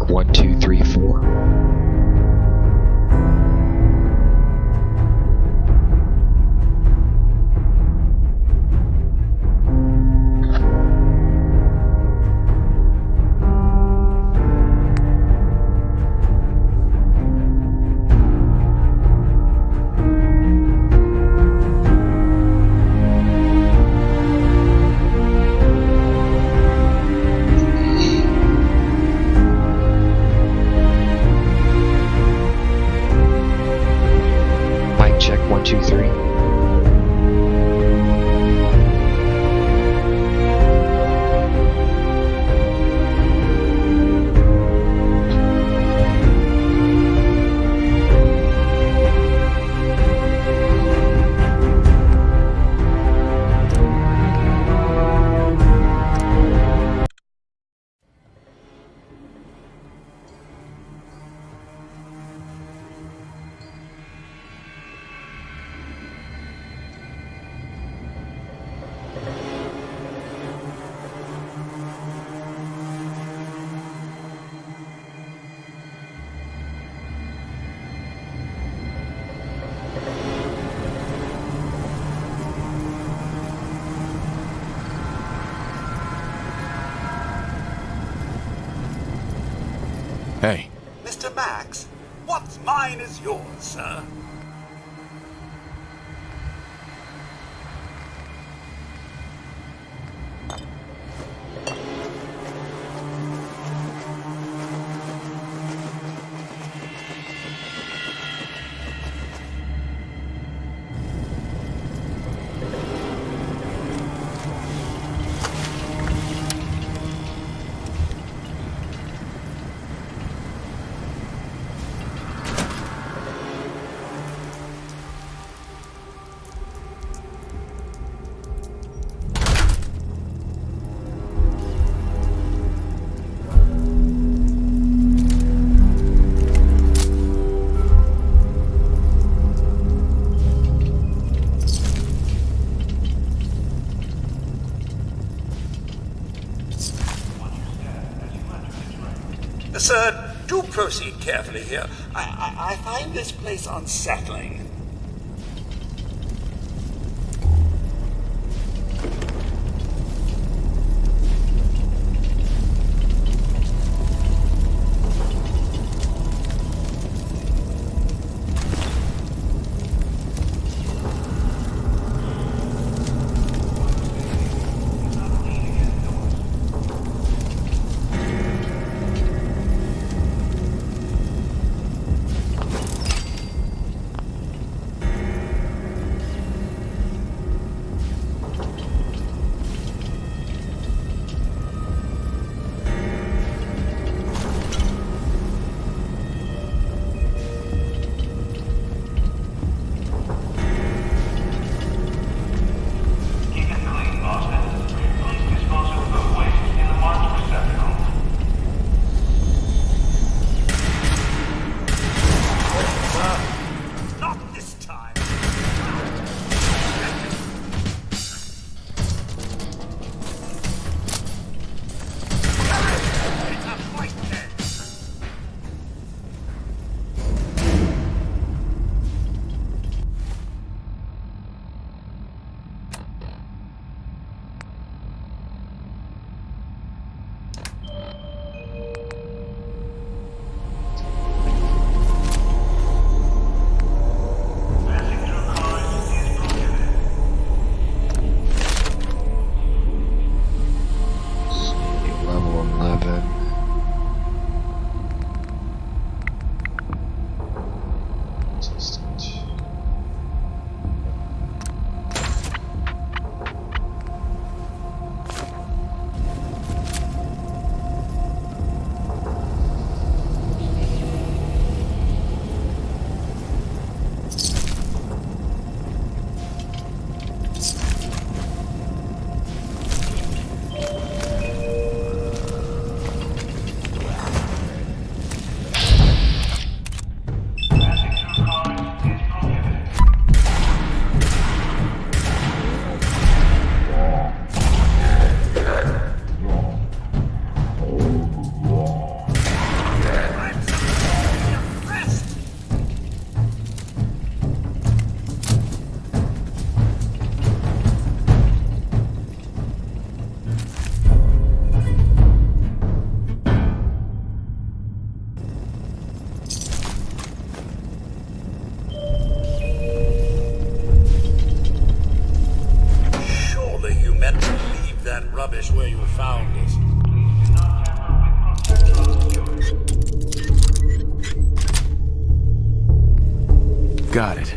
check 1, 2, 3, 4. Check 1, 2, 3. Hey. Mr. Max, what's mine is yours, sir. Sir, do proceed carefully here. I find this place unsettling. establish where you found it. Got it.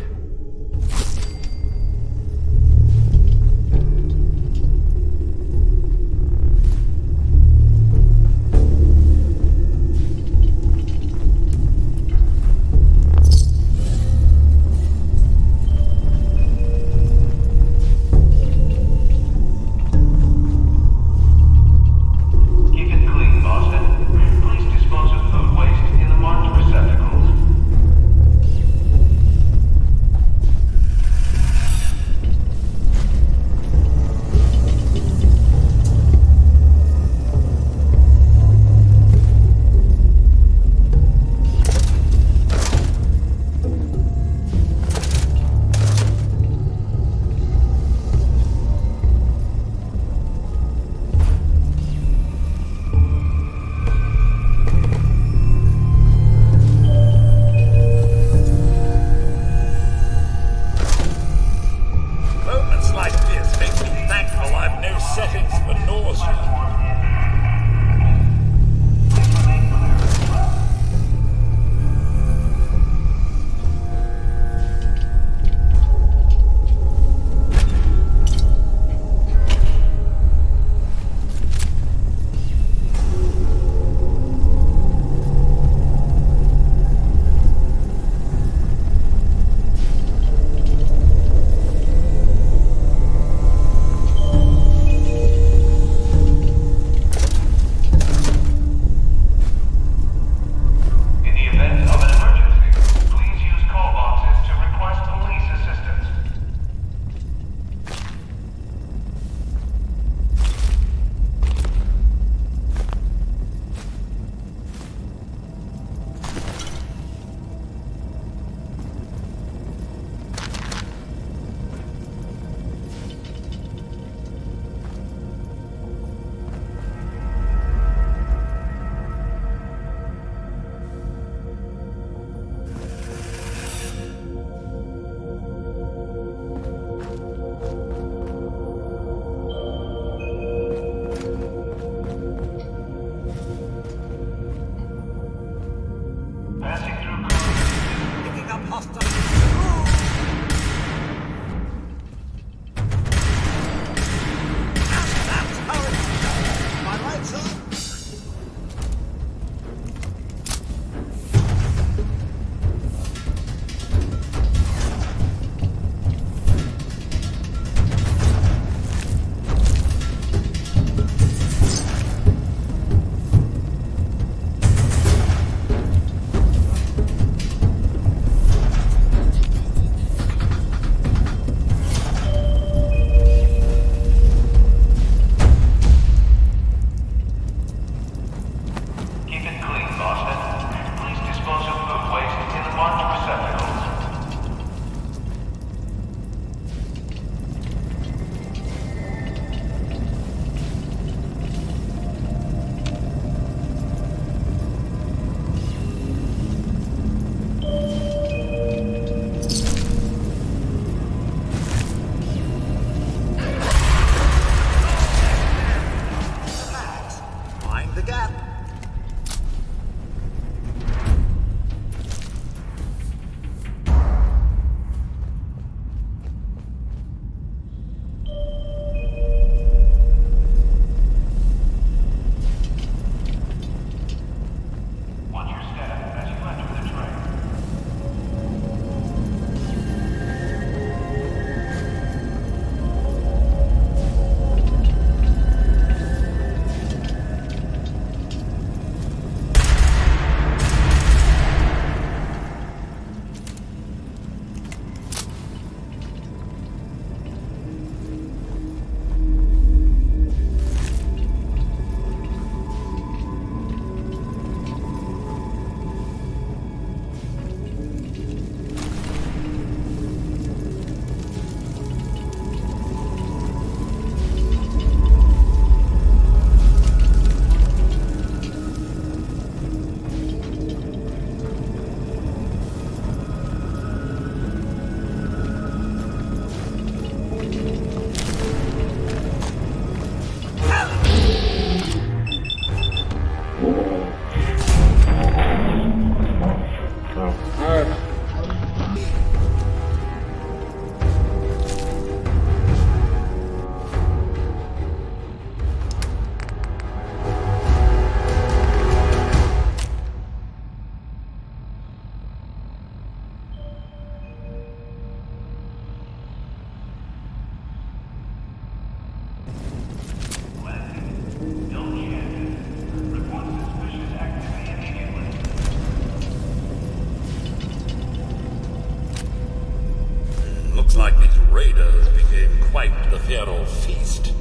like these raiders became quite the feral feast.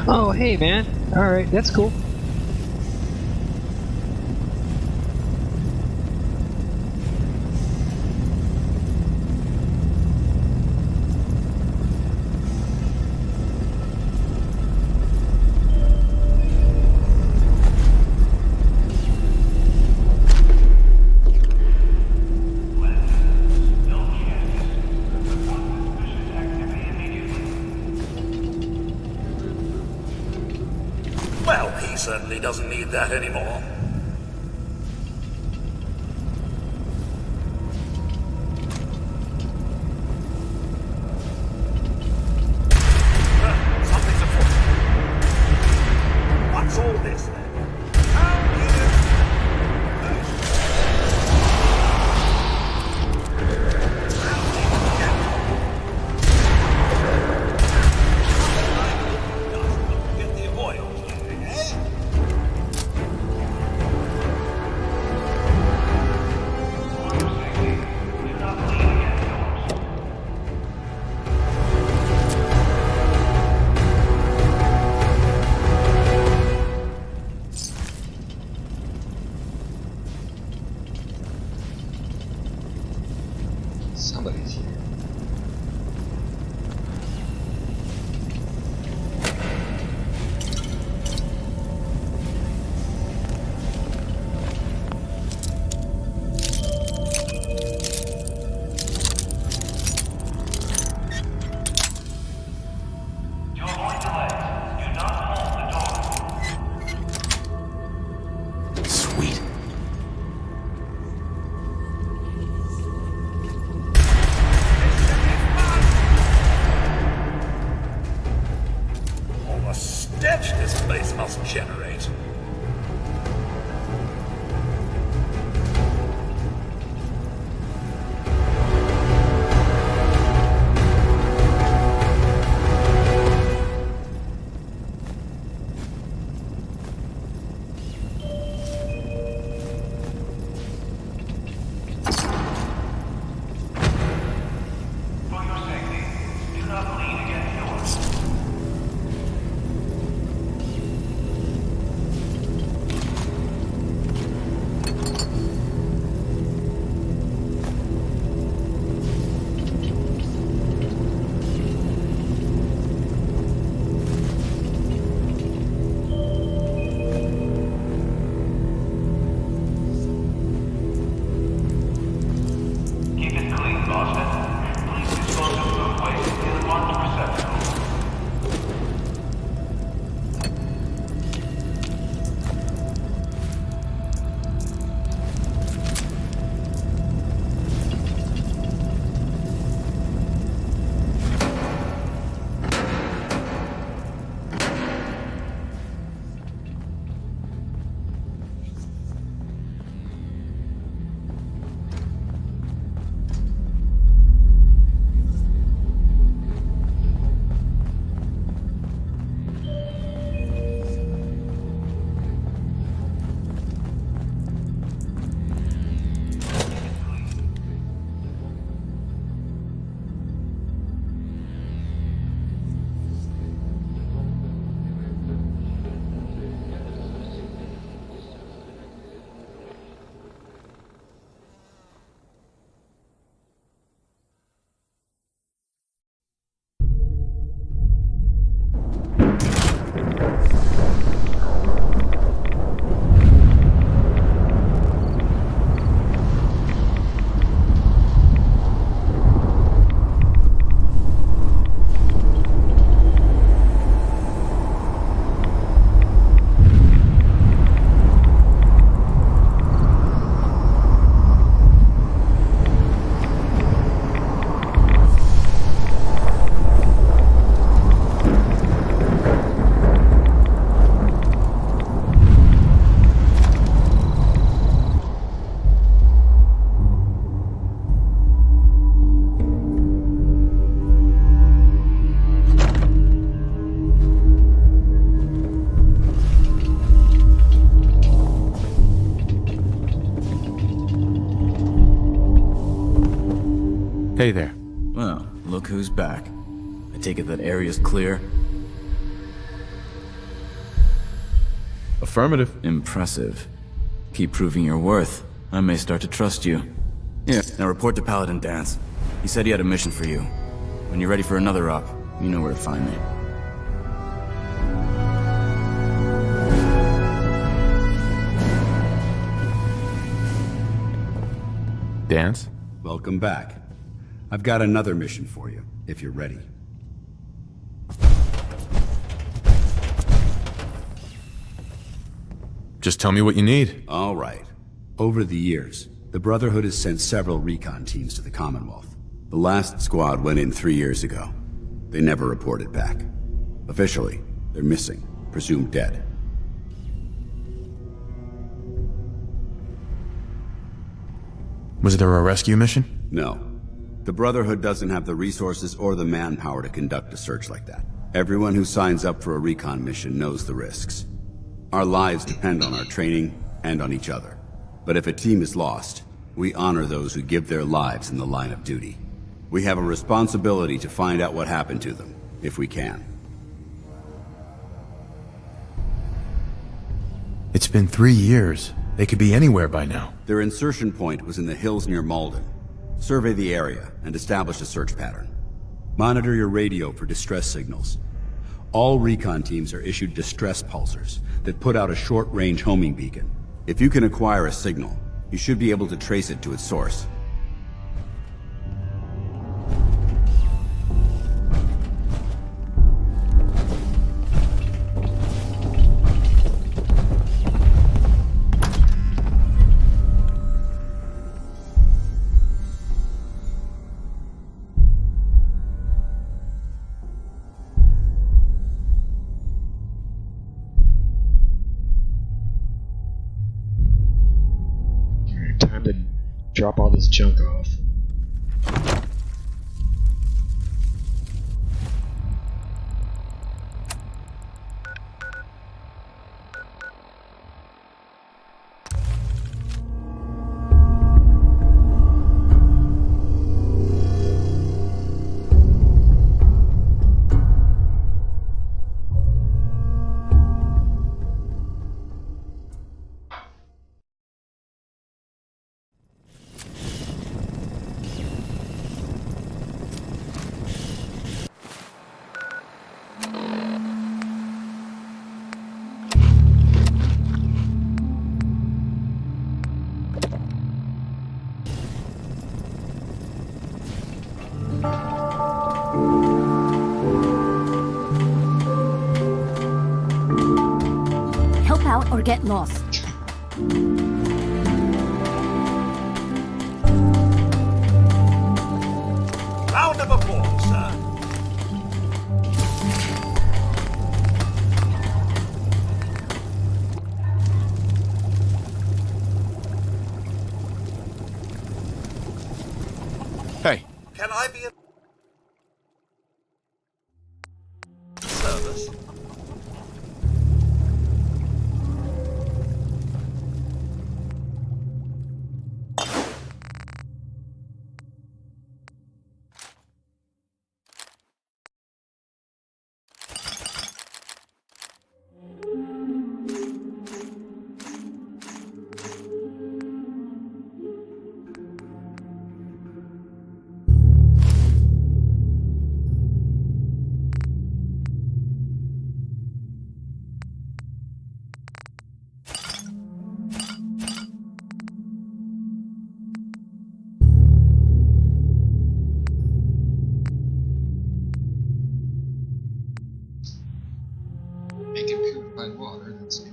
Oh, hey, man. Alright, that's cool. Well, he certainly doesn't need that anymore. Something's afoot. What's all this then? Get the oil flowing, eh? Somebody's here. Sweet. Hey there. Well, look who's back. I take it that area's clear? Affirmative. Impressive. Keep proving your worth. I may start to trust you. Here, now report to Paladin Dance. He said he had a mission for you. When you're ready for another op, you know where to find me. Dance? Welcome back. I've got another mission for you, if you're ready. Just tell me what you need. All right. Over the years, the Brotherhood has sent several recon teams to the Commonwealth. The last squad went in 3 years ago. They never reported back. Officially, they're missing, presumed dead. Was there a rescue mission? No. The Brotherhood doesn't have the resources or the manpower to conduct a search like that. Everyone who signs up for a recon mission knows the risks. Our lives depend on our training and on each other. But if a team is lost, we honor those who give their lives in the line of duty. We have a responsibility to find out what happened to them, if we can. It's been 3 years. They could be anywhere by now. Their insertion point was in the hills near Malden. Survey the area and establish a search pattern. Monitor your radio for distress signals. All recon teams are issued distress pulsers that put out a short-range homing beacon. If you can acquire a signal, you should be able to trace it to its source. Time to drop all this junk off. Help out or get lost. Round of applause, sir. Hey, Can I be of service? Make it purified water, that's good.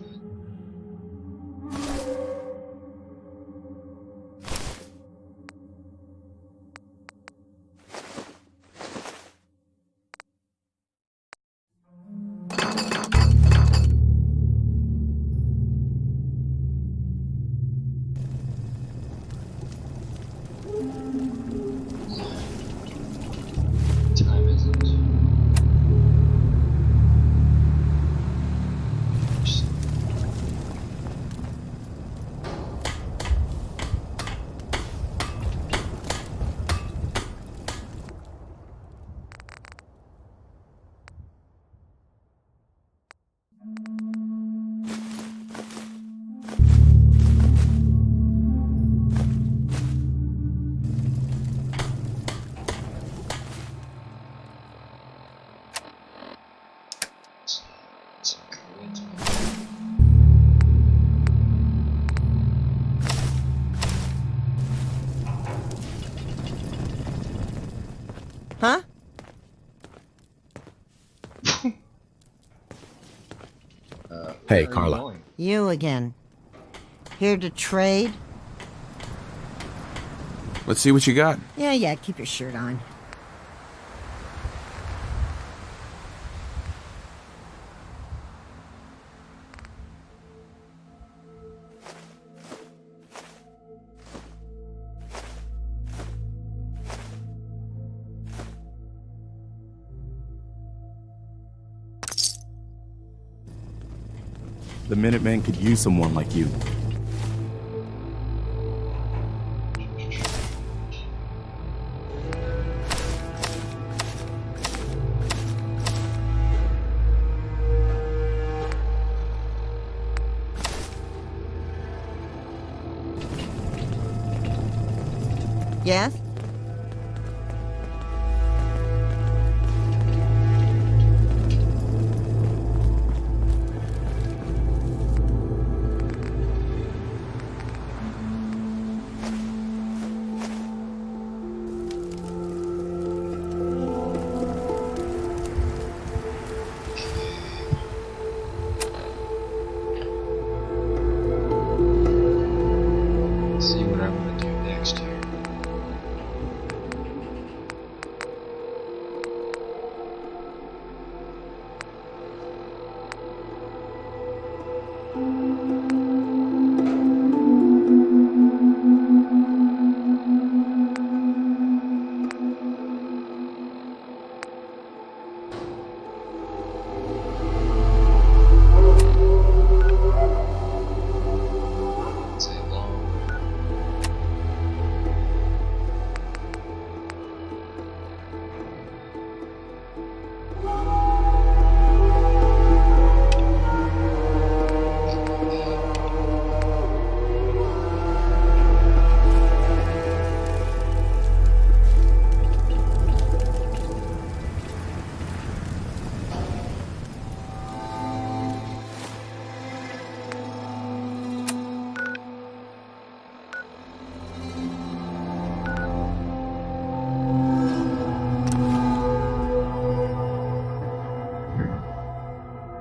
Time is it? Huh? Hey, Where are you Carla. going? You again. Here to trade? Let's see what you got. Yeah, keep your shirt on. The Minuteman could use someone like you. Yes? Let's see what I'm gonna do next here. Say long.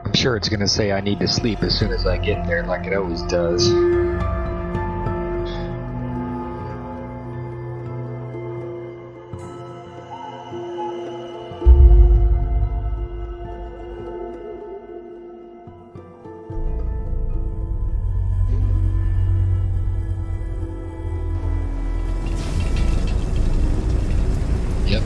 I'm sure it's gonna say I need to sleep as soon as I get there, like it always does. Yep.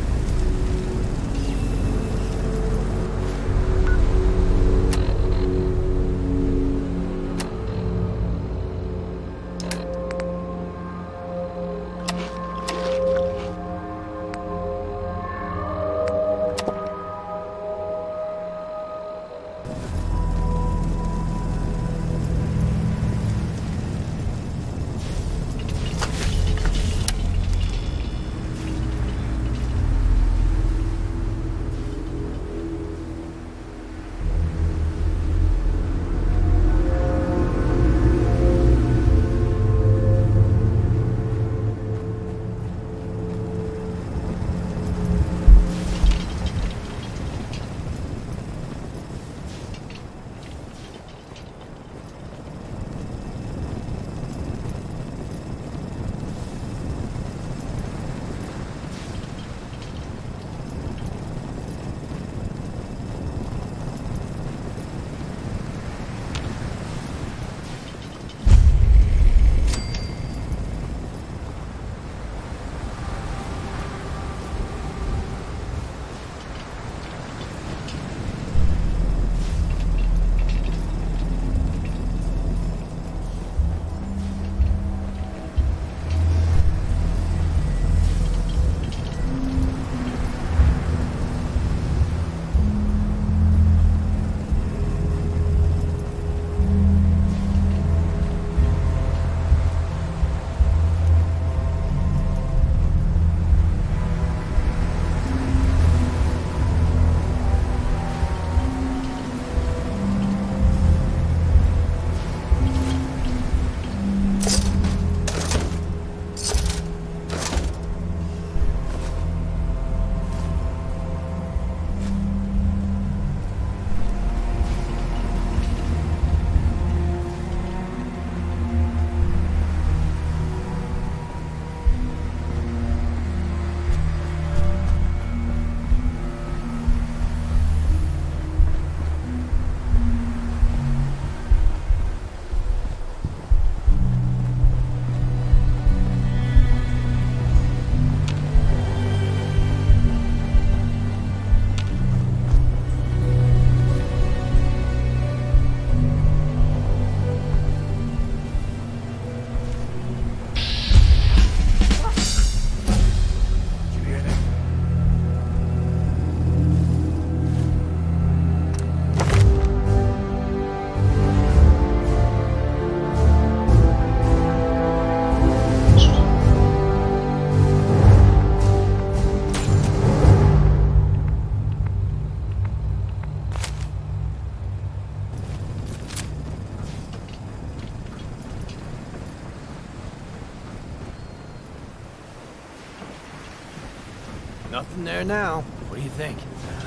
Nothing there now. What do you think?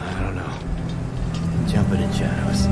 I don't know. Jumping in shadows.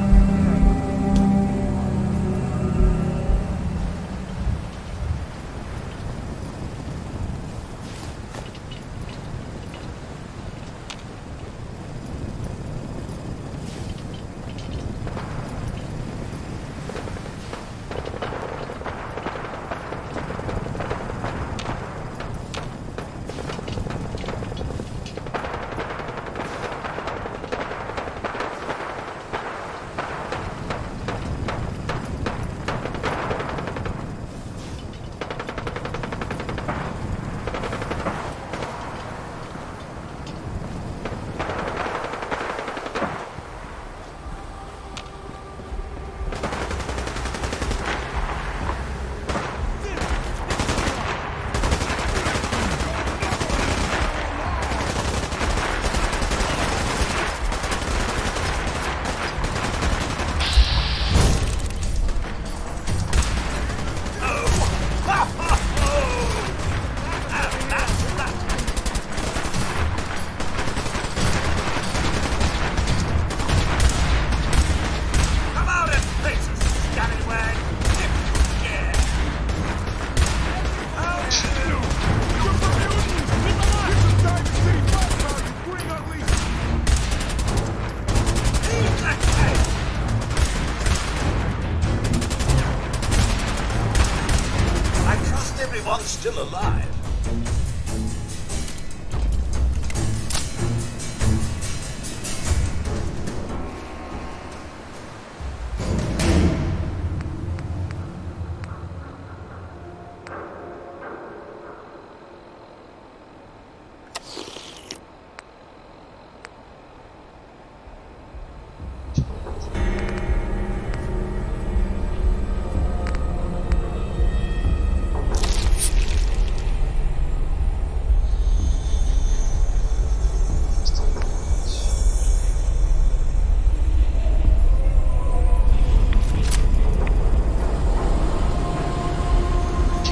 Everyone's still alive.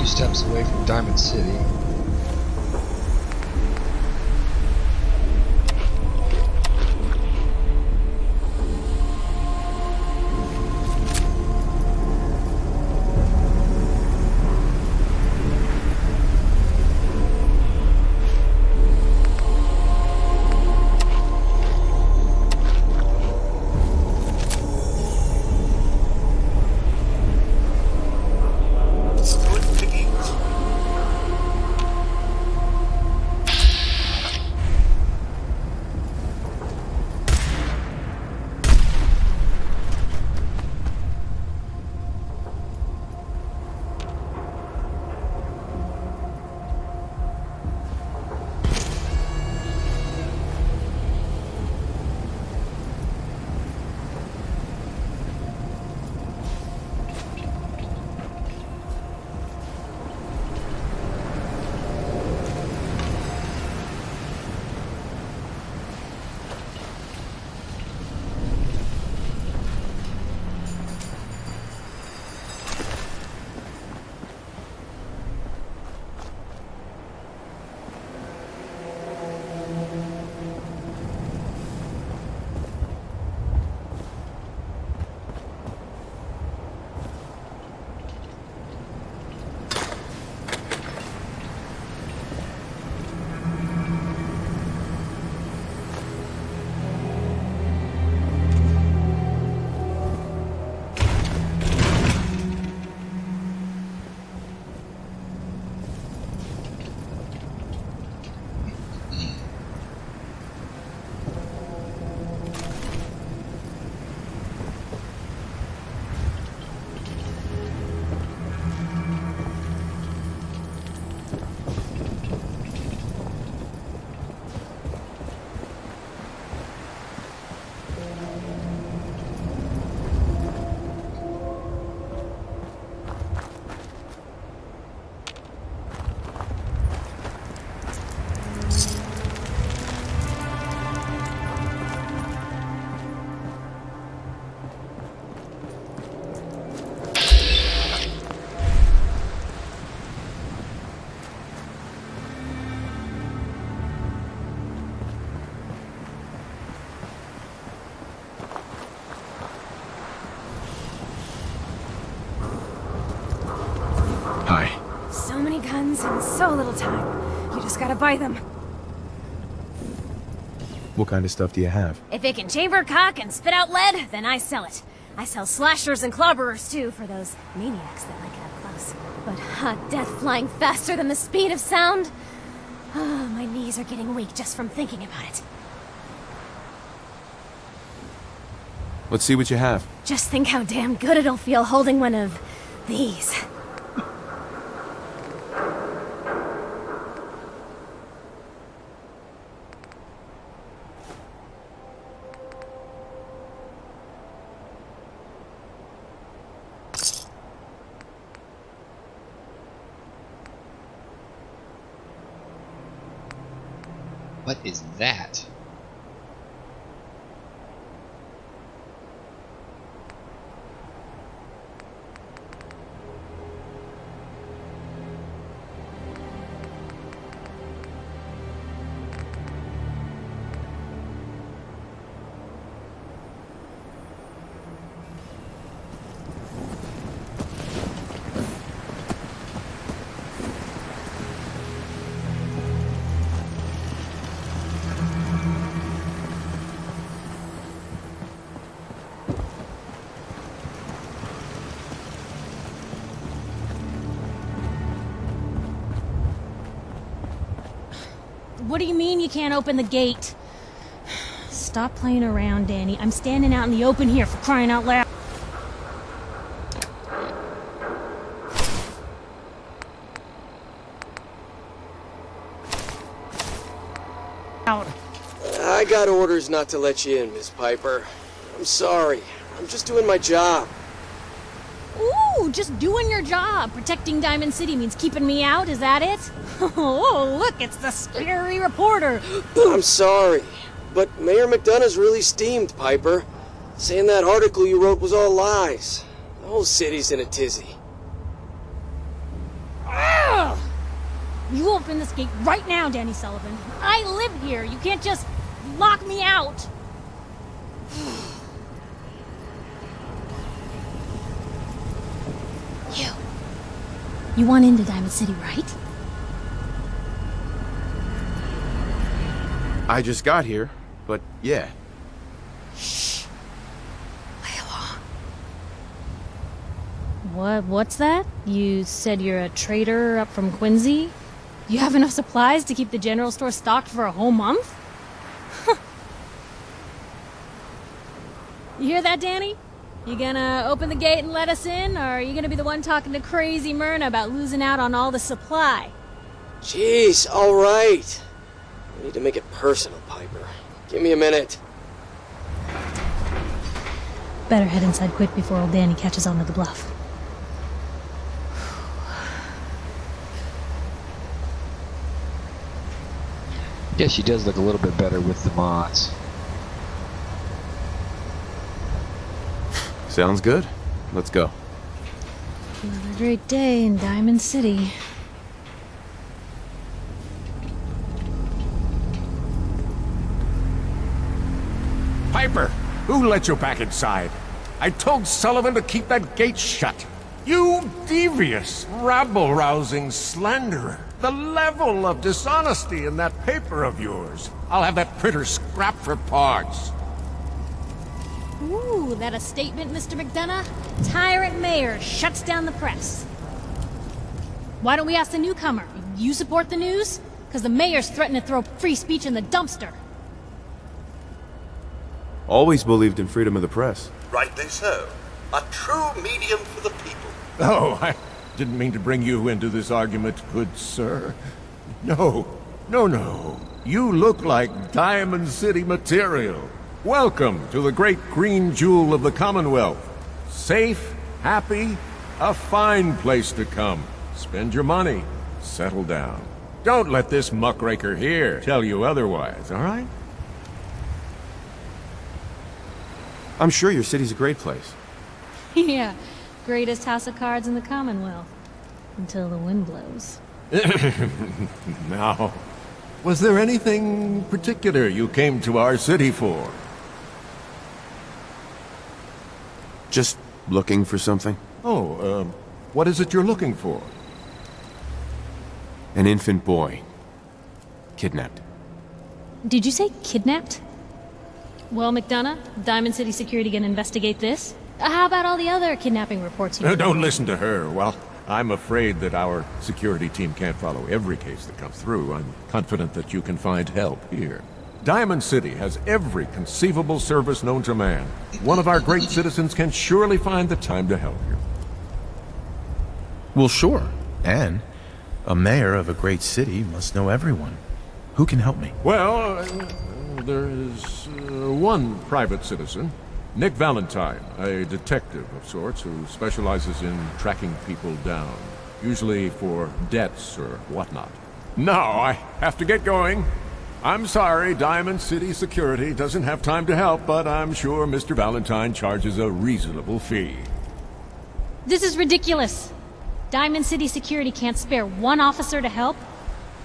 Steps away from Diamond City. things in so little time. You just gotta buy them. What kind of stuff do you have? If it can chamber cock and spit out lead, then I sell it. I sell slashers and clobberers too, for those maniacs that like it up close. But death flying faster than the speed of sound? Oh, my knees are getting weak just from thinking about it. Let's see what you have. Just think how damn good it'll feel holding one of these. What is that? What do you mean you can't open the gate? Stop playing around, Danny. I'm standing out in the open here, for crying out loud. I got orders not to let you in, Miss Piper. I'm sorry. I'm just doing my job. Ooh, just doing your job. Protecting Diamond City means keeping me out, is that it? Oh, look, it's the scary reporter. I'm sorry, but Mayor McDonough's really steamed, Piper. Saying that article you wrote was all lies. The whole city's in a tizzy. Ugh! You open this gate right now, Danny Sullivan. I live here. You can't just lock me out. You want into Diamond City, right? I just got here, but yeah. Shh. Layla. What's that? You said you're a trader up from Quincy? You have enough supplies to keep the general store stocked for a whole month? You hear that, Danny? You gonna open the gate and let us in, or are you gonna be the one talking to crazy Myrna about losing out on all the supply? Jeez, all right. I need to make it personal, Piper. Give me a minute. Better head inside quick before old Danny catches on to the bluff. Yeah, she does look a little bit better with the mods. Sounds good. Let's go. Another great day in Diamond City. Piper, who let you back inside? I told Sullivan to keep that gate shut. You devious, rabble-rousing slanderer. The level of dishonesty in that paper of yours. I'll have that printer scrapped for parts. Ooh, that a statement, Mr. McDonough? Tyrant mayor shuts down the press. Why don't we ask the newcomer? You support the news? Because the mayor's threatened to throw free speech in the dumpster. Always believed in freedom of the press. Rightly so. A true medium for the people. Oh, I didn't mean to bring you into this argument, good sir. No. You look like Diamond City material. Welcome to the great green jewel of the Commonwealth. Safe, happy, a fine place to come. Spend your money, settle down. Don't let this muckraker here tell you otherwise, all right? I'm sure your city's a great place. Yeah, greatest house of cards in the Commonwealth. Until the wind blows. Now, was there anything particular you came to our city for? Just looking for something. Oh, what is it you're looking for? An infant boy. Kidnapped. Did you say kidnapped? Well, McDonough, Diamond City Security gonna investigate this? How about all the other kidnapping reports you Don't listen to her. Well, I'm afraid that our security team can't follow every case that comes through. I'm confident that you can find help here. Diamond City has every conceivable service known to man. One of our great citizens can surely find the time to help you. Well, sure. And a mayor of a great city must know everyone. Who can help me? Well, there is one private citizen, Nick Valentine, a detective of sorts who specializes in tracking people down, usually for debts or whatnot. Now, I have to get going. I'm sorry, Diamond City Security doesn't have time to help, but I'm sure Mr. Valentine charges a reasonable fee. This is ridiculous. Diamond City Security can't spare one officer to help?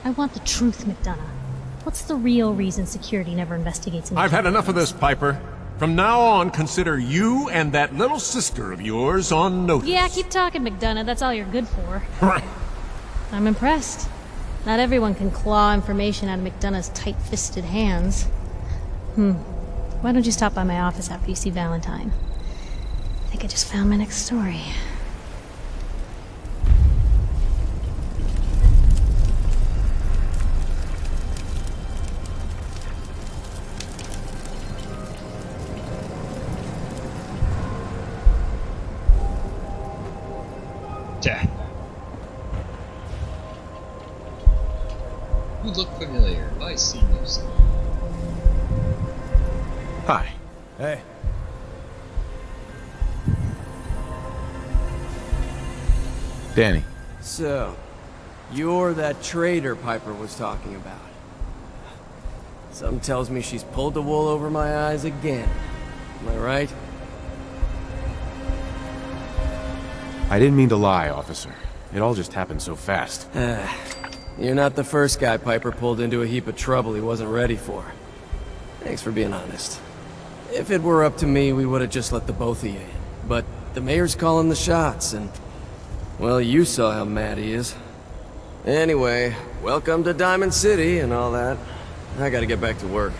I want the truth, McDonough. What's the real reason security never investigates an I've had enough of this, Piper. From now on, consider you and that little sister of yours on notice. Yeah, keep talking, McDonough. That's all you're good for. I'm impressed. Not everyone can claw information out of McDonough's tight-fisted hands. Why don't you stop by my office after you see Valentine? I think I just found my next story. You look familiar. Have I seen you somewhere? Hi. Hey. Danny. So, you're that traitor Piper was talking about. Something tells me she's pulled the wool over my eyes again. Am I right? I didn't mean to lie, officer. It all just happened so fast. You're not the first guy Piper pulled into a heap of trouble he wasn't ready for. Thanks for being honest. If it were up to me, we would have just let the both of you in. But the mayor's calling the shots, and... well, you saw how mad he is. Anyway, welcome to Diamond City and all that. I gotta get back to work.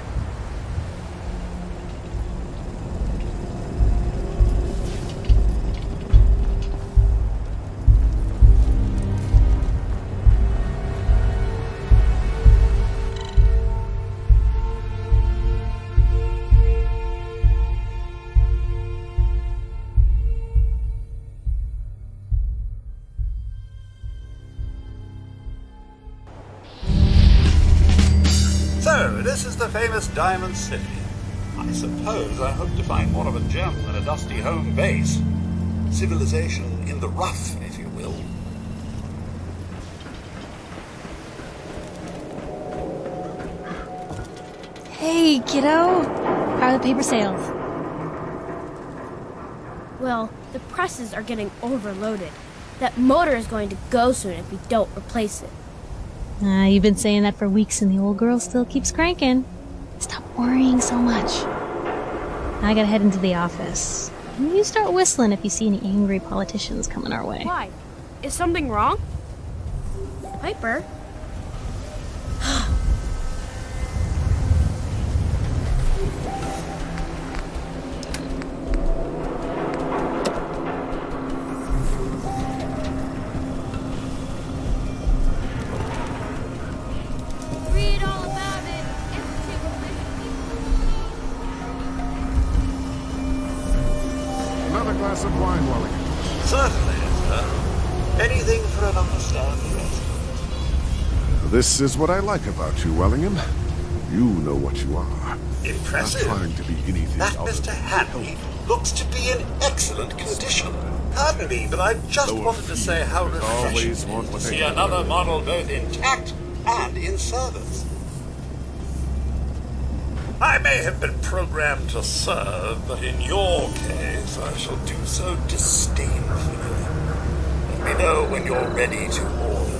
So, this is the famous Diamond City. I suppose I hope to find more of a gem than a dusty home base. Civilization in the rough, if you will. Hey, kiddo! How are the paper sales? Well, the presses are getting overloaded. That motor is going to go soon if we don't replace it. You've been saying that for weeks and the old girl still keeps cranking. Stop worrying so much. I gotta head into the office. You start whistling if you see any angry politicians coming our way. Why? Is something wrong? Piper? Read all about it. Another glass of wine, Wally. Certainly, sir. Anything for an understanding. This is what I like about you, Wellingham. You know what you are. Impressive. Not trying to be anything That other Mr. than Hanley looks to be in excellent condition. Pardon me, but I just wanted to say how refreshing to see another model both intact and in service. I may have been programmed to serve, but in your case, I shall do so disdainfully. Let me know when you're ready to order.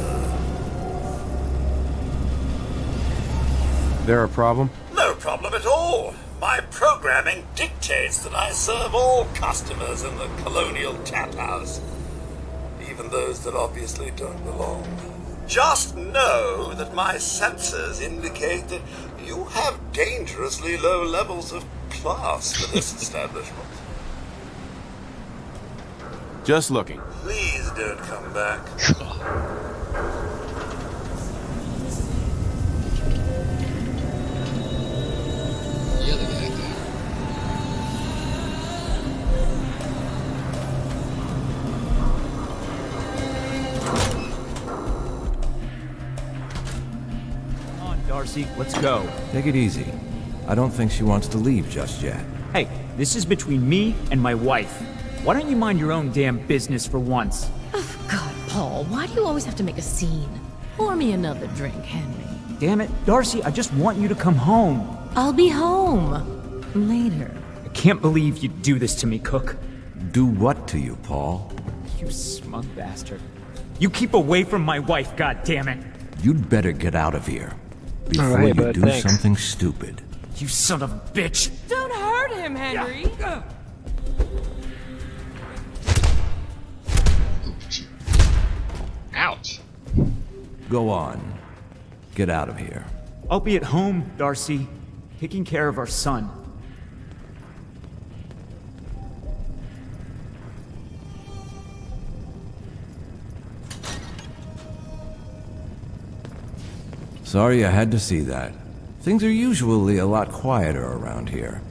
There a problem? No problem at all. My programming dictates that I serve all customers in the Colonial Tap House, even those that obviously don't belong. Just know that my sensors indicate that you have dangerously low levels of class for this establishment. Just looking. Please don't come back. Darcy, let's go. Take it easy. I don't think she wants to leave just yet. Hey, this is between me and my wife. Why don't you mind your own damn business for once? Oh, God, Paul, why do you always have to make a scene? Pour me another drink, Henry. Damn it, Darcy, I just want you to come home. I'll be home. Later. I can't believe you'd do this to me, Cook. Do what to you, Paul? You smug bastard. You keep away from my wife, goddammit. You'd better get out of here. Before right, you do thanks. something stupid. You son of a bitch! Don't hurt him, Henry! Yeah. Ouch. Go on. Get out of here. I'll be at home, Darcy, taking care of our son. Sorry I had to see that. Things are usually a lot quieter around here.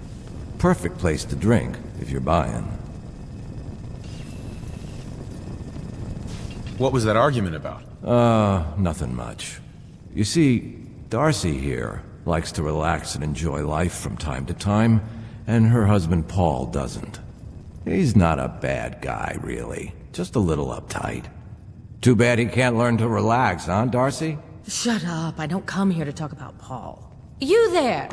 Perfect place to drink, if you're buying. What was that argument about? Nothing much. You see, Darcy here likes to relax and enjoy life from time to time, and her husband Paul doesn't. He's not a bad guy, really. Just a little uptight. Too bad he can't learn to relax, huh, Darcy? Shut up. I don't come here to talk about Paul. You there!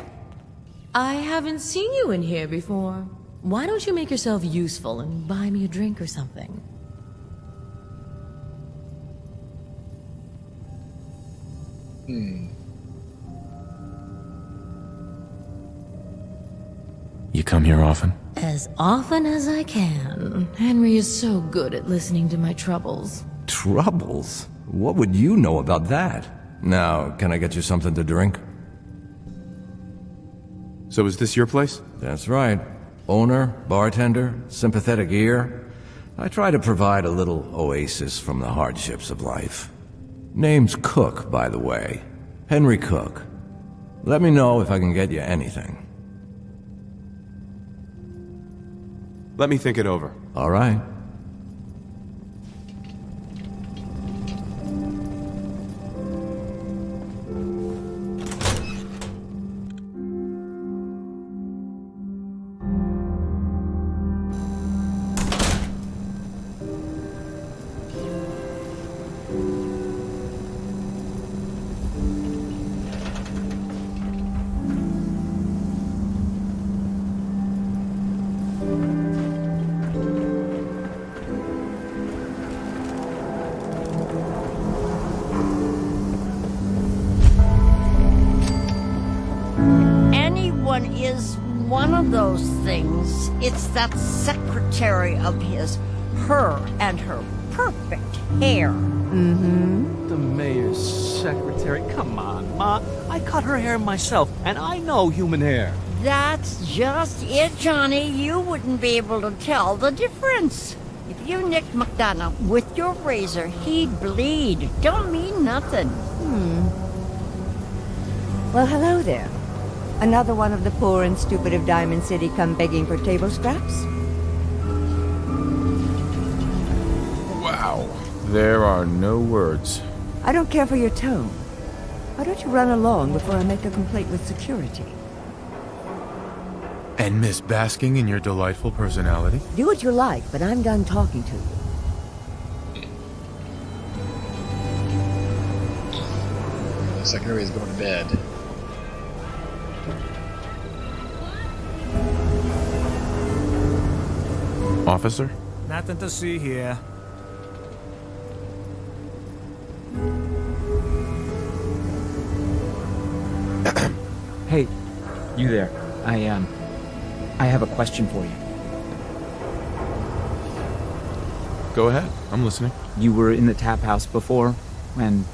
I haven't seen you in here before. Why don't you make yourself useful and buy me a drink or something? You come here often? As often as I can. Henry is so good at listening to my troubles. Troubles? What would you know about that? Now, can I get you something to drink? So is this your place? That's right. Owner, bartender, sympathetic ear. I try to provide a little oasis from the hardships of life. Name's Cook, by the way. Henry Cook. Let me know if I can get you anything. Let me think it over. All right. Is one of those things. It's that secretary of his, her and her perfect hair. The mayor's secretary. Come on, Ma. I cut her hair myself, and I know human hair. That's just it, Johnny. You wouldn't be able to tell the difference. If you nicked McDonough with your razor, he'd bleed. Don't mean nothing. Well, hello there. Another one of the poor and stupid of Diamond City come begging for table scraps? Wow. There are no words. I don't care for your tone. Why don't you run along before I make a complaint with security? And miss basking in your delightful personality? Do what you like, but I'm done talking to you. The secretary is going to bed. Officer? Nothing to see here. Hey, you there. I have a question for you. Go ahead. I'm listening. You were in the tap house before, when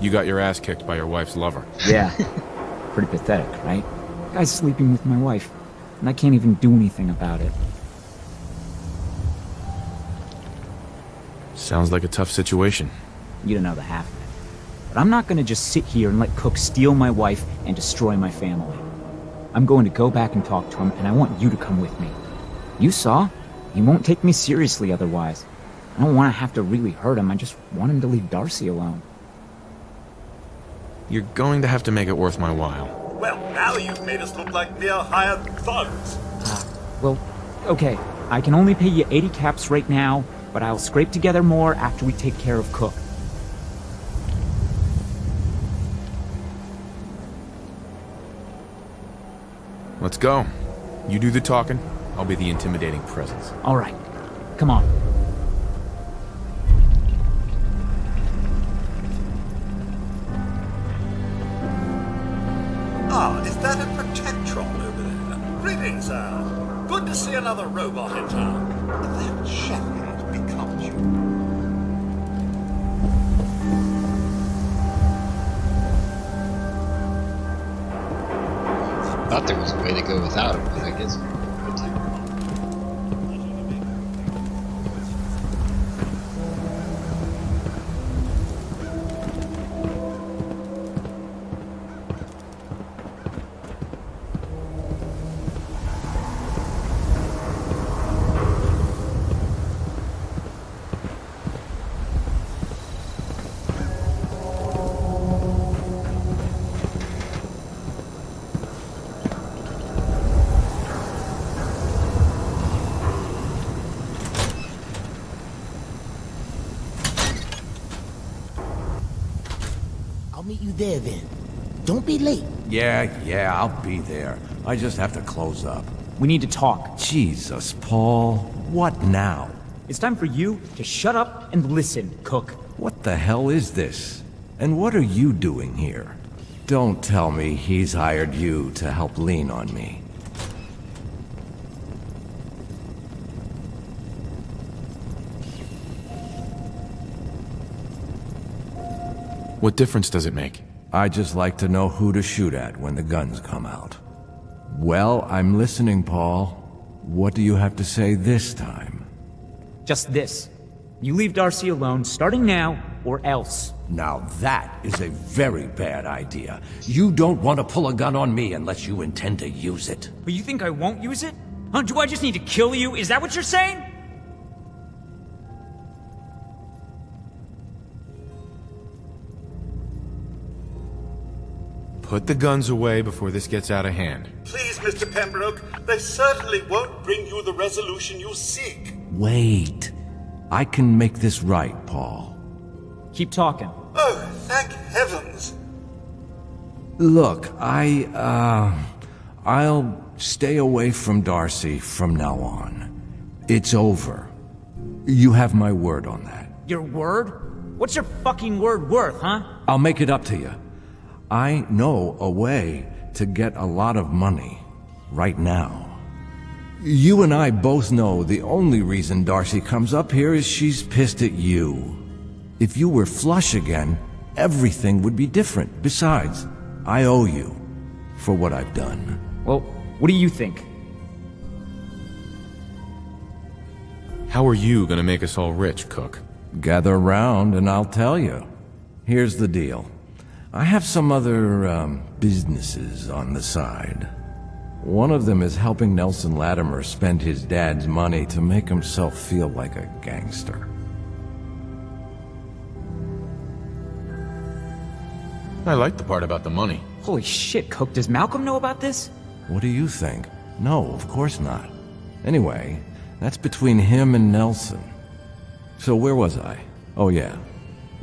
You got your ass kicked by your wife's lover. Yeah. Pretty pathetic, right? Guy's sleeping with my wife, and I can't even do anything about it. Sounds like a tough situation. You don't know the half of it. But I'm not gonna just sit here and let Cook steal my wife and destroy my family. I'm going to go back and talk to him, and I want you to come with me. You saw? He won't take me seriously otherwise. I don't want to have to really hurt him, I just want him to leave Darcy alone. You're going to have to make it worth my while. Well, now you've made us look like mere hired thugs. Well, okay. I can only pay you 80 caps right now, but I'll scrape together more after we take care of Cook. Let's go. You do the talking, I'll be the intimidating presence. All right. Come on. Ah, is that a Protectron over there? Greetings, sir. Good to see another robot in town. That Sheffield becomes you. Thought there was a way to go without it, but I guess. I'll meet you there then. Don't be late. Yeah, I'll be there. I just have to close up. We need to talk. Jesus, Paul. What now? It's time for you to shut up and listen, Cook. What the hell is this? And what are you doing here? Don't tell me he's hired you to help lean on me. What difference does it make? I just like to know who to shoot at when the guns come out. Well, I'm listening, Paul. What do you have to say this time? Just this. You leave Darcy alone, starting now, or else. Now that is a very bad idea. You don't want to pull a gun on me unless you intend to use it. But you think I won't use it? Huh? Do I just need to kill you? Is that what you're saying? Put the guns away before this gets out of hand. Please, Mr. Pembroke, they certainly won't bring you the resolution you seek. Wait. I can make this right, Paul. Keep talking. Oh, thank heavens. Look, I'll stay away from Darcy from now on. It's over. You have my word on that. Your word? What's your fucking word worth, huh? I'll make it up to you. I know a way to get a lot of money right now. You and I both know the only reason Darcy comes up here is she's pissed at you. If you were flush again, everything would be different. Besides, I owe you for what I've done. Well, what do you think? How are you gonna make us all rich, Cook? Gather around and I'll tell you. Here's the deal. I have some other, businesses on the side. One of them is helping Nelson Latimer spend his dad's money to make himself feel like a gangster. I like the part about the money. Holy shit, Cook, does Malcolm know about this? What do you think? No, of course not. Anyway, that's between him and Nelson. So where was I? Oh yeah.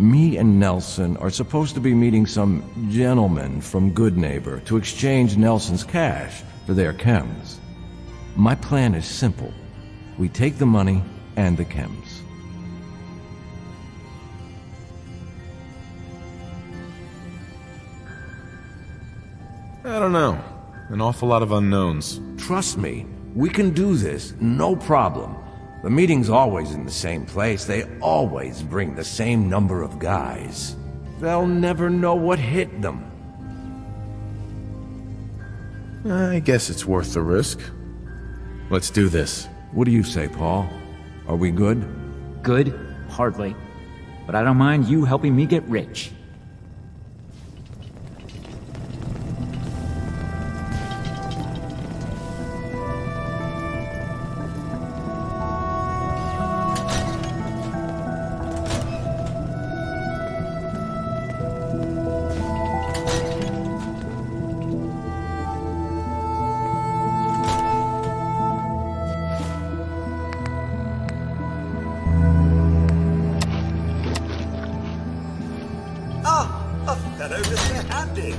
Me and Nelson are supposed to be meeting some gentleman from Good Neighbor to exchange Nelson's cash for their chems. My plan is simple. We take the money and the chems. I don't know. An awful lot of unknowns. Trust me, we can do this, no problem. The meeting's always in the same place. They always bring the same number of guys. They'll never know what hit them. I guess it's worth the risk. Let's do this. What do you say, Paul? Are we good? Good? Hardly. But I don't mind you helping me get rich. Hello, Mr. Handy.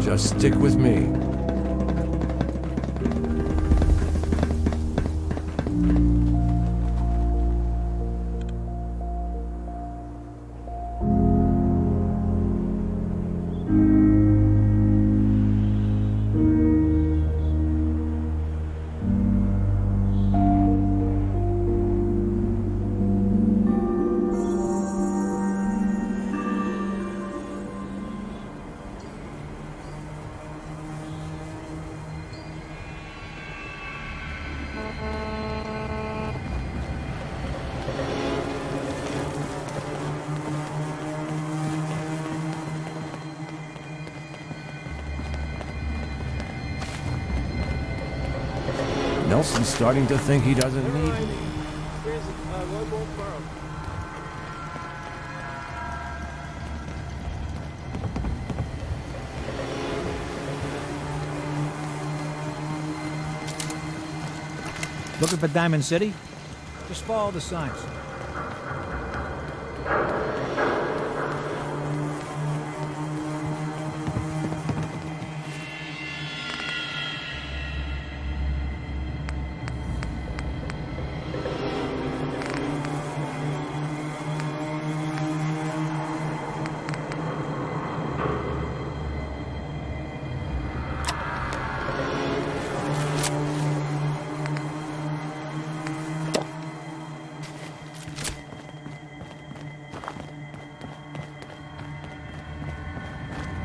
Just stick with me. Nelson's starting to think he doesn't need me. Looking for Diamond City? Just follow the signs.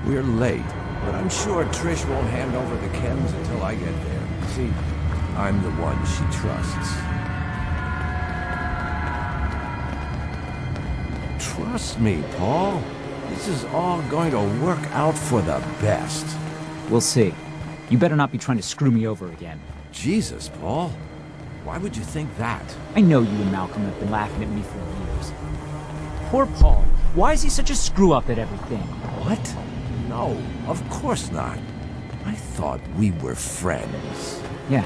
We're late, but I'm sure Trish won't hand over the chems until I get there. See, I'm the one she trusts. Trust me, Paul. This is all going to work out for the best. We'll see. You better not be trying to screw me over again. Jesus, Paul. Why would you think that? I know you and Malcolm have been laughing at me for years. Poor Paul. Why is he such a screw-up at everything? What? No, of course not. I thought we were friends. Yeah,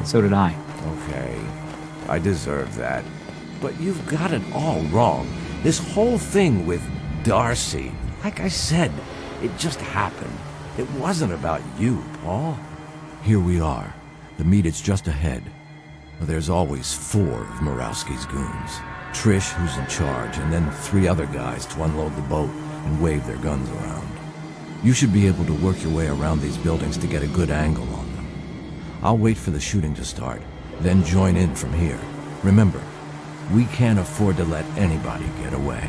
so did I. Okay, I deserve that. But you've got it all wrong. This whole thing with Darcy, like I said, it just happened. It wasn't about you, Paul. Here we are. The meet is just ahead. There's always 4 of Murawski's goons. Trish, who's in charge, and then 3 other guys to unload the boat and wave their guns around. You should be able to work your way around these buildings to get a good angle on them. I'll wait for the shooting to start, then join in from here. Remember, we can't afford to let anybody get away.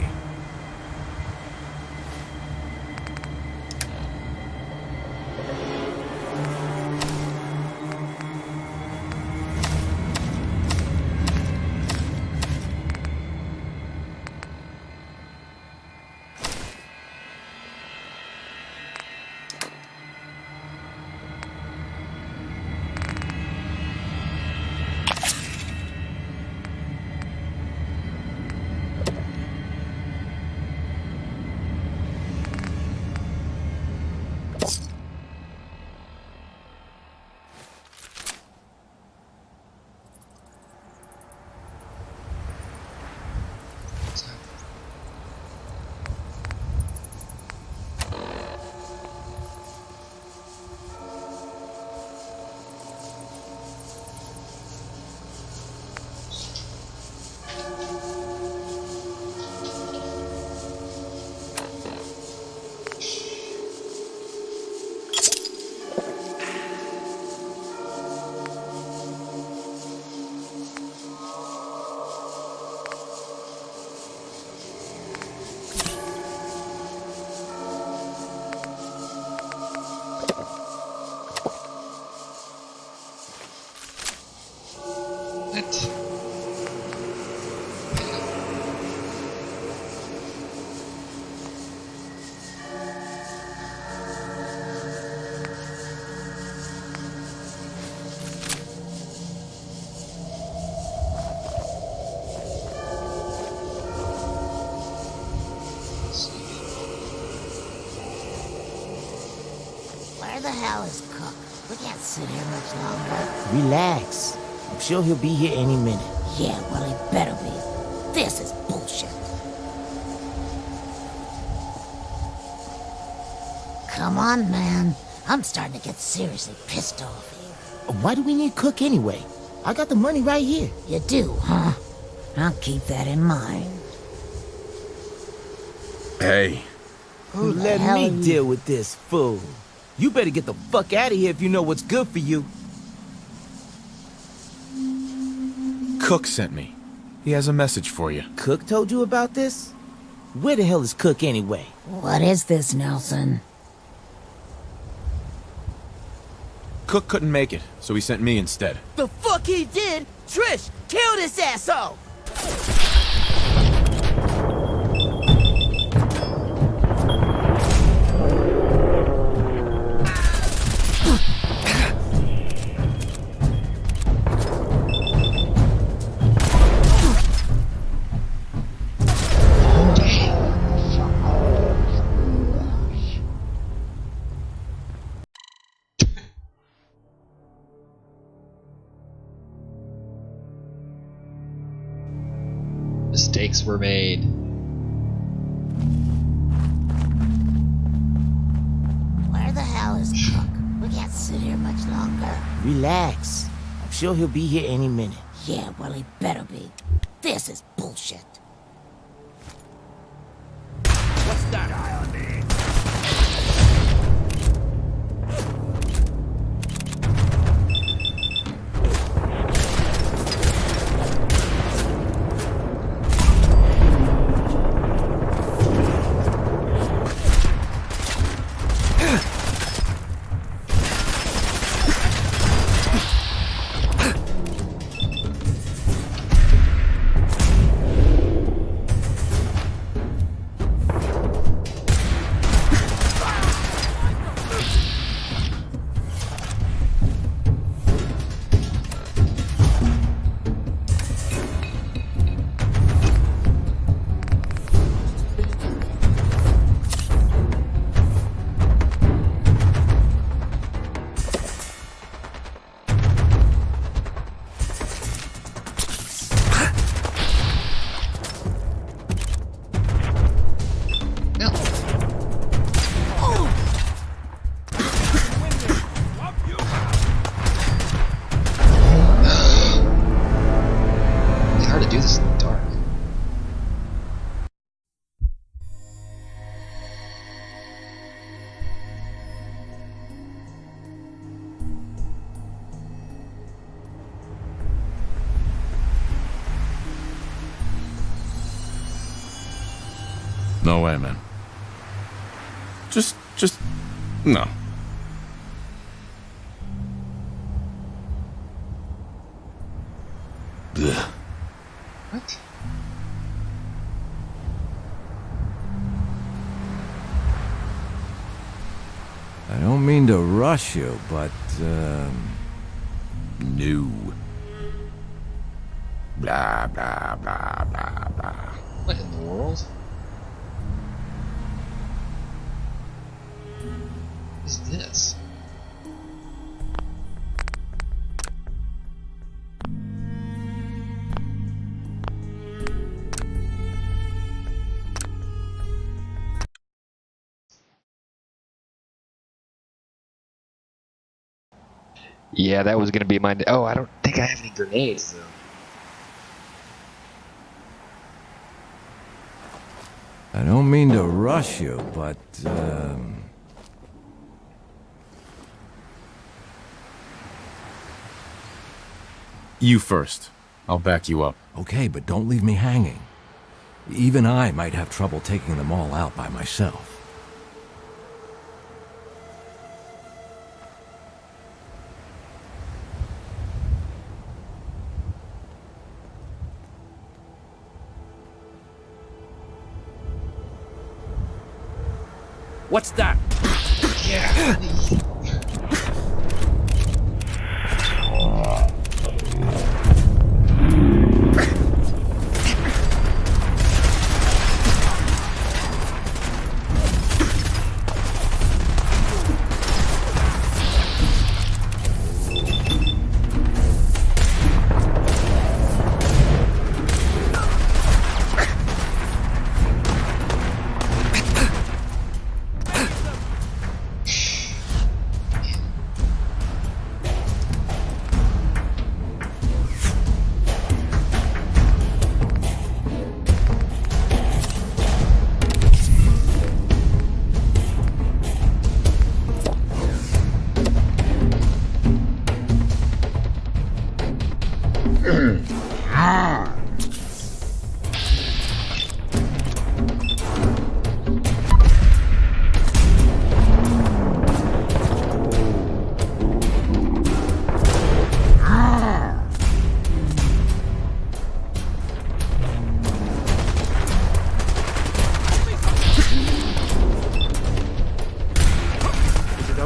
Where the hell is Cook? We can't sit here much longer. Relax. I'm sure he'll be here any minute. Yeah, well, he better be. This is bullshit. Come on, man. I'm starting to get seriously pissed off here. Why do we need Cook anyway? I got the money right here. You do, huh? I'll keep that in mind. Hey. Who the Let hell me are you? deal with this fool. You better get the fuck out of here if you know what's good for you. Cook sent me. He has a message for you. Cook told you about this? Where the hell is Cook anyway? What is this, Nelson? Cook couldn't make it, so he sent me instead. The fuck he did? Trish, kill this asshole! Mistakes were made. Where the hell is Cook? We can't sit here much longer. Relax. I'm sure he'll be here any minute. Yeah, well, he better be. This is bullshit. What's that? Eye on me. No way, man. Just, no. Ugh. What? I don't mean to rush you, but, No. Blah, blah, blah, blah, blah. What in the world? What is this? Yeah, that was gonna be my. Oh, I don't think I have any grenades though. I don't mean to rush you, but, You first. I'll back you up. Okay, but don't leave me hanging. Even I might have trouble taking them all out by myself. What's that? Yeah.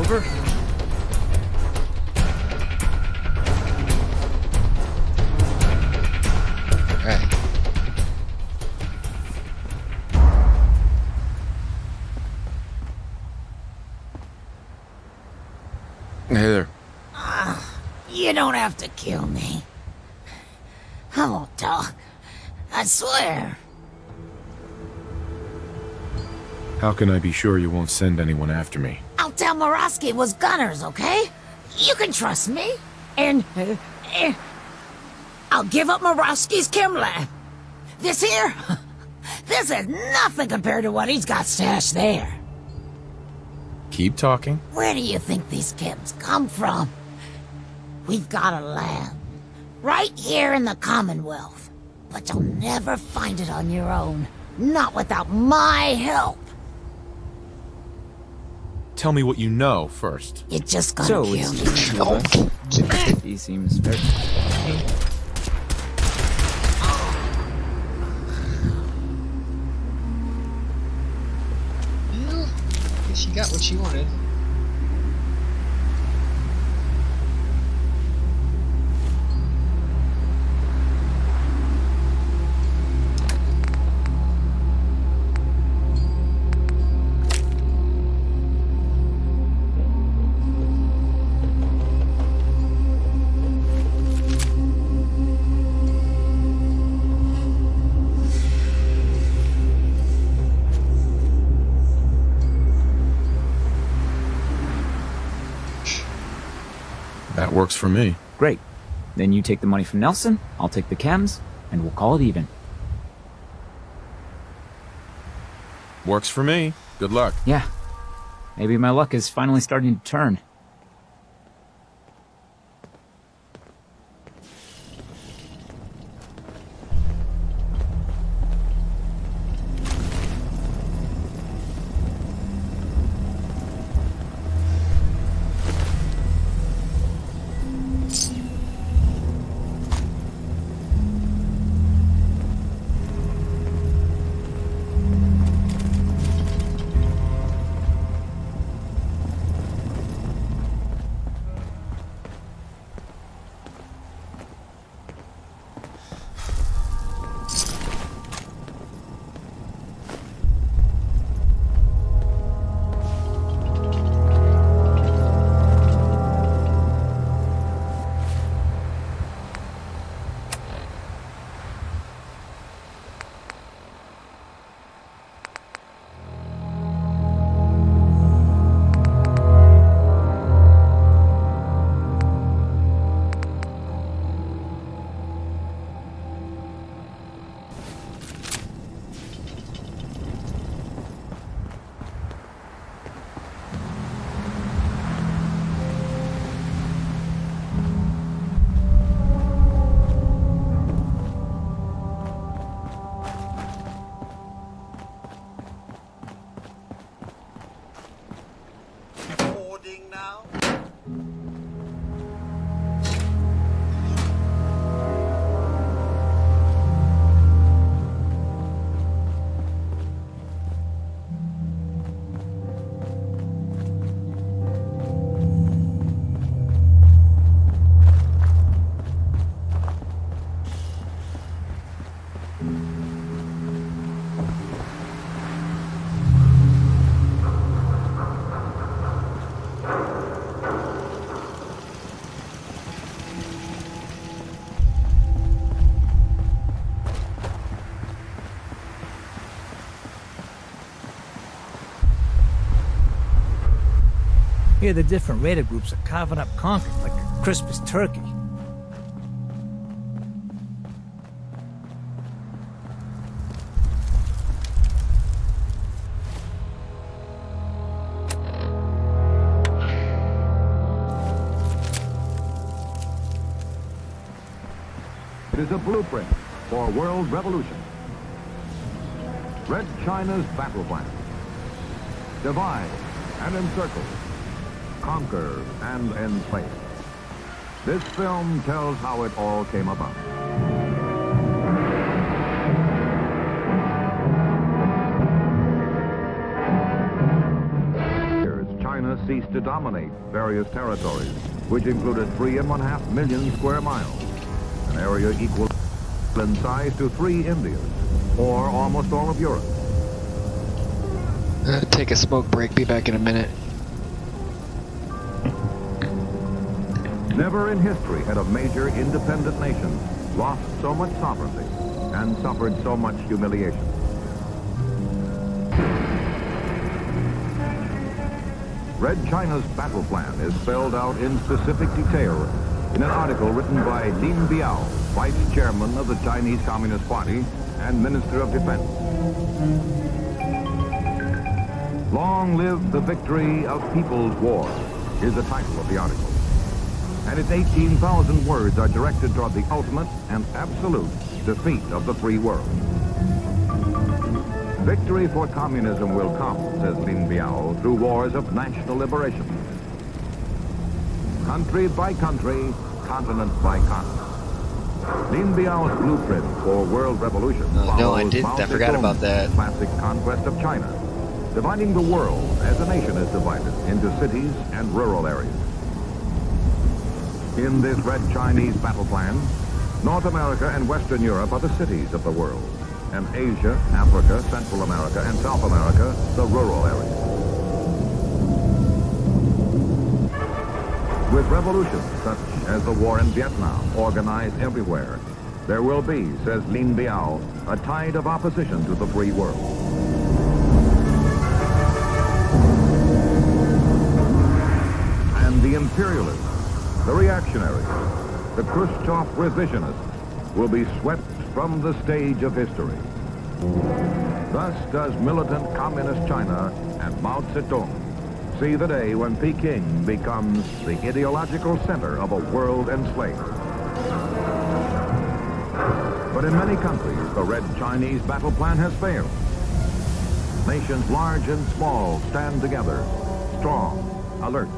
over? Right. Hey there. You don't have to kill me. I won't talk. I swear. How can I be sure you won't send anyone after me? I'll tell Morosky was gunners, okay? You can trust me. And I'll give up Morosky's chem lab. This here, this is nothing compared to what he's got stashed there. Keep talking. Where do you think these chems come from? We've got a lab right here in the Commonwealth, but you'll never find it on your own. Not without my help. Tell me what you know first. You're just gonna So, kill it's me. He seems very... Well, guess she got what she wanted. That works for me. Great. Then you take the money from Nelson, I'll take the chems, and we'll call it even. Works for me. Good luck. Yeah. Maybe my luck is finally starting to turn. Here the different raider groups are carving up Concord like a Christmas turkey. It is a blueprint for world revolution. Red China's battle plan. Divide and encircle. Conquer and enslave. This film tells how it all came about. Here's China China ceased to dominate various territories, which included 3.5 million square miles, an area equal in size to 3 Indias, or almost all of Europe. Take a smoke break, be back in a minute. Never in history had a major independent nation lost so much sovereignty and suffered so much humiliation. Red China's battle plan is spelled out in specific detail in an article written by Lin Biao, Vice Chairman of the Chinese Communist Party and Minister of Defense. Long live the victory of People's War is the title of the article. And its 18,000 words are directed toward the ultimate and absolute defeat of the free world. Victory for communism will come, says Lin Biao, through wars of national liberation. Country by country, continent by continent. Lin Biao's blueprint for world revolution no, I didn't. I forgot about that. Classic conquest of China, dividing the world as a nation is divided into cities and rural areas. In this Red Chinese battle plan, North America and Western Europe are the cities of the world, and Asia, Africa, Central America, and South America, the rural areas. With revolutions such as the war in Vietnam organized everywhere, there will be, says Lin Biao, a tide of opposition to the free world. And the imperialists, the reactionaries, the Khrushchev revisionists will be swept from the stage of history. Thus does militant communist China and Mao Zedong see the day when Peking becomes the ideological center of a world enslaved. But in many countries, the Red Chinese battle plan has failed. Nations large and small stand together, strong, alert.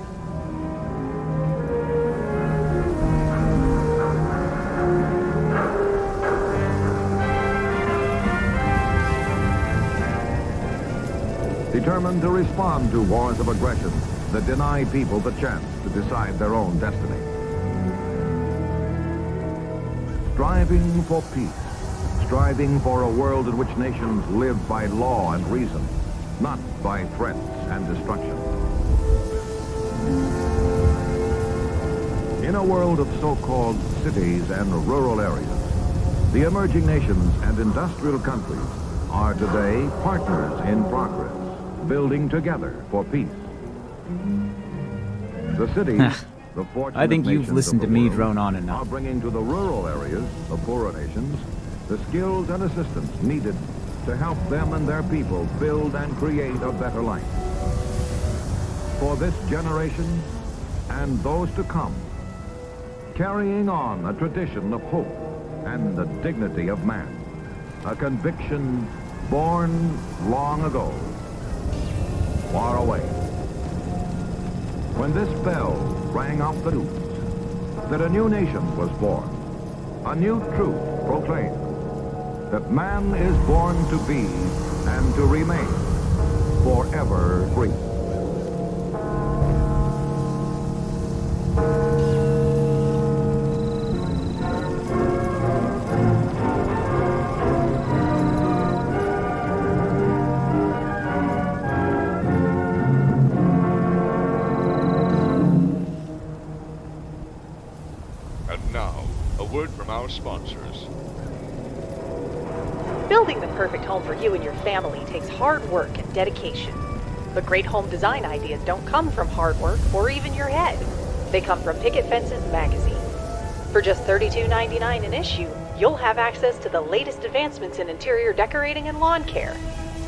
Determined to respond to wars of aggression that deny people the chance to decide their own destiny. Striving for peace, striving for a world in which nations live by law and reason, not by threats and destruction. In a world of so-called cities and rural areas, the emerging nations and industrial countries are today partners in progress, building together for peace. The cities, the fortunate I think you've nations listened to of the me world, drone on enough. are bringing to the rural areas of poorer nations the skills and assistance needed to help them and their people build and create a better life. For this generation and those to come, carrying on a tradition of hope and the dignity of man, a conviction born long ago, far away. When this bell rang out the news that a new nation was born, a new truth proclaimed, that man is born to be and to remain forever free. And now, a word from our sponsors. Building the perfect home for you and your family takes hard work and dedication. But great home design ideas don't come from hard work or even your head. They come from Picket Fences magazine. For just $32.99 an issue, you'll have access to the latest advancements in interior decorating and lawn care.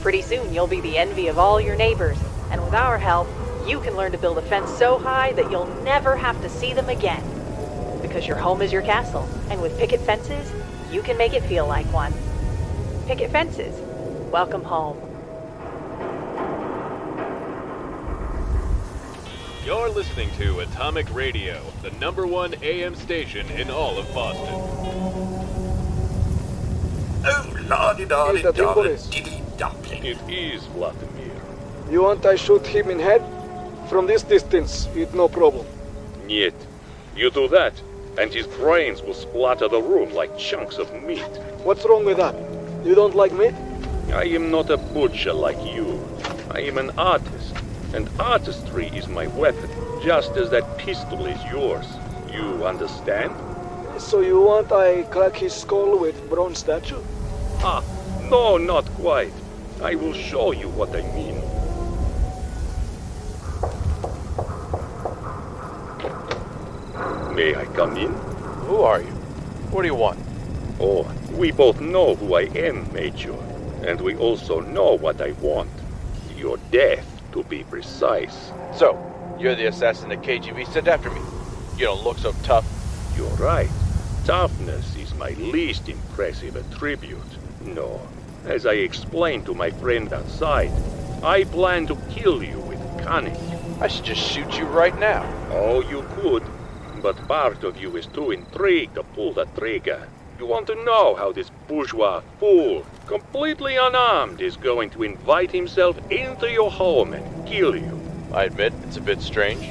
Pretty soon you'll be the envy of all your neighbors, and with our help, you can learn to build a fence so high that you'll never have to see them again. Because your home is your castle, and with Picket Fences, you can make it feel like one. Picket Fences. Welcome home. You're listening to Atomic Radio, the #1 AM station in all of Boston. Oh, lordy-dardy, Is that dardy, Nicholas? diddy dumpling. It is Vladimir. You want I shoot him in head? From this distance, it's no problem. Нет. You do that, and his brains will splatter the room like chunks of meat. What's wrong with that? You don't like meat? I am not a butcher like you. I am an artist, and artistry is my weapon, just as that pistol is yours. You understand? So you want I crack his skull with bronze statue? Ah, no, not quite. I will show you what I mean. May I come in? Who are you? What do you want? Oh, we both know who I am, Major. And we also know what I want. Your death, to be precise. So, you're the assassin the KGB sent after me. You don't look so tough. You're right. Toughness is my least impressive attribute. No, as I explained to my friend outside, I plan to kill you with cunning. I should just shoot you right now. Oh, you could. But part of you is too intrigued to pull the trigger. You want to know how this bourgeois fool, completely unarmed, is going to invite himself into your home and kill you. I admit, it's a bit strange.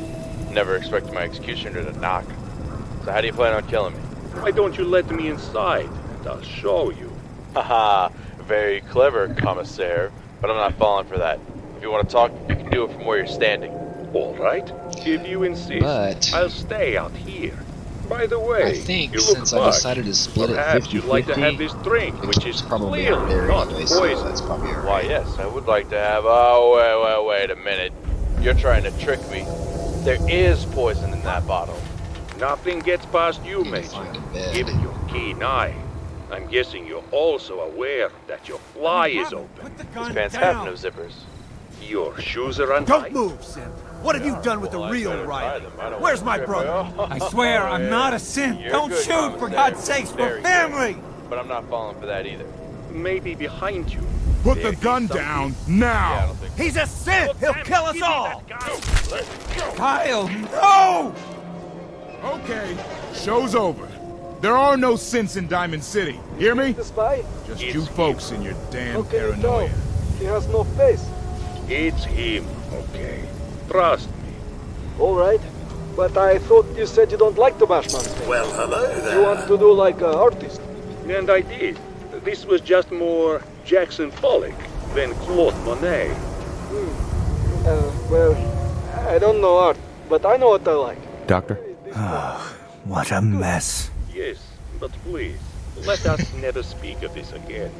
Never expected my executioner to knock. So how do you plan on killing me? Why don't you let me inside, and I'll show you. Haha, very clever, commissaire. But I'm not falling for that. If you want to talk, you can do it from where you're standing. All right, if you insist, But I'll stay out here. By the way, I think you look since I bugged. decided to split it Perhaps 50-50, you'd like to have this drink, which is probably clearly out there not anyway, so poison. that's probably alright. Why, yes, I would like to have... Oh, wait a minute. You're trying to trick me. There is poison in that bottle. Nothing gets past you, Major, given your keen eye. I'm guessing you're also aware that your fly is open. His pants have no zippers. Your shoes are untied. Don't move, Simp. What have you done with the real Riley? Where's my brother? I swear I'm not a simp. Don't shoot, for God's sakes, we're family! But I'm not falling for that either. Maybe behind you. Put the gun down, now! He's a simp! He'll kill us all! Kyle, no! Okay, show's over. There are no synths in Diamond City. Hear me? The spy? Just you folks and your damn Okay, paranoia. no. He has no face. It's him, okay? Trust me. All right. But I thought you said you don't like to bash man's face. Well, hello there. You want to do like an artist. And I did. This was just more Jackson Pollock than Claude Monet. Well, I don't know art, but I know what I like. Doctor? What a mess. Yes, but please, let us never speak of this again.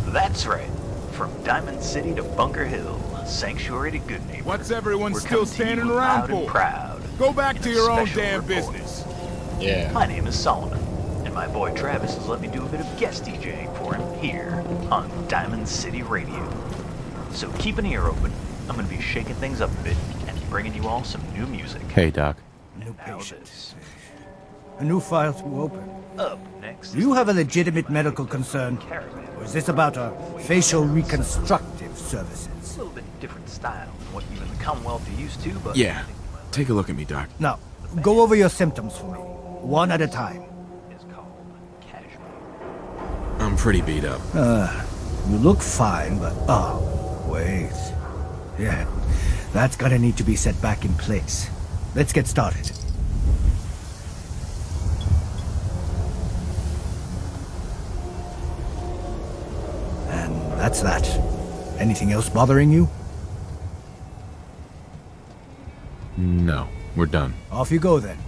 That's right. From Diamond City to Bunker Hill, sanctuary to good neighbor. What's everyone We're still coming to you standing around loud and for? proud. Go back to your own Special damn report. business. Yeah. My name is Solomon, and my boy Travis has let me do a bit of guest DJing for him here on Diamond City Radio. So keep an ear open. I'm going to be shaking things up a bit and bringing you all some new music. Hey, Doc. New patient. A new file to open. Up next. Do you have a legitimate medical concern? Or is this about our facial reconstructive services? A little bit different style than what you in the Commonwealth are used to, but... Yeah. Take a look at me, Doc. Now, go over your symptoms for me, one at a time. I'm pretty beat up. You look fine, but... Oh, wait. Yeah, that's gonna need to be set back in place. Let's get started. And that's that. Anything else bothering you? No, we're done. Off you go then.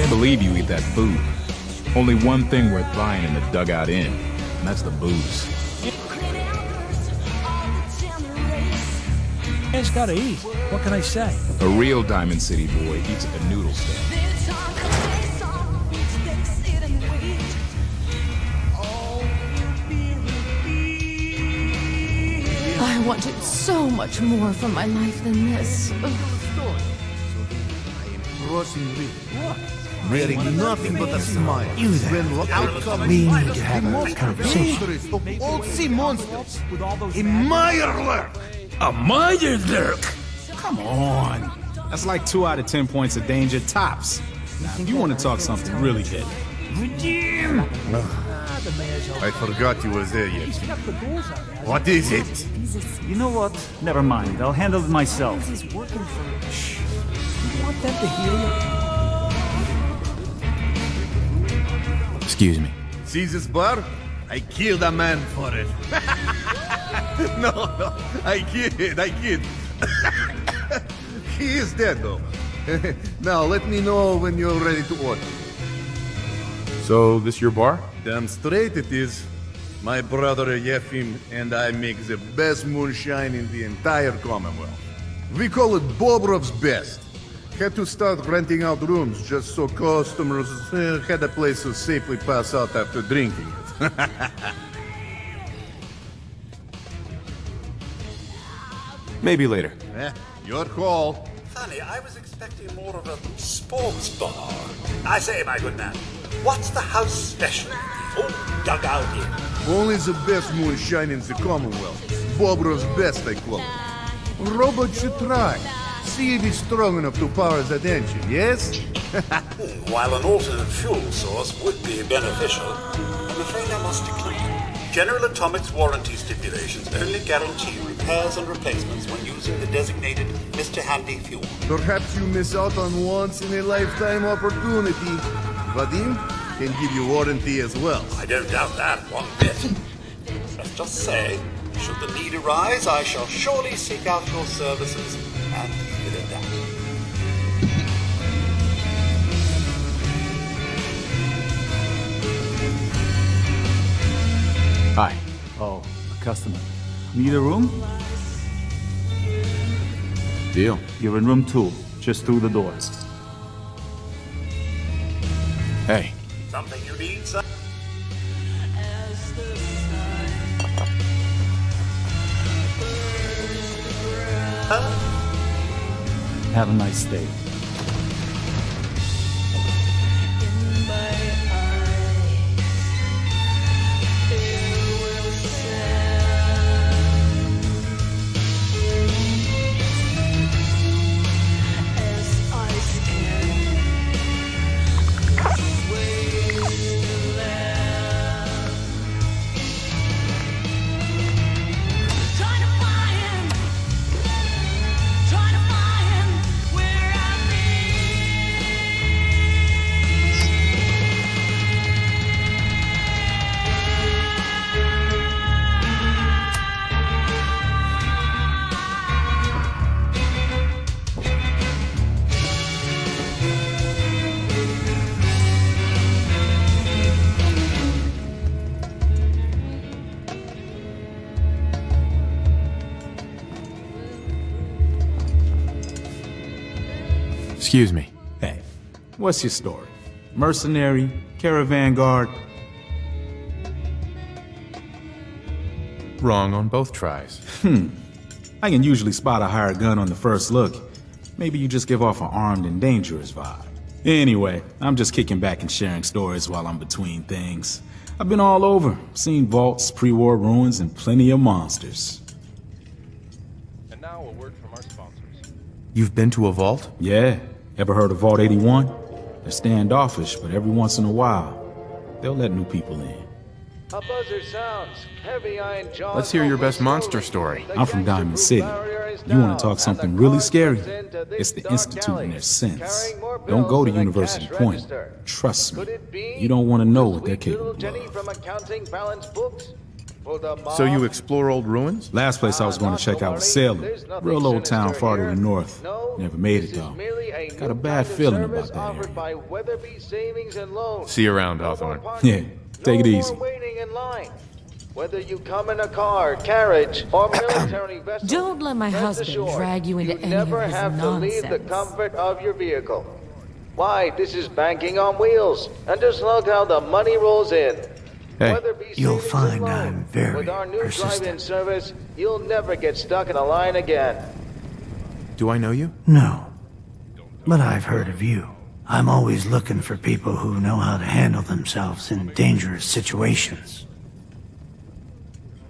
Can't believe you eat that food. Only one thing worth buying in the Dugout Inn, and that's the booze. Man's gotta eat. What can I say? A real Diamond City boy eats at the noodle stand. I wanted so much more from my life than this. Wearing nothing but a smile. You there. When out comes We need to have a conversation. dangerous of all sea monsters. A Meyerlurk. A Meyerlurk? Come on. That's like 2 out of 10 points of danger tops. Now, if you want to talk something really deadly. Redeem. I forgot you were there yet. What is it? You know what? Never mind. I'll handle it myself. Shh. You want them to hear you? Excuse me. See this bar? I killed a man for it. No, I kid. He is dead, though. Now, let me know when you're ready to order. So, this your bar? Damn straight it is. My brother Yefim and I make the best moonshine in the entire Commonwealth. We call it Bobrov's Best. Had to start renting out rooms just so customers had a place to safely pass out after drinking it. Maybe later. Your call. Funny, I was expecting more of a sports bar. I say, my good man, what's the house special? Oh, Dugout Inn. Only the best moonshine in the Commonwealth. Bobrov's Best, I call it. Robot should try. See if he's strong enough to power that engine, yes? While an alternate fuel source would be beneficial, I'm afraid I must decline. General Atomic's warranty stipulations only guarantee repairs and replacements when using the designated Mr. Handy fuel. Perhaps you miss out on once-in-a-lifetime opportunity. Vadim can give you warranty as well. I don't doubt that one bit. Let's just say, should the need arise, I shall surely seek out your services and leave it at that. Hi. Oh, a customer. Need a room? Deal. You're in room 2, just through the doors. Hey. Something you need, sir? Have a nice day. Excuse me. Hey, what's your story? Mercenary? Caravan guard? Wrong on both tries. I can usually spot a hired gun on the first look. Maybe you just give off an armed and dangerous vibe. Anyway, I'm just kicking back and sharing stories while I'm between things. I've been all over, seen vaults, pre-war ruins, and plenty of monsters. And now a word from our sponsors. You've been to a vault? Yeah. Ever heard of Vault 81? They're standoffish, but every once in a while, they'll let new people in. A buzzer sounds. Heavy iron jaws. Let's hear your best monster story. I'm from Diamond City. You want to talk something really scary? It's the Institute and their sense. Don't go to University Point. Trust me. You don't want to know what they're capable of. Jenny from accounting balance books. So you explore old ruins? Last place I was going to check out was Salem. Real old town far to the north. Never made it, though. Got a bad feeling about that area. See you around, Hawthorne. Yeah, take it easy. Whether you come in a car, carriage, or military vessel, Don't let my husband drag you into any of never his have to leave the nonsense. comfort of your vehicle. Why, this is banking on wheels. And just look how the money rolls in. Hey, you'll find I'm very With our new drive-in persistent. service, you'll never get stuck in a line again. do I know you? No, but I've heard of you. I'm always looking for people who know how to handle themselves in dangerous situations.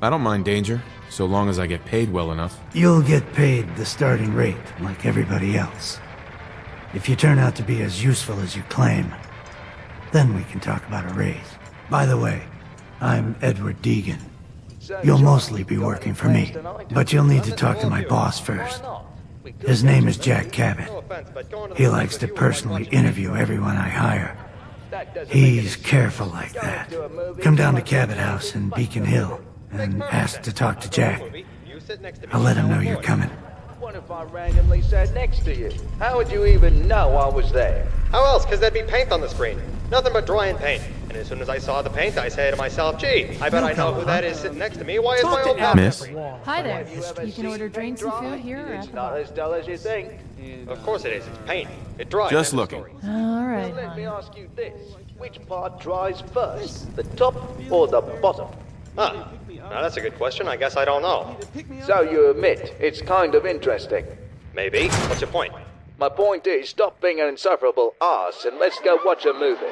I don't mind danger, so long as I get paid well enough. You'll get paid the starting rate, like everybody else. If you turn out to be as useful as you claim, then we can talk about a raise. By the way, I'm Edward Deegan. You'll mostly be working for me, but you'll need to talk to my boss first. His name is Jack Cabot. He likes to personally interview everyone I hire. He's careful like that. Come down to Cabot House in Beacon Hill and ask to talk to Jack. I'll let him know you're coming. What if I randomly sat next to you? How would you even know I was there? How else? Because there'd be paint on the screen. Nothing but drawing paint. And as soon as I saw the paint, I say to myself, gee, I bet I know who that is sitting next to me. Why is my old pal... Miss? Hi there. You can order drinks and food here or at It's the not bar. as dull as you think. Of course it is. It's paint. It dries. Just End of looking. story. All right, Let me hon. ask you this. Which part dries first? The top or the bottom? Huh. Now that's a good question. I guess I don't know. So you admit it's kind of interesting. Maybe. What's your point? My point is, stop being an insufferable arse and let's go watch a movie.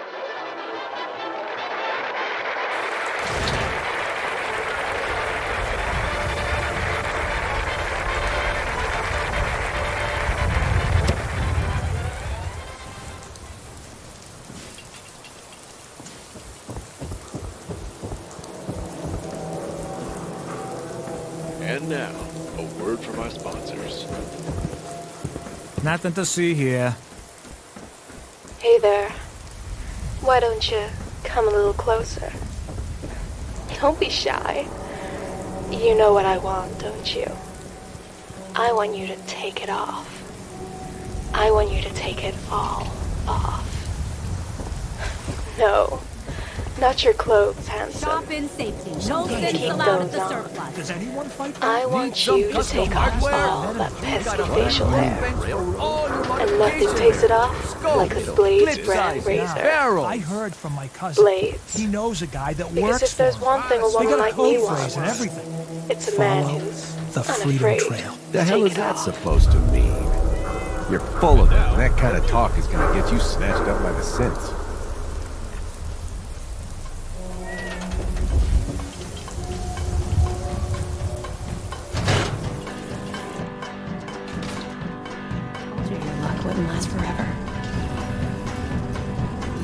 And now, a word from our sponsors. Nothing to see here. Hey there. Why don't you come a little closer? Don't be shy. You know what I want, don't you? I want you to take it off. I want you to take it all off. No, not your clothes, handsome. Shop in safety. No Keep sins allowed at those the on. surplus. Does anyone fight I want you to take off all that pesky facial hair. And nothing takes it off like a Blades brand razor. I heard from my cousin. Blades. He knows a guy that Because works if there's for one thing a him. They woman got a like code me phrase wants, and everything. it's a man Follow who's the Freedom unafraid Trail. The to hell take is it that off. supposed to mean? You're full of it, and that kind of talk is gonna get you snatched up by the synths. Your luck wouldn't last forever.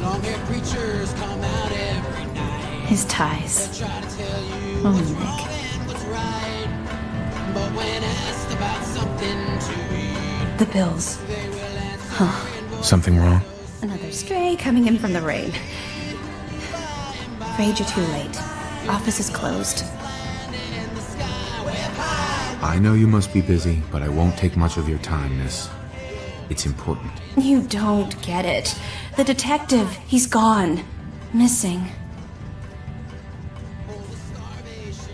Long-haired preachers come out every night. His ties. They try to tell you Oh, what's Nick. wrong and what's right. But when asked about something to eat, The bills. Huh. Something wrong? Another stray coming in from the rain. Afraid you're too late. Office is closed. I know you must be busy, but I won't take much of your time, miss. It's important. You don't get it. The detective, he's gone. Missing.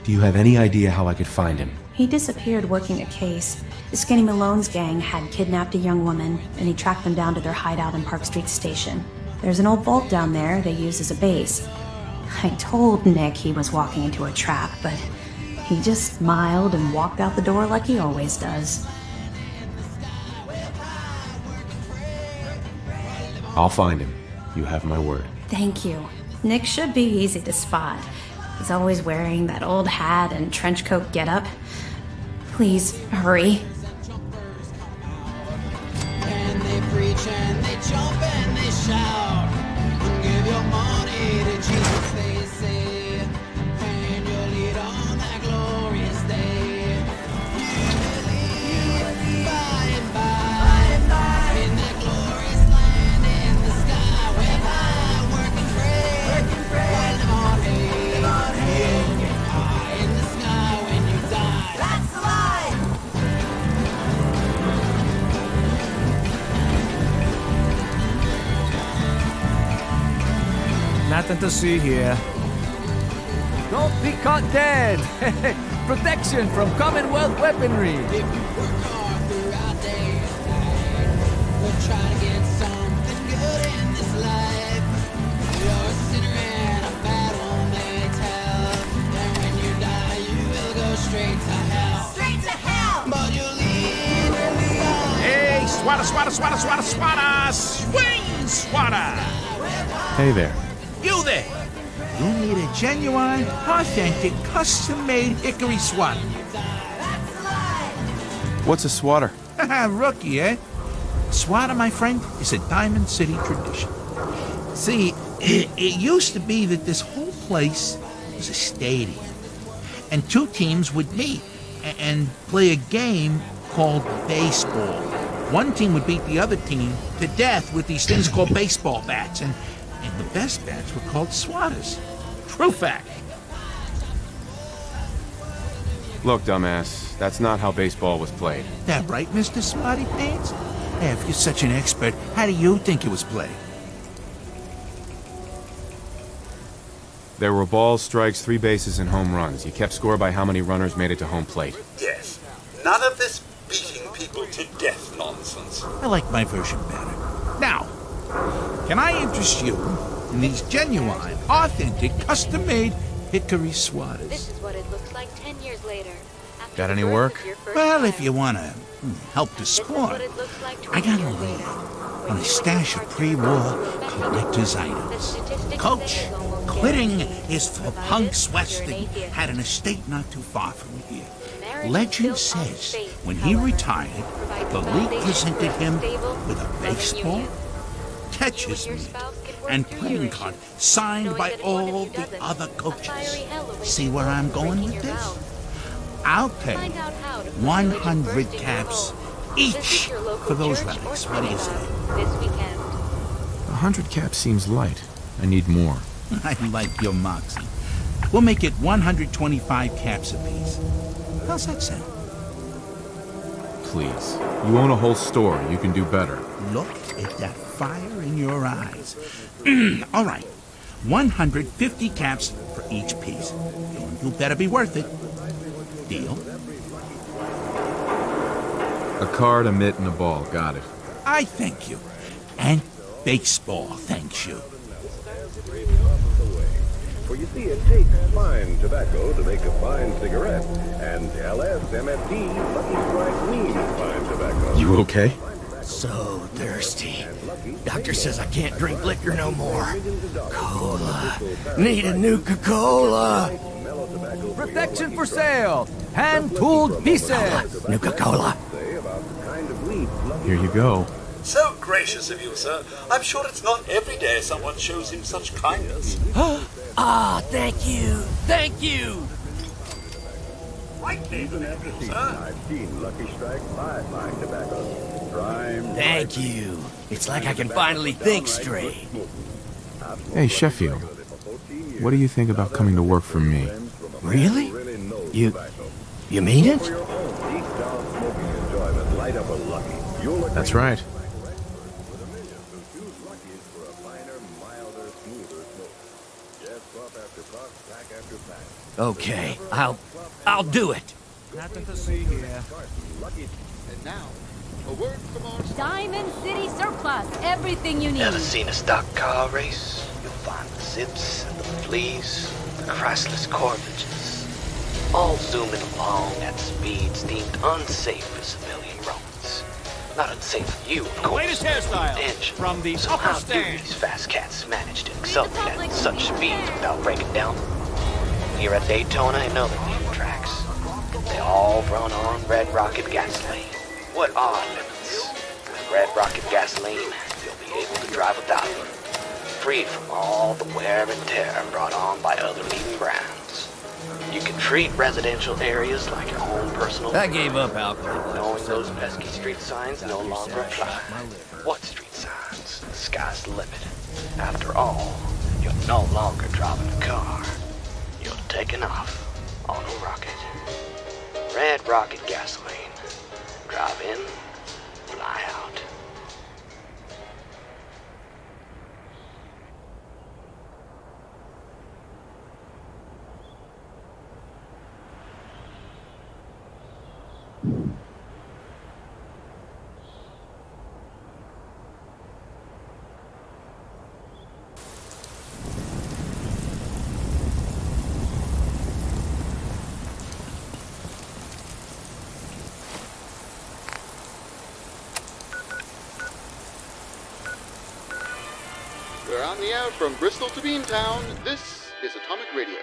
Do you have any idea how I could find him? He disappeared working a case. The Skinny Malone's gang had kidnapped a young woman, and he tracked them down to their hideout in Park Street Station. There's an old vault down there they use as a base. I told Nick he was walking into a trap, but he just smiled and walked out the door like he always does. I'll find him. You have my word. Thank you. Nick should be easy to spot. He's always wearing that old hat and trench coat getup. Please, hurry. and they preach and they jump and they shout. Give your money to Jesus, they say, and you'll lead on that glorious day. You believe by and by in that glorious land in the sky where high working free. While I'm on hay, you get high Nothing to see here. Don't be caught dead! Protection from Commonwealth weaponry! If we work hard throughout day and night, we'll try to get something good in this life. You're a sinner and a battle may tell. And when you die, you will go straight to hell. Straight to hell! But you'll leave in the eye. Hey, swatter, swatter, swatter, swatter, swatter! Swing, swatter! Hey there. You there! You need a genuine, authentic, custom-made hickory swatter. What's a swatter? Rookie, eh? Swatter, my friend, is a Diamond City tradition. See, it used to be that this whole place was a stadium. And two teams would meet and play a game called baseball. One team would beat the other team to death with these things called baseball bats. And the best bats were called swatters. True fact. Look, dumbass, that's not how baseball was played. That right, Mr. Smarty Pants? Hey, if you're such an expert, how do you think it was played? There were balls, strikes, 3 bases, and home runs. You kept score by how many runners made it to home plate. Yes. None of this beating people to death nonsense. I like my version better. Now, can I interest you in these genuine, authentic, custom-made hickory swatters? This is what it looks like 10 years later. Got any work? Well, if you want to help the sport, I got a lead on a stash of pre-war collector's items. Coach, quitting is for punks Weston had an estate not too far from here. Legend says when he retired, the league presented him with a baseball, catcher's mitt, and playing card signed by all the other coaches. See where I'm going with this? I'll pay 100 caps each for those relics. What do you say? 100 caps seems light. I need more. I like your moxie. We'll make it 125 caps apiece. How's that sound? Please. You own a whole store. You can do better. Look at that fire in your eyes. All right. 150 caps for each piece. You better be worth it. Deal? A card, a mitt, and a ball. Got it. I thank you. And baseball thanks you. For you see, it takes fine tobacco to make a fine cigarette, and LSMFT Lucky Strike means fine tobacco. You okay? So thirsty. Doctor says I can't drink liquor no more. Cola. Need a Nuka-Cola. Protection for sale! Hand-tooled pieces! Nuka-Cola. Here you go. So gracious of you, sir. I'm sure it's not every day someone shows him such kindness. Ah, thank you. Thank you. Right there, sir. I've seen Lucky Strike buy fine tobacco. Prime. Thank you. It's like I can finally think straight. Hey, Sheffield. What do you think about coming to work for me? Really? You mean it? That's right. Okay, I'll do it. Nothing to see here. And now, a word from our Diamond City Surplus. Everything you need. Ever seen a stock car race? You'll find the Zips and the Fleas, the Chrysler Corvages, all zooming along at speeds deemed unsafe for civilian roads. Not unsafe for you, of course. Latest hairstyle Engine. from the So upper how do stand. these fast cats manage to accelerate at such speeds without breaking down? Here at Daytona and other new tracks, they all run on Red Rocket gasoline. What are limits? With Red Rocket gasoline, you'll be able to drive without it, free from all the wear and tear brought on by other leading brands. You can treat residential areas like your own personal... I gave up alcohol. Knowing those pesky street signs no longer apply. What street signs? The sky's the limit. After all, you're no longer driving a car. You're taking off on a rocket. Red Rocket gasoline. Drive in, fly out. We're on the air from Bristol to Beantown. This is Atomic Radio.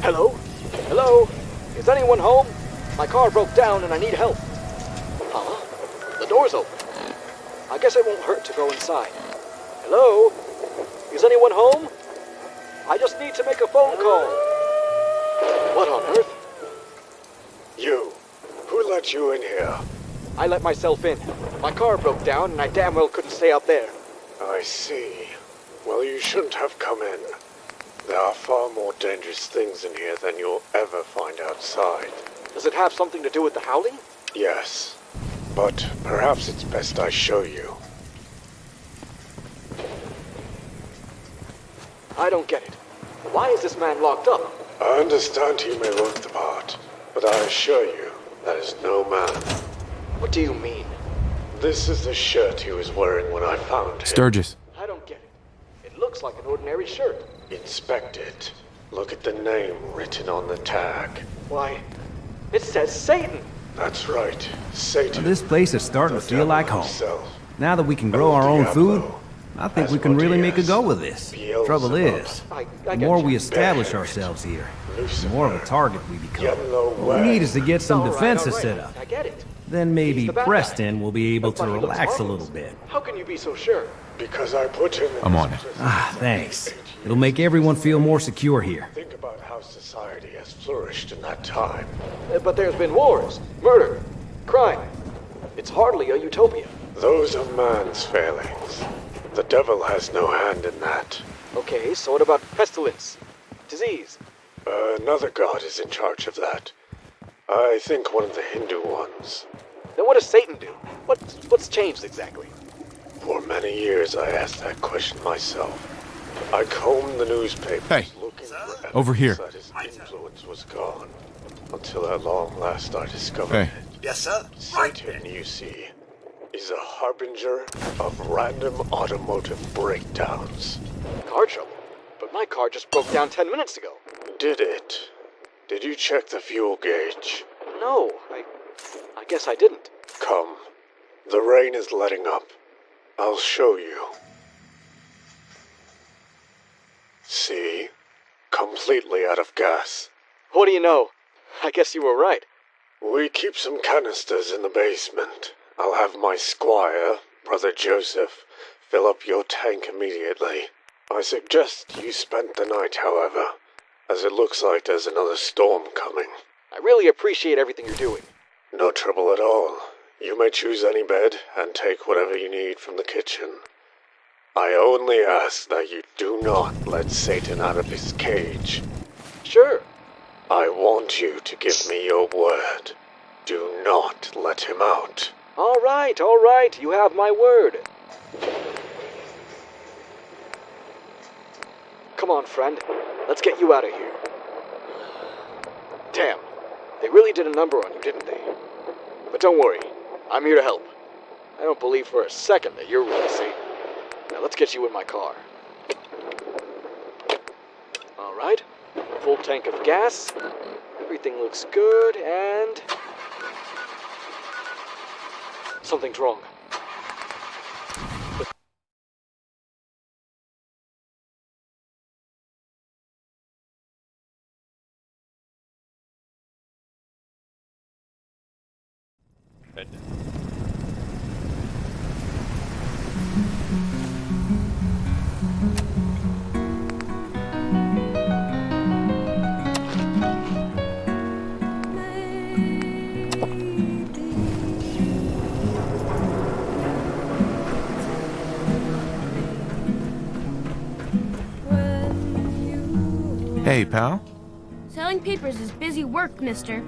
Hello? Hello? Is anyone home? My car broke down and I need help. Huh? The door's open. I guess it won't hurt to go inside. Hello? Is anyone home? I just need to make a phone call. What on earth? You. Who let you in here? I let myself in. My car broke down and I damn well couldn't stay out there. I see. Well, you shouldn't have come in. There are far more dangerous things in here than you'll ever find outside. Does it have something to do with the howling? Yes. But perhaps it's best I show you. I don't get it. Why is this man locked up? I understand he may look the part, but I assure you, that is no man. What do you mean? This is the shirt he was wearing when I found him. Sturgis. I don't get it. It looks like an ordinary shirt. Inspect it. Look at the name written on the tag. Why, it says Satan. That's right, Satan. This place is starting to feel like home. Himself. Now that we can grow our own food, I think we can really make a go of this. Trouble is, the more we establish ourselves here, the more of a target we become. What we need is to get some defenses set up. I get it. Then maybe Preston will be able to relax a little bit. How can you be so sure? Because I put him in I'm on it. Ah, thanks. It'll make everyone feel more secure here. Think about how society has flourished in that time. But there's been wars, murder, crime. It's hardly a utopia. Those are man's failings. The devil has no hand in that. Okay, so what about pestilence? Disease? Another god is in charge of that. I think one of the Hindu ones. Then what does Satan do? What's changed exactly? For many years I asked that question myself. I combed the newspapers looking for over here. that his influence was gone. Until at long last I discovered it. Yes, sir. Satan, you see, is a harbinger of random automotive breakdowns. Car trouble? But my car just broke down 10 minutes ago. Did it? Did you check the fuel gauge? No, I guess I didn't. Come. The rain is letting up. I'll show you. See? Completely out of gas. What do you know? I guess you were right. We keep some canisters in the basement. I'll have my squire, Brother Joseph, fill up your tank immediately. I suggest you spend the night, however, as it looks like there's another storm coming. I really appreciate everything you're doing. No trouble at all. You may choose any bed and take whatever you need from the kitchen. I only ask that you do not let Satan out of his cage. Sure. I want you to give me your word. Do not let him out. All right, you have my word. Come on, friend. Let's get you out of here. Damn, they really did a number on you, didn't they? But don't worry, I'm here to help. I don't believe for a second that you're really Satan. Now let's get you in my car. All right, full tank of gas. Everything looks good, and something's wrong. Hey, pal. Selling papers is busy work, mister.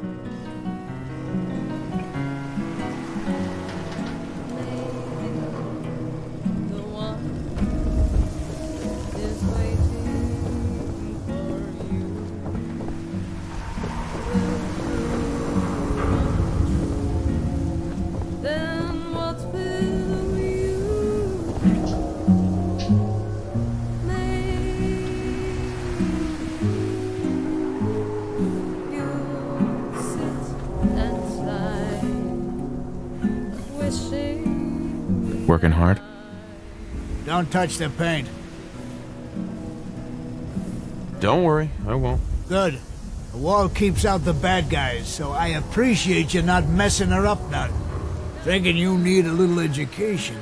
Then working hard? Don't touch the paint. Don't worry, I won't. Good. The wall keeps out the bad guys, so I appreciate you not messing her up none. Thinking you need a little education.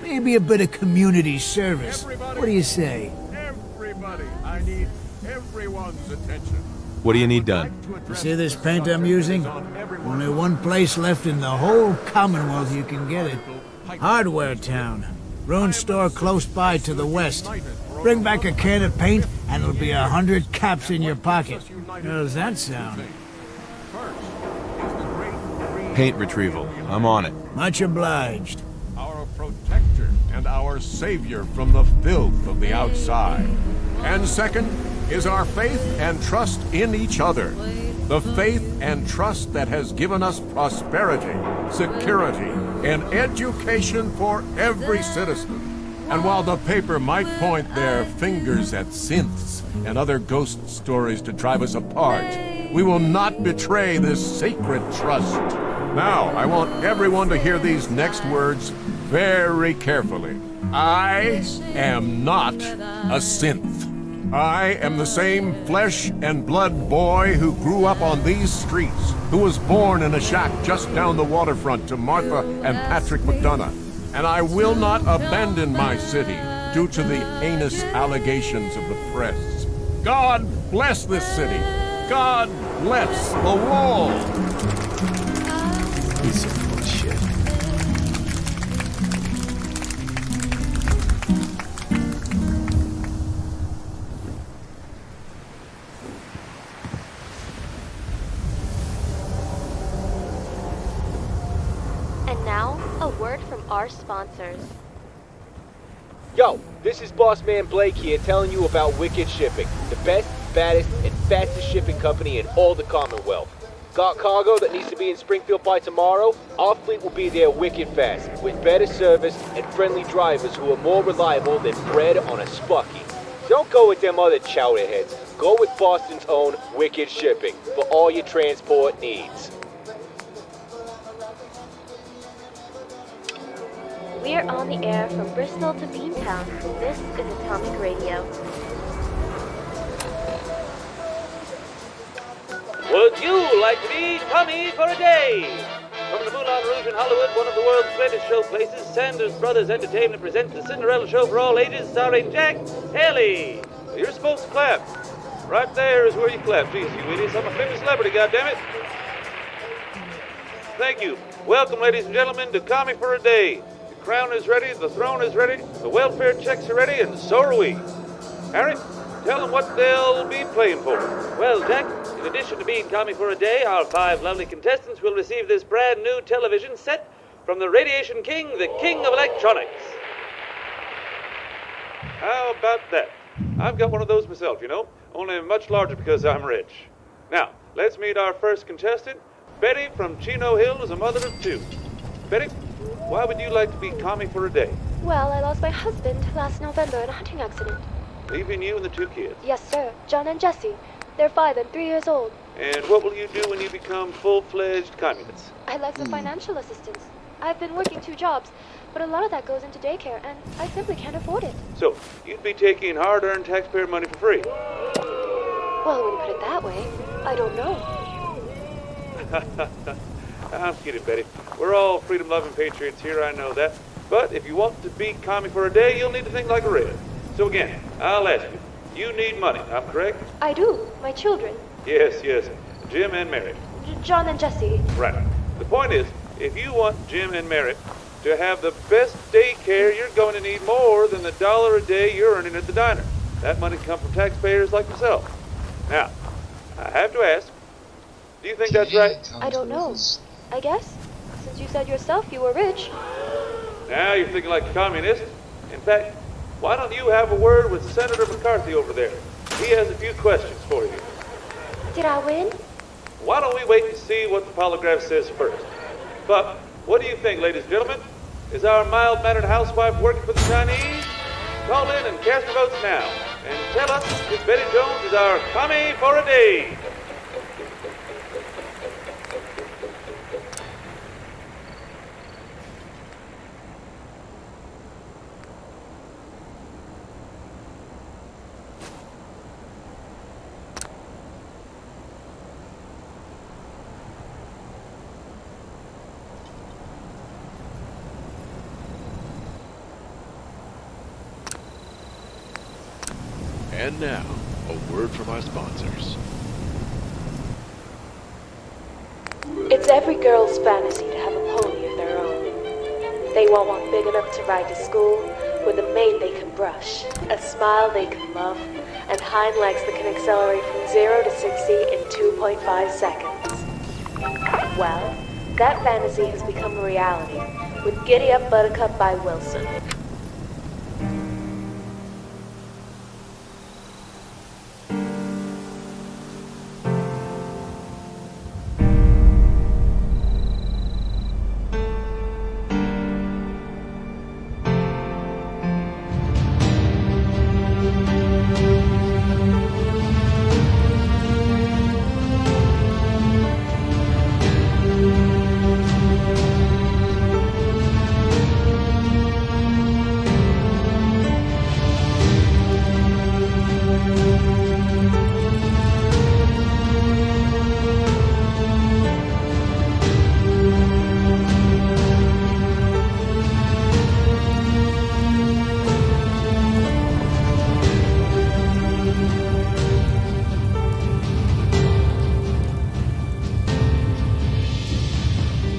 Maybe a bit of community service. What do you say? Everybody, I need everyone's attention. What do you need done? You see this paint I'm using? Only one place left in the whole Commonwealth you can get it. Hardware Town. Ruin store close by to the west. Bring back a can of paint and it'll be 100 caps in your pocket. How does that sound? Paint retrieval. I'm on it. Much obliged. Our protector and our savior from the filth of the outside. And second is our faith and trust in each other. The faith and trust that has given us prosperity, security, and education for every citizen. And while the paper might point their fingers at synths and other ghost stories to drive us apart, we will not betray this sacred trust. Now, I want everyone to hear these next words very carefully. I am not a synth. I am the same flesh and blood boy who grew up on these streets, who was born in a shack just down the waterfront to Martha and Patrick McDonough. And I will not abandon my city due to the heinous allegations of the press. God bless this city. God bless the wall. Piece of bullshit. And now, a word from our sponsors. Yo, this is Boss Man Blake here telling you about Wicked Shipping, the best, baddest, and fastest shipping company in all the Commonwealth. Got cargo that needs to be in Springfield by tomorrow? Our fleet will be there wicked fast, with better service and friendly drivers who are more reliable than bread on a spucky. Don't go with them other chowderheads. Go with Boston's own Wicked Shipping for all your transport needs. We are on the air from Bristol to Beantown. This is Atomic Radio. Would you like to be Tommy for a day? From the Moulin Rouge in Hollywood, one of the world's greatest show places, Sanders Brothers Entertainment presents the Cinderella Show for all ages, starring Jack Haley. You're supposed to clap. Right there is where you clap. Jeez, you idiots, I'm a famous celebrity, goddammit. Thank you. Welcome, ladies and gentlemen, to Tommy for a Day. The crown is ready, the throne is ready, the welfare checks are ready, and so are we. Harry, tell them what they'll be playing for. Well, Jack, in addition to being Tommy for a Day, our 5 lovely contestants will receive this brand new television set from the Radiation King, the King of Electronics. How about that? I've got one of those myself, you know, only much larger because I'm rich. Now, let's meet our first contestant. Betty from Chino Hill is a mother of 2. Betty, why would you like to be Tommy for a Day? Well, I lost my husband last November in a hunting accident. Leaving you and the 2 kids. Yes, sir. John and Jessie. They're 5 and 3 years old. And what will you do when you become full-fledged communists? I'd like some financial assistance. I've been working 2 jobs, but a lot of that goes into daycare, and I simply can't afford it. So, you'd be taking hard-earned taxpayer money for free? Well, when you put it that way, I don't know. I'm kidding, Betty. We're all freedom-loving patriots here, I know that. But if you want to be Tommy for a Day, you'll need to think like a red. So again, I'll ask you. You need money, I'm correct? I do. My children. Yes. Jim and Mary. John and Jessie. Right. The point is, if you want Jim and Mary to have the best daycare, you're going to need more than the $1 a day you're earning at the diner. That money comes from taxpayers like yourself. Now, I have to ask, do you think that's right? I don't know. I guess. Since you said yourself you were rich. Now you're thinking like a communist. In fact, why don't you have a word with Senator McCarthy over there? He has a few questions for you. Did I win? Why don't we wait and see what the polygraph says first? But what do you think, ladies and gentlemen? Is our mild-mannered housewife working for the Chinese? Call in and cast your votes now. And tell us if Betty Jones is our Tommy for a Day. And now, a word from our sponsors. It's every girl's fantasy to have a pony of their own. They want one big enough to ride to school, with a mane they can brush, a smile they can love, and hind legs that can accelerate from 0 to 60 in 2.5 seconds. Well, that fantasy has become a reality with Giddy Up Buttercup by Wilson.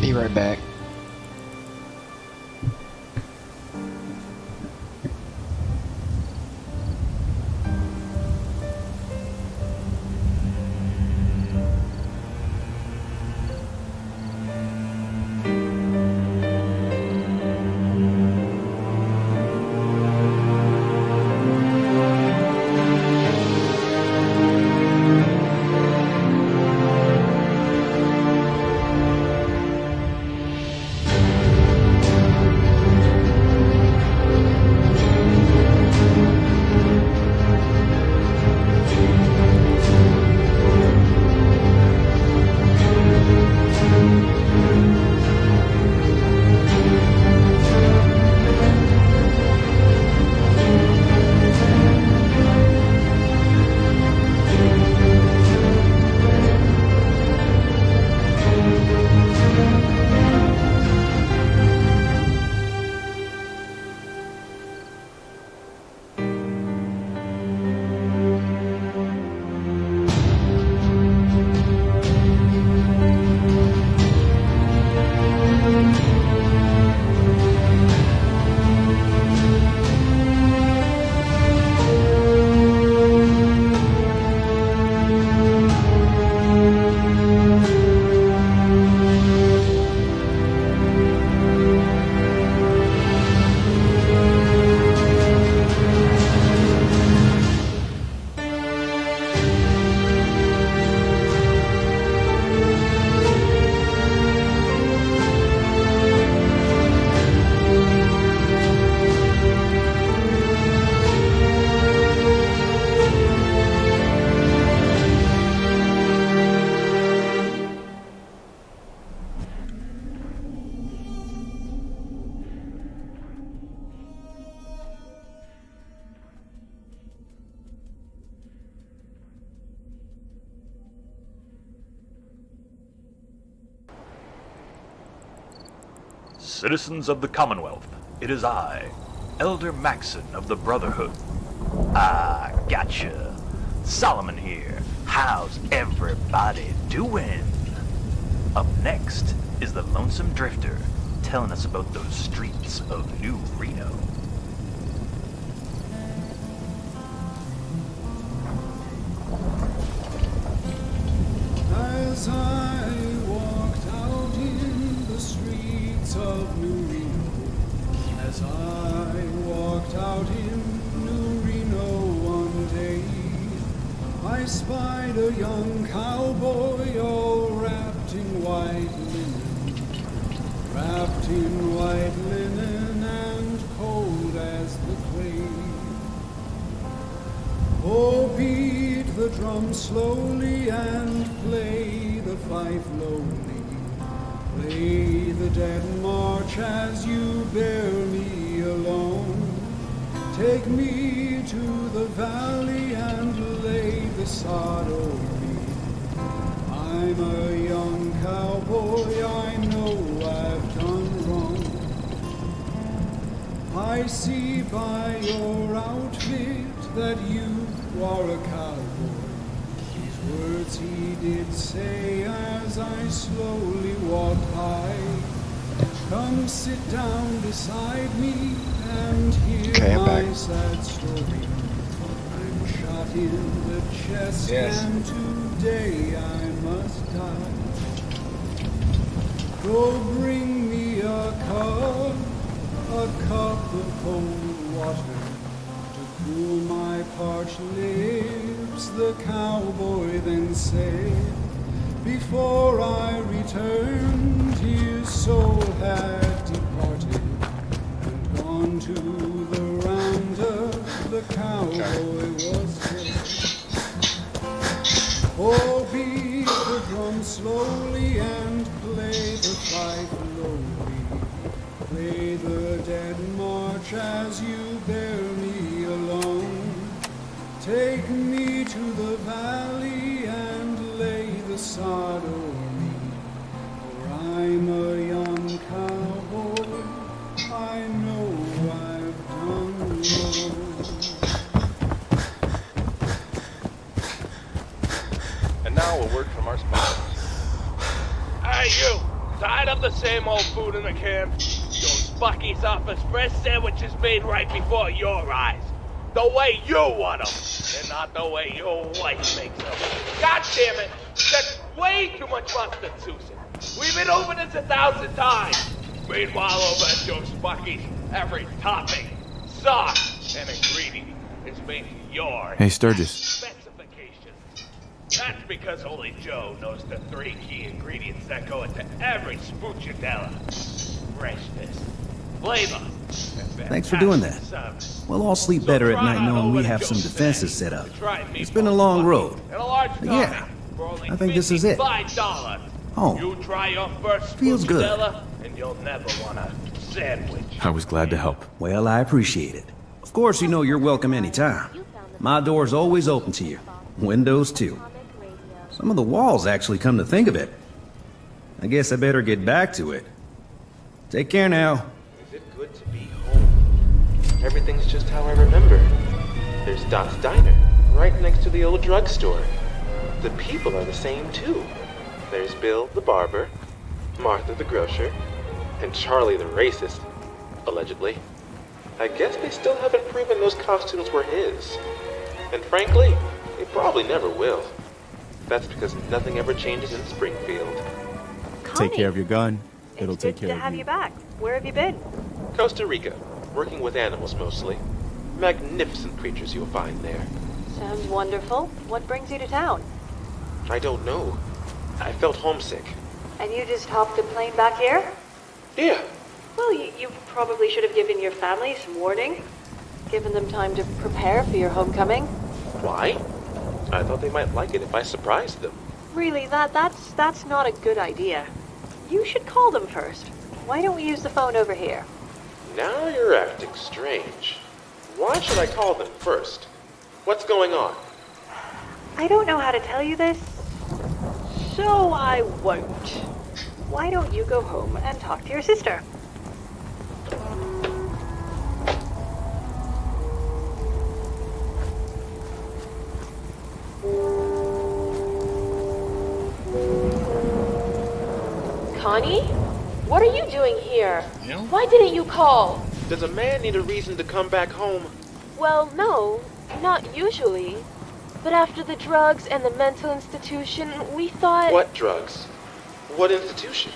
Be right back. Citizens of the Commonwealth, it is I, Elder Maxon of the Brotherhood. Ah, gotcha. Solomon here. How's everybody doing? Up next is the Lonesome Drifter, telling us about those streets of New Reno. As I walked out in the streets of New Reno, as I walked out in New Reno one day, I spied a young cowboy all wrapped in white linen and cold as the clay. Oh, beat the drum slowly and play the fife lowly. Play the dead march as you bear me alone. Take me to the valley and lay the sod over me. I'm a young cowboy, I know I've done wrong. I see by your outfit that you you are a cowboy. These words he did say as I slowly walked by. Come sit down beside me and hear my sad story. I'm shot in the chest and today I must die. Go bring me a cup of cold water to cool my parched lips, the cowboy then said. Before I returned, his soul had departed and gone to the roundup, the cowboy was dead. Oh, beat the drum slowly and play the fife lowly. Play the dead march as you bear me along. Take me to the valley and lay the sod o'er me. For I'm a young cowboy, I know I've done wrong. And now a word from our sponsors. Hey, you! Tired of the same old food in the can? Those Bucky's offers fresh sandwiches made right before your eyes. The way you want them, and not the way your wife makes them. God damn it! That's way too much mustard, Susan. We've been over this 1,000 times. Meanwhile, over at Joe's Bucky's, every topping, sauce, and ingredient is made to your Hey, Sturgis. specifications. That's because only Joe knows the 3 key ingredients that go into every spoochadella. Freshness, flavor, and Thanks for doing that. service. We'll all sleep better at night knowing we have some defenses set up. It's been a long road. But yeah, I think this is it. $55. Oh, You try your first feels good. spoochadella, and you'll never want a sandwich. I was glad to help. Well, I appreciate it. Of course, you know you're welcome anytime. My door's always open to you. Windows, too. Some of the walls actually come to think of it. I guess I better get back to it. Take care now. Is it good to be home? Everything's just how I remember. There's Dot's Diner, right next to the old drugstore. The people are the same, too. There's Bill the barber, Martha the grocer, and Charlie the racist, allegedly. I guess they still haven't proven those costumes were his. And frankly, they probably never will. That's because nothing ever changes in Springfield. Take care of your gun. It'll take Good care to of have you. you back. Where have you been? Costa Rica, working with animals mostly. Magnificent creatures you'll find there. Sounds wonderful. What brings you to town? I don't know. I felt homesick. And you just hopped a plane back here? Yeah. Well, you probably should have given your family some warning. Given them time to prepare for your homecoming. Why? I thought they might like it if I surprised them. Really, that's not a good idea. You should call them first. Why don't we use the phone over here? Now you're acting strange. Why should I call them first? What's going on? I don't know how to tell you this, so I won't. Why don't you go home and talk to your sister? Connie? What are you doing here? Why didn't you call? Does a man need a reason to come back home? Well, no, not usually. But after the drugs and the mental institution, we thought... What drugs? What institution?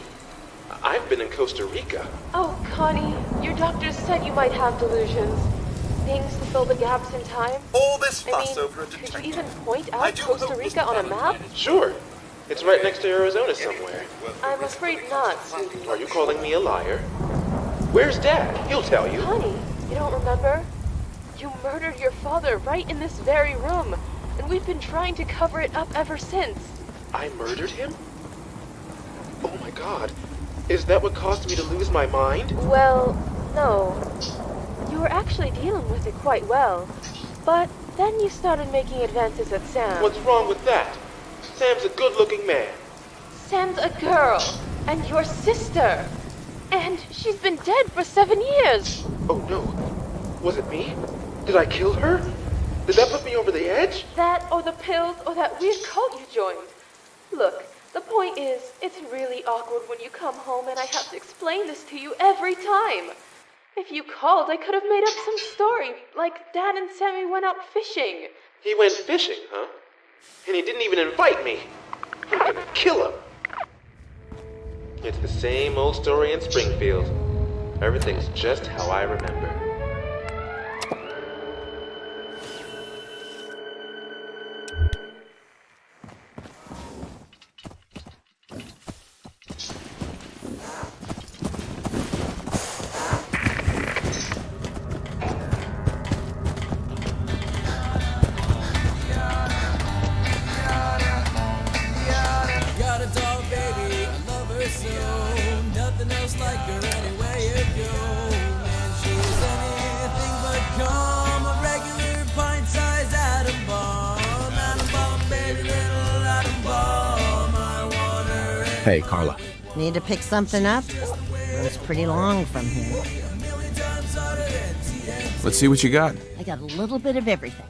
I've been in Costa Rica. Oh, Connie, your doctors said you might have delusions. Things to fill the gaps in time. All this fuss I mean, over a could detective. you even point out Costa Rica on a map? Sure. It's right next to Arizona somewhere. I'm afraid not, sweetie. Are you calling me a liar? Where's Dad? He'll tell you. Connie, you don't remember? You murdered your father right in this very room, and we've been trying to cover it up ever since. I murdered him? Oh my God. Is that what caused me to lose my mind? Well, no. You were actually dealing with it quite well. But then you started making advances at Sam. What's wrong with that? Sam's a good-looking man. Sam's a girl, and your sister. And she's been dead for 7 years. Oh no. Was it me? Did I kill her? Did that put me over the edge? That, or the pills, or that weird cult you joined. Look, the point is, it's really awkward when you come home and I have to explain this to you every time. If you called, I could have made up some story, like Dad and Sammy went out fishing. He went fishing, huh? And he didn't even invite me. I'm gonna kill him. It's the same old story in Springfield. Everything's just how I remember. Got a dog, baby, I love her so. Nothing else like her anywhere you go. And she's anything but calm. A regular pint-sized atom bomb. Atom bomb, baby, little atom bomb. I want her. Hey, Carla. Need to pick something up? It's pretty long from here. Let's see what you got. I got a little bit of everything.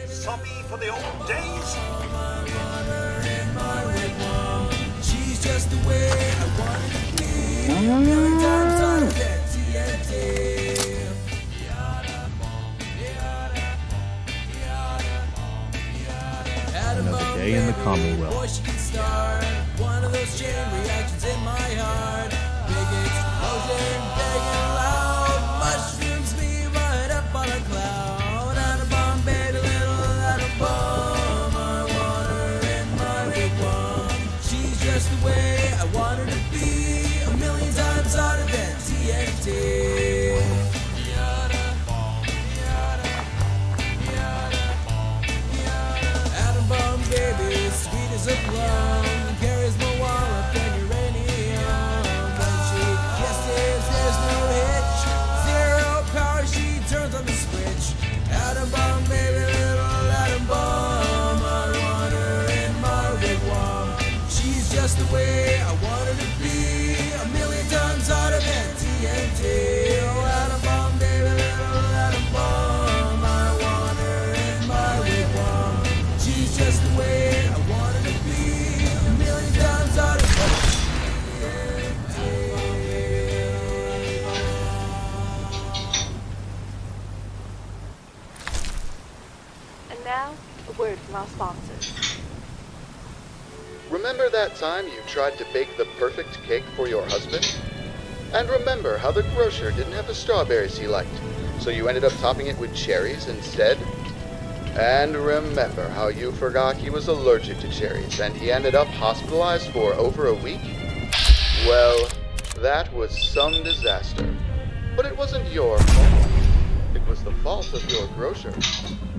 Soppy for the old days. She's just the way I want it to be. A million times out of that TNT. Another day in the Commonwealth. Boy, she can start one of those chain reactions in my heart. Big explosion, big and loud. Mushrooms me right up on a cloud. Atom bomb, baby, little atom bomb. I want her in my wigwam. She's just the way I want her to be. A million times out of that TNT. Atom bomb, baby, sweet as a plum. Carries more wallop than uranium. When she kisses, there's no hitch. Zero power, she turns on the switch. Atom bomb, baby, little atom bomb. I want her in my wigwam. She's just the way I want her to be. A million times out of that TNT. Oh, atom bomb, baby, little atom bomb. I want her in my wigwam. She's just the way I want her to be. A million times out of that And now, a word from our sponsors. Remember that time you tried to bake the perfect cake for your husband? And remember how the grocer didn't have the strawberries he liked, so you ended up topping it with cherries instead? And remember how you forgot he was allergic to cherries and he ended up hospitalized for over a week? Well, that was some disaster. But it wasn't your fault. It was the fault of your grocer.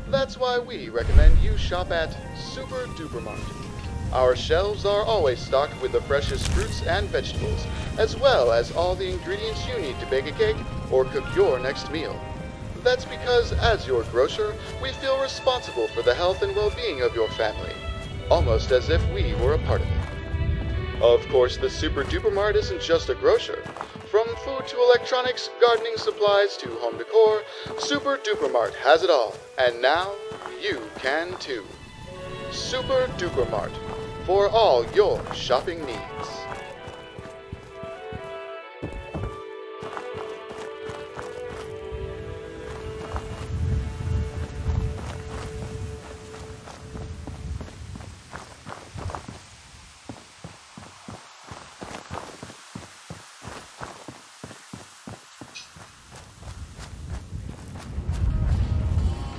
That's why we recommend you shop at Super Duper Mart. Our shelves are always stocked with the freshest fruits and vegetables, as well as all the ingredients you need to bake a cake or cook your next meal. That's because, as your grocer, we feel responsible for the health and well-being of your family, almost as if we were a part of it. Of course, the Super Duper Mart isn't just a grocer. From food to electronics, gardening supplies to home decor, Super Duper Mart has it all. And now, you can too. Super Duper Mart, for all your shopping needs.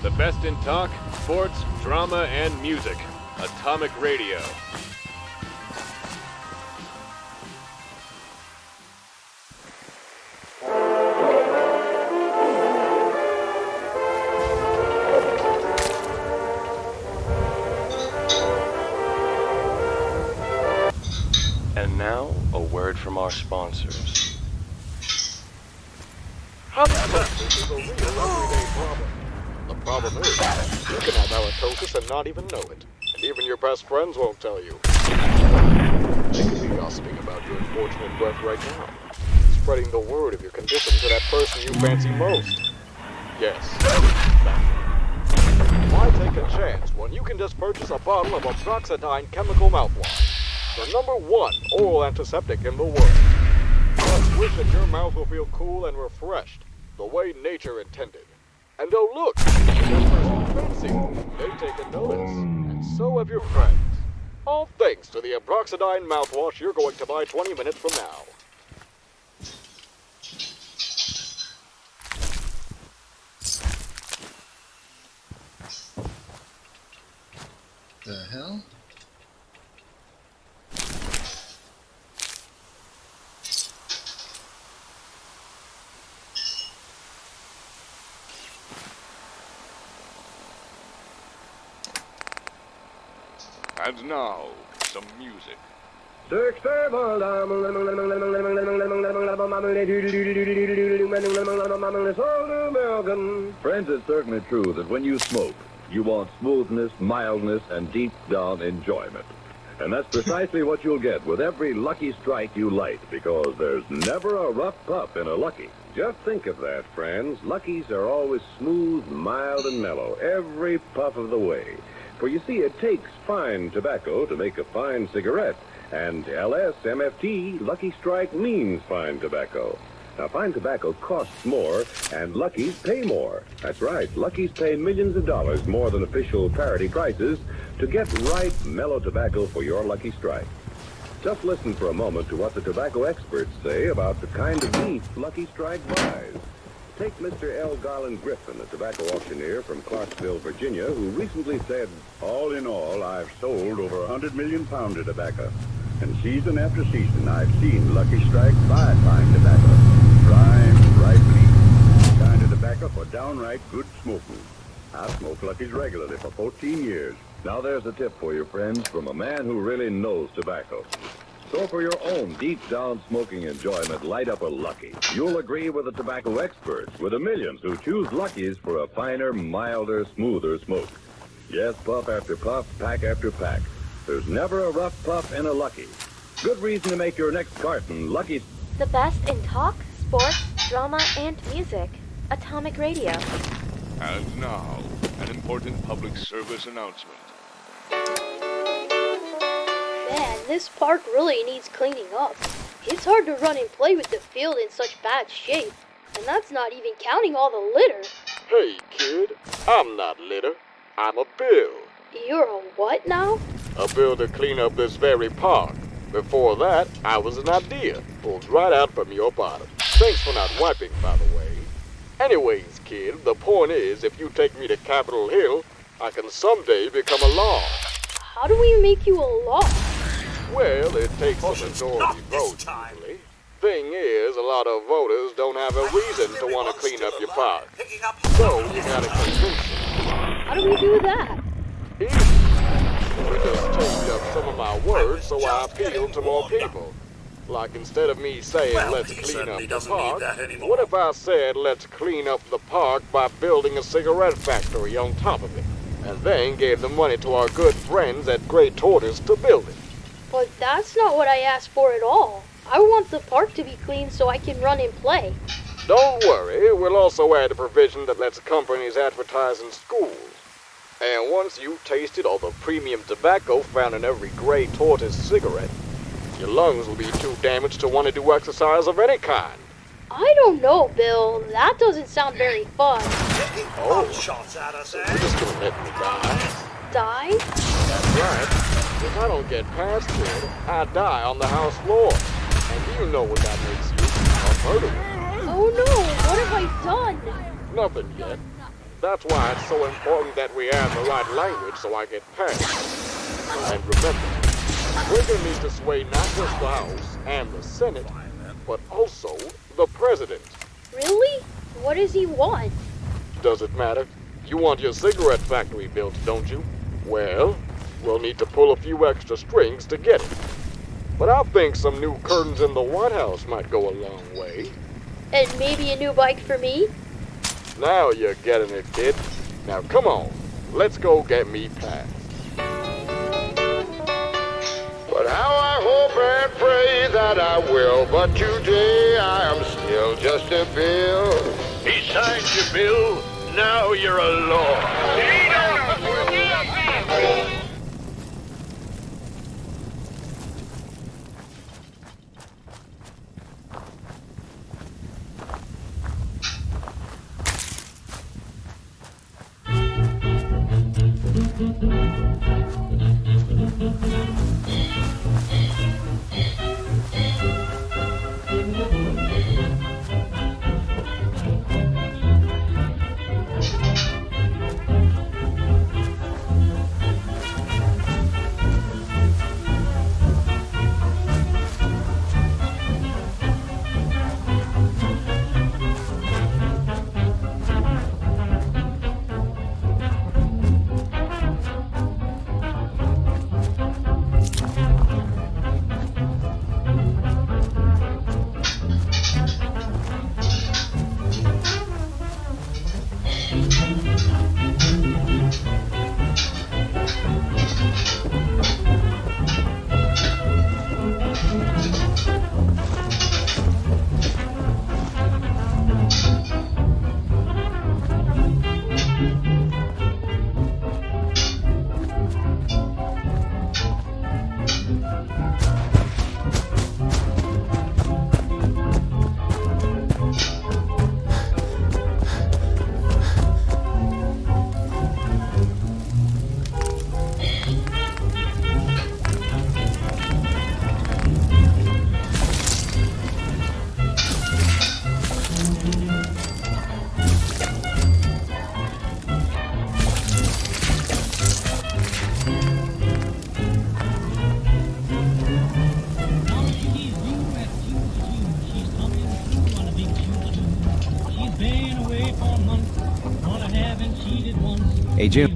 The best in talk, sports, drama, and music. Atomic Radio. And now, a word from our sponsors. This is a real everyday problem. Problem is, you can have halitosis and not even know it. And even your best friends won't tell you. They could be gossiping about your unfortunate birth right now. Spreading the word of your condition to that person you fancy most. Yes. Why take a chance when you can just purchase a bottle of Amproxidine chemical mouthwash? The #1 oral antiseptic in the world. Just wish that your mouth will feel cool and refreshed, the way nature intended. And oh look, that person you fancy, they've taken notice, and so have your friends. All thanks to the Amproxidine mouthwash you're going to buy 20 minutes from now. The hell? And now, some music. Friends, it's certainly true that when you smoke, you want smoothness, mildness, and deep down enjoyment. And that's precisely what you'll get with every Lucky Strike you light, because there's never a rough puff in a Lucky. Just think of that, friends. Luckies are always smooth, mild, and mellow, every puff of the way. For you see, it takes fine tobacco to make a fine cigarette. And LSMFT, Lucky Strike, means fine tobacco. Now, fine tobacco costs more, and Luckies pay more. That's right, Luckies pay millions of dollars more than official parity prices to get right, mellow tobacco for your Lucky Strike. Just listen for a moment to what the tobacco experts say about the kind of leaf Lucky Strike buys. Take Mr. L. Garland Griffin, a tobacco auctioneer from Clarksville, Virginia, who recently said, "All in all, I've sold over 100 million pounds of tobacco. And season after season, I've seen Lucky Strike buy fine tobacco. Prime, ripe leaf. Kind of tobacco for downright good smoking. I smoke Luckies regularly for 14 years. Now there's a tip for you, friends, from a man who really knows tobacco. So for your own deep-down smoking enjoyment, light up a Lucky. You'll agree with the tobacco experts, with the millions who choose Luckies for a finer, milder, smoother smoke. Yes, puff after puff, pack after pack. There's never a rough puff in a Lucky. Good reason to make your next carton Lucky. The best in talk, sports, drama, and music. Atomic Radio. And now, an important public service announcement. Man, this park really needs cleaning up. It's hard to run and play with the field in such bad shape. And that's not even counting all the litter. Hey, kid, I'm not litter. I'm a bill. You're a what now? A bill to clean up this very park. Before that, I was an idea, pulled right out from your bottom. Thanks for not wiping, by the way. Anyways, kid, the point is, if you take me to Capitol Hill, I can someday become a law. How do we make you a law? Well, it takes a majority vote, usually. Thing is, a lot of voters don't have a reason to want to clean up your park. So, you gotta convince them. How do we do that? Easy. We just changed up some of my words so I appeal to more people. Like instead of me saying, let's clean up the park, what if I said, let's clean up the park by building a cigarette factory on top of it, and then gave the money to our good friends at Great Tortoise to build it? But that's not what I asked for at all. I want the park to be clean so I can run and play. Don't worry, we'll also add a provision that lets companies advertise in schools. And once you've tasted all the premium tobacco found in every Grey Tortoise cigarette, your lungs will be too damaged to want to do exercise of any kind. I don't know, Bill. That doesn't sound very fun. Oh, shots at us, you're just gonna let me die? Die? That's right. If I don't get past it, I die on the house floor. And you know what that makes you. A murderer. Oh no, what have I done? Nothing yet. That's why it's so important that we have the right language so I get past. And remember, we're gonna need to sway not just the House and the Senate, but also the President. Really? What does he want? Does it matter? You want your cigarette factory built, don't you? Well, we'll need to pull a few extra strings to get it. But I think some new curtains in the White House might go a long way. And maybe a new bike for me? Now you're getting it, kid. Now come on, let's go get me past. But how I hope and pray that I will, but today I am still just a bill. He signed you, Bill. Now you're a law. Hey, Jim.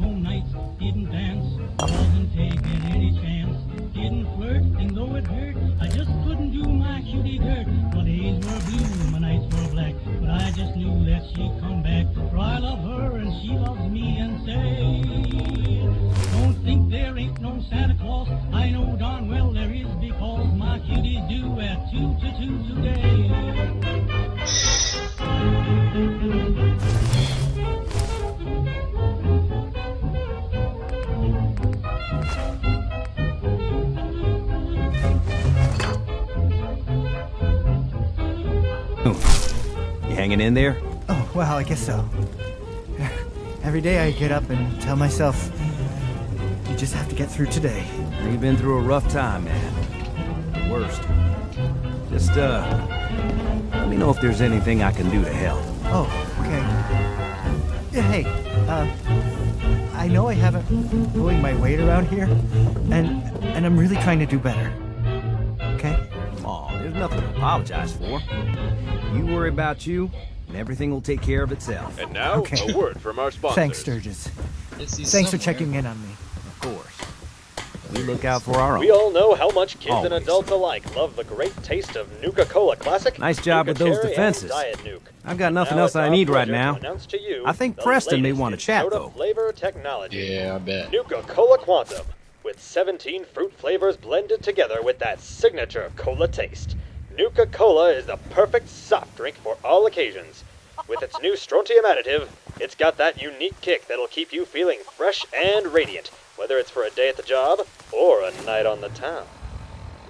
You hanging in there? Oh, well, I guess so. Every day I get up and tell myself, you just have to get through today. You've been through a rough time, man. The worst. Just, let me know if there's anything I can do to help. Oh, okay. Yeah, hey, I know I haven't been pulling my weight around here, and I'm really trying to do better. Okay? Aw, there's nothing to apologize for. You worry about you, and everything will take care of itself. And now, Okay. a word from our sponsors. Thanks, Sturgis. Thanks for checking in on me. Of course. We look out for our own. We all know how much kids and Always. adults alike love the great taste of Nuka-Cola Classic. Nice job Nuka with those Cherry, defenses. and Diet Nuke. I've got nothing Now else it's I our need right pleasure now. to announce to you I think the Preston may latest want to in chat, soda though. flavor technology. Yeah, I bet. Nuka-Cola Quantum, with 17 fruit flavors blended together with that signature cola taste. Nuka-Cola is the perfect soft drink for all occasions. With its new strontium additive, it's got that unique kick that'll keep you feeling fresh and radiant, whether it's for a day at the job or a night on the town.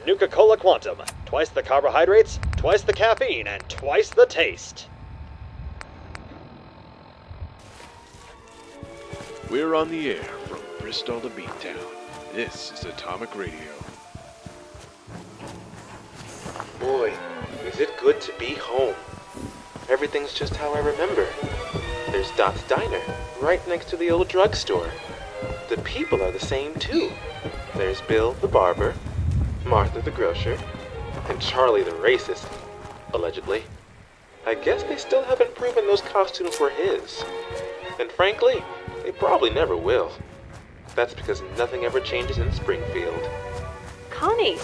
Nuka-Cola Quantum, twice the carbohydrates, twice the caffeine, and twice the taste. We're on the air from Bristol to Beantown. This is Atomic Radio. Boy, is it good to be home. Everything's just how I remember. There's Dot's Diner, right next to the old drugstore. The people are the same too. There's Bill the barber, Martha the grocer, and Charlie the racist, allegedly. I guess they still haven't proven those costumes were his. And frankly, they probably never will. That's because nothing ever changes in Springfield. Connie,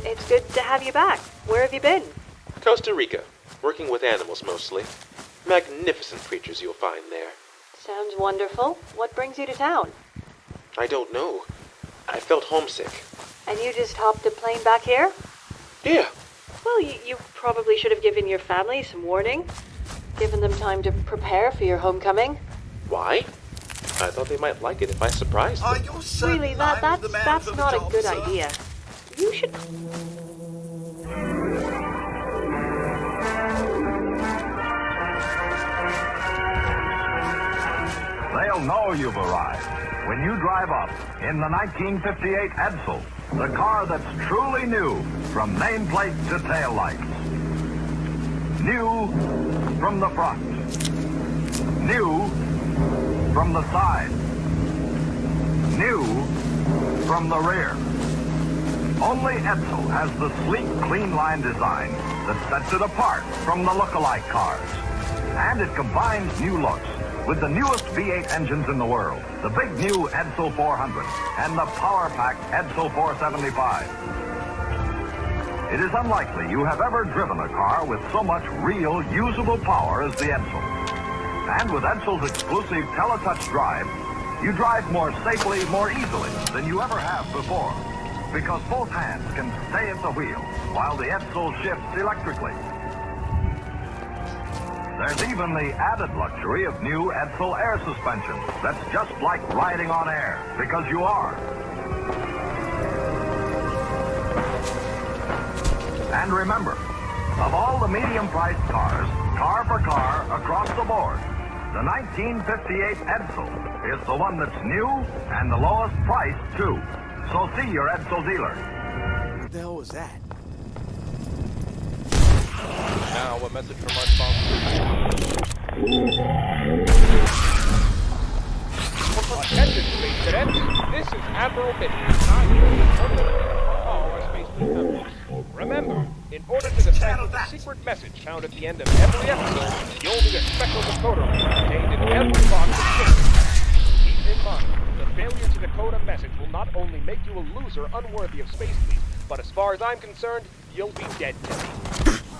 it's good to have you back. Where have you been? Costa Rica, working with animals mostly. Magnificent creatures you'll find there. Sounds wonderful. What brings you to town? I don't know. I felt homesick. And you just hopped a plane back here? Yeah. Well, you probably should have given your family some warning. Given them time to prepare for your homecoming. Why? I thought they might like it if I surprised them. Really, that's not a good idea. You should... They'll know you've arrived when you drive up in the 1958 Edsel, the car that's truly new from nameplate to taillights. New from the front. New from the side. New from the rear. Only Edsel has the sleek, clean line design that sets it apart from the look-alike cars. And it combines new looks with the newest V8 engines in the world, the big new Edsel 400 and the power-packed Edsel 475. It is unlikely you have ever driven a car with so much real, usable power as the Edsel. And with Edsel's exclusive teletouch drive, you drive more safely, more easily than you ever have before, because both hands can stay at the wheel while the Edsel shifts electrically. There's even the added luxury of new Edsel air suspension that's just like riding on air, because you are. And remember, of all the medium-priced cars, car for car, across the board, the 1958 Edsel is the one that's new and the lowest price, too. So see your Edsel dealer. What the hell was that? Now, a message from our sponsor. Attention, Space Cadets. This is Admiral Mitchell. I'm here to all our space members. Remember, in order to decipher the secret message found at the end of every episode, you'll need a special decoder contained in every box of chicken. Keep in mind, the failure to decode a message will not only make you a loser unworthy of Space Fleet, but as far as I'm concerned, you'll be dead to me.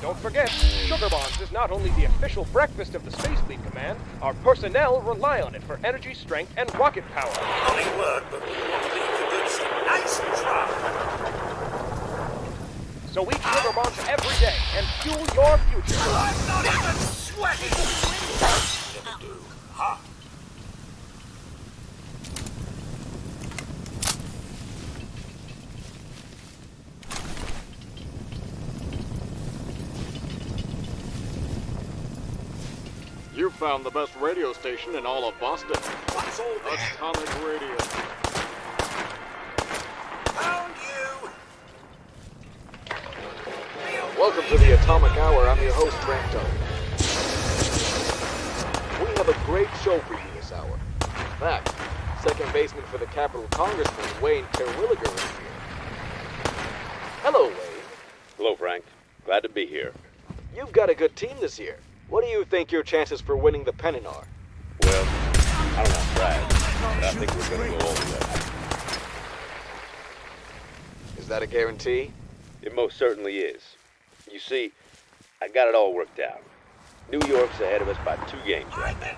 Don't forget, Sugar Bonds is not only the official breakfast of the Space Fleet Command, our personnel rely on it for energy, strength, and rocket power. Only word, but we want to leave the goods nice and dry. So eat Sugar Bonds every day and fuel your future. I'm not even sweating. Never do. Hot. You found the best radio station in all of Boston. What's all that? Atomic Radio. Found you. Welcome to the Atomic Hour. I'm your host, Franco. We have a great show for you this hour. In fact, second baseman for the Capitol Congressman, Wayne Terwilliger, is here. Hello, Wayne. Hello, Frank. Glad to be here. You've got a good team this year. What do you think your chances for winning the pennant are? Well, I don't want to brag, but I think we're going to go all the way. Is that a guarantee? It most certainly is. You see, I got it all worked out. New York's ahead of us by 2 games right now.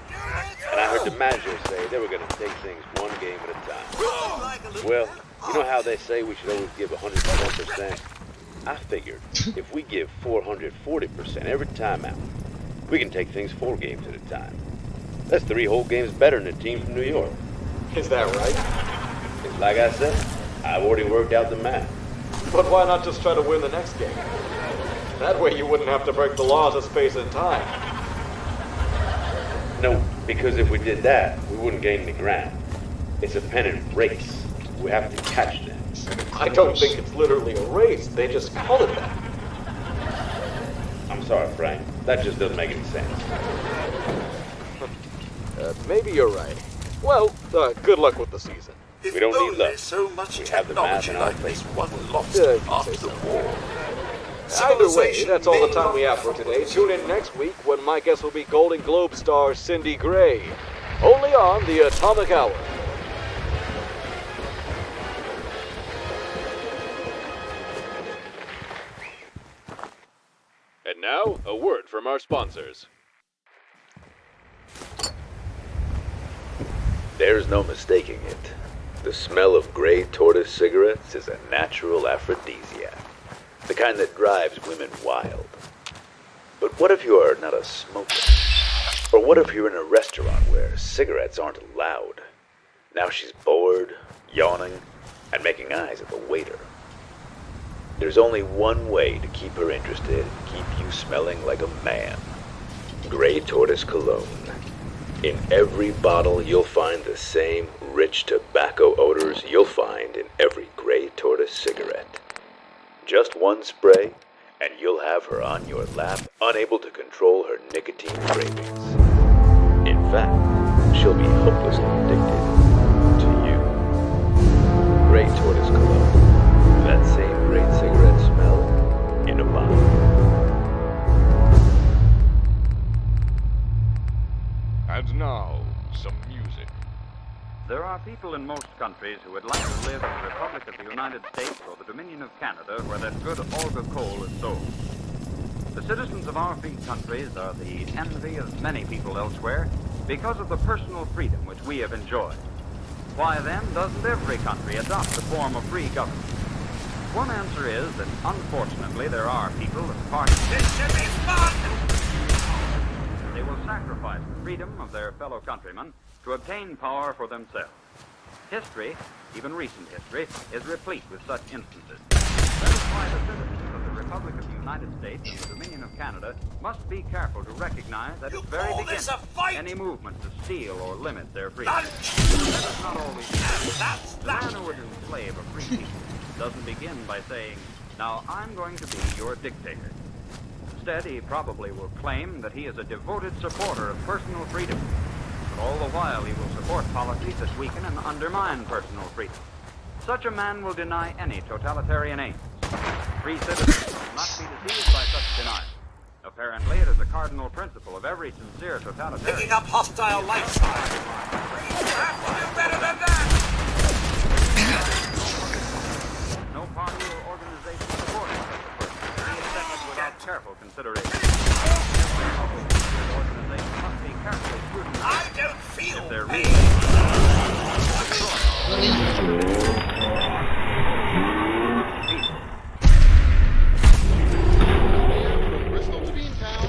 And I heard the manager say they were going to take things 1 game at a time. Well, you know how they say we should always give 101%? I figured if we give 440% every time out, we can take things 4 games at a time. That's 3 whole games better than the team from New York. Is that right? It's like I said, I've already worked out the math. But why not just try to win the next game? That way you wouldn't have to break the laws of space and time. No, because if we did that, we wouldn't gain any ground. It's a pennant race. We have to catch them. I don't think it's literally a race. They just call it that. I'm sorry, Frank. That just doesn't make any sense. Maybe you're right. Well, good luck with the season. We don't need luck. So much We have the math in our like face. this one lost after the war. Either way, that's all the time we have for today. Tune in next week when my guest will be Golden Globe star Cindy Gray. Only on the Atomic Hour. And now, a word from our sponsors. There's no mistaking it. The smell of gray tortoise cigarettes is a natural aphrodisiac. The kind that drives women wild. But what if you are not a smoker? Or what if you're in a restaurant where cigarettes aren't allowed? Now she's bored, yawning, and making eyes at the waiter. There's only one way to keep her interested and keep you smelling like a man. Gray Tortoise Cologne. In every bottle, you'll find the same rich tobacco odors you'll find in every Gray Tortoise cigarette. Just one spray, and you'll have her on your lap, unable to control her nicotine cravings. In fact, she'll be hopelessly addicted to you. Gray Tortoise Cologne. That same great cigarette smell in a bottle. And now, some music. There are people in most countries who would like to live in the Republic of the United States or the Dominion of Canada, where that good Olga coal is sold. The citizens of our free countries are the envy of many people elsewhere because of the personal freedom which we have enjoyed. Why then doesn't every country adopt the form of free government? One answer is that unfortunately there are people and parties. This should be fun! They will sacrifice the freedom of their fellow countrymen to obtain power for themselves. History, even recent history, is replete with such instances. That is why the citizens of the Republic of the United States and the Dominion of Canada must be careful to recognize at its very beginning any movement to steal or limit their freedom. That is not always true. The man who would enslave a free people doesn't begin by saying, "Now I'm going to be your dictator." Instead, he probably will claim that he is a devoted supporter of personal freedom. But all the while, he will support policies that weaken and undermine personal freedom. Such a man will deny any totalitarian aims. Free citizens must not be deceived by such denial. Apparently, it is a cardinal principle of every sincere totalitarian. Picking up hostile lifestyle. You have to do better than that! No party or organization supporting such a person. He is accepted without careful consideration. Every public organization must be carefully scrutinized. I don't feel if they're pain. Bristol to Beantown.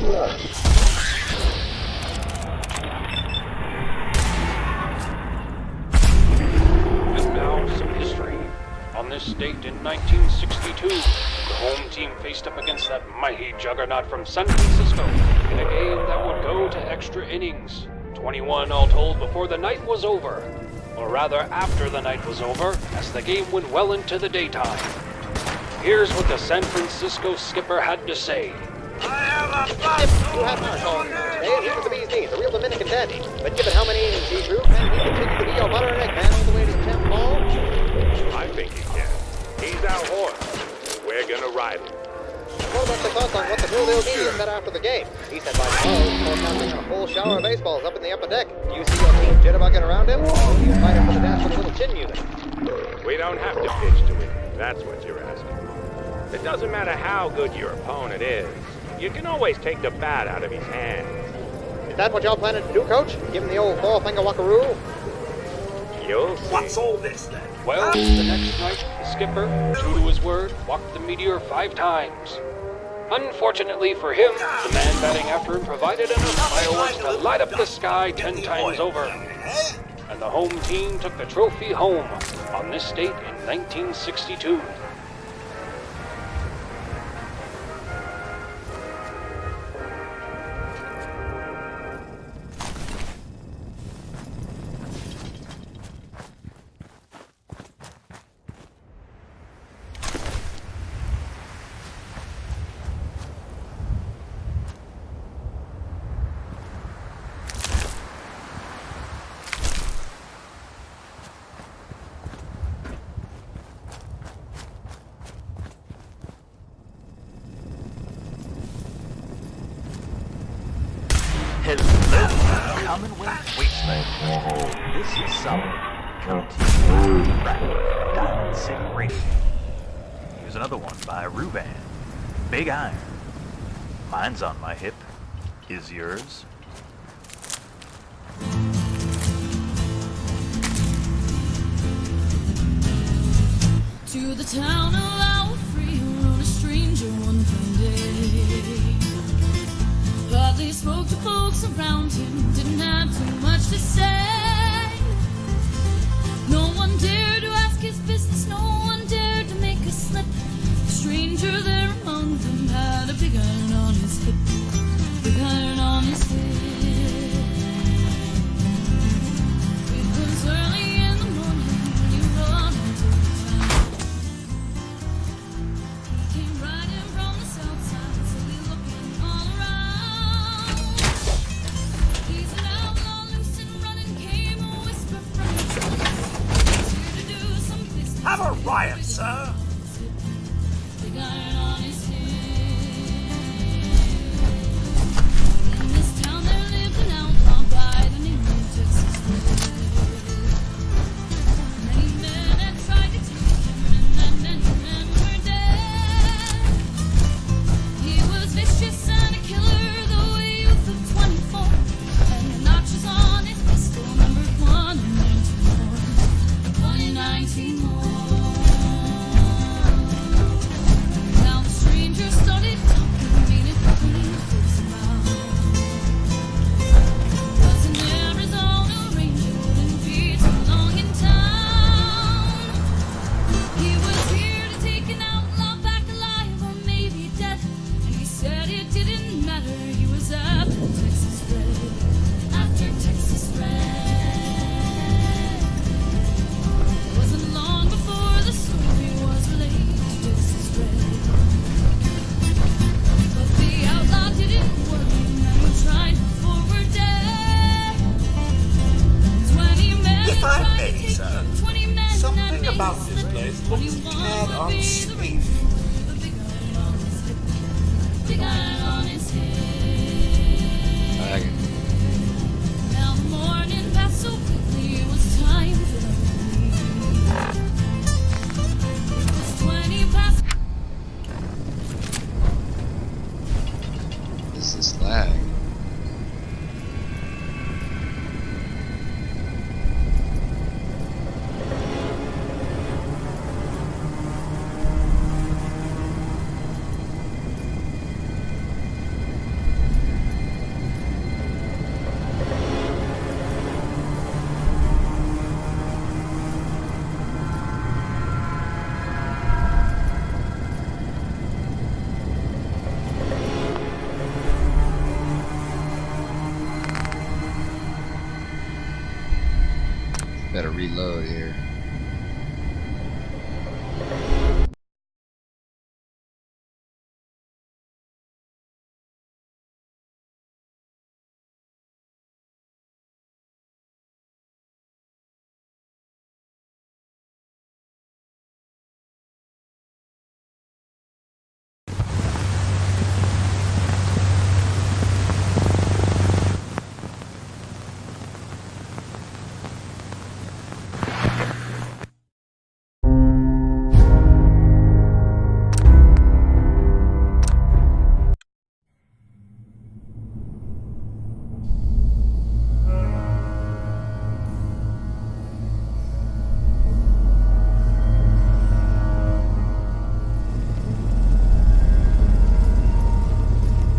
And now some history. On this date in 1962, the home team faced up against that mighty juggernaut from San Francisco in a game that would go to extra innings. 21 all told before the night was over. Or rather, after the night was over, as the game went well into the daytime. Here's what the San Francisco skipper had to say. You have our call today, and here are the bee's knees, a real Dominican dandy. But given how many innings he threw, can he continue to be your bottleneck man all the way to 10th ball? I think he can. He's our horse. We're gonna ride him. What about the thoughts on what the rule will be is said after the game? He said by tomorrow, forecasting a full shower of baseballs up in the upper deck. Do you see your team jitterbugging around him? Or do you fight him for the dance with a little chin music? We don't have to pitch to him. That's what you're asking. It doesn't matter how good your opponent is. You can always take the bat out of his hands. Is that what y'all planning to do, Coach? Give him the old four-finger walkaroo? You'll see. What's all this, then? Well, the next night, the skipper, true to his word, walked the Meteor 5 times. Unfortunately for him, the man batting after him provided enough fireworks to light up the sky 10 times over. And the home team took the trophy home on this date in 1962. Hello, Commonwealth Wasteland. This is Solomon, coming to you from Diamond City Radio. Here's another one by Ruban. Big Iron. Mine's on my hip. Is yours? town of our free rode a stranger one fine day. Hardly spoke to folks around him, didn't have too much to say. No one dared to ask his business, no one dared to make a slip. The stranger there among them had a big iron on his hip, big iron on his hip. It was early in the morning when he rode into town. He came riding from the south side, slowly looking all around. He's an outlaw, loose and running, came a whisper from the trees. Here to do some business. Have a riot, sir. Big iron on his hip. In this town there lived an outlaw by the name of Texas Red. Many men had tried to take him, and many men were dead. He was vicious and a killer, though a youth of 24, and the notches on his pistol numbered 1 and 19 more. 1 and 19 more. Now the stranger started talking, meaning pretty close about. Was an Arizona Ranger, wouldn't be too long in town. He was here to take an outlaw back alive or maybe dead. And he said it didn't matter, he was after Texas Red. After Texas Red. It wasn't long before the story was relayed to Texas Red. But the outlaw didn't worry, men were trying to forward day. 20 men If I tried may, to take sir, him, 20 men something had about made this him place afraid. looks a 21 tad would be the unsafe. ranger with a big iron on his hip. Big iron on his hip. Now the morning passed so quickly, it was time for them to leave. It was 20 past. This is lag. Better reload here.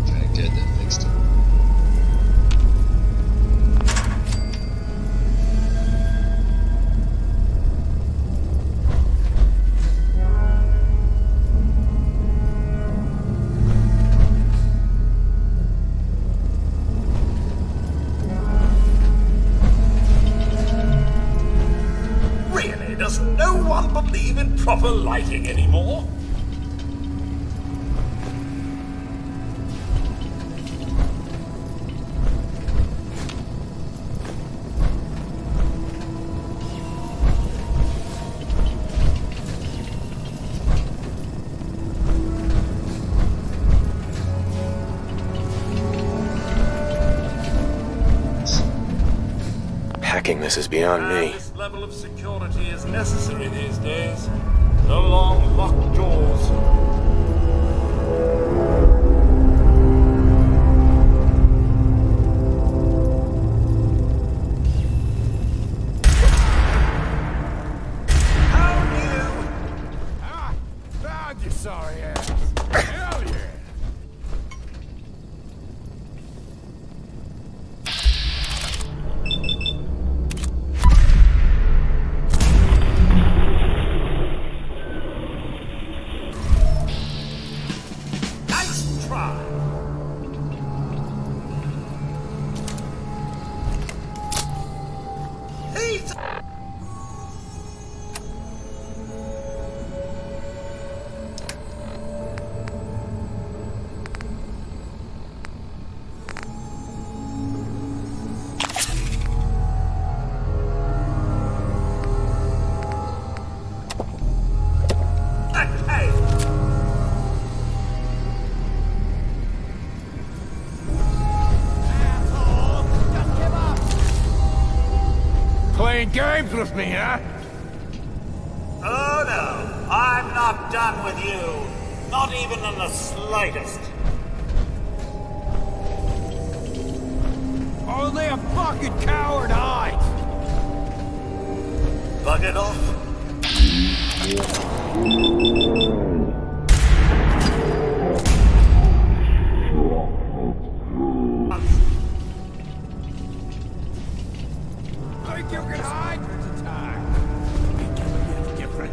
Okay, good, that fixed it. Really, does no one believe in proper lighting anymore? Hacking this is beyond me. This level of security is necessary these days. No long locked doors. sorry ass. Hell yeah. Nice try. He's... Playing games with me, huh? Oh no, I'm not done with you. Not even in the slightest. Only a fucking coward hides. Bug it off. Think you can hide? There's a time. Think you can get different.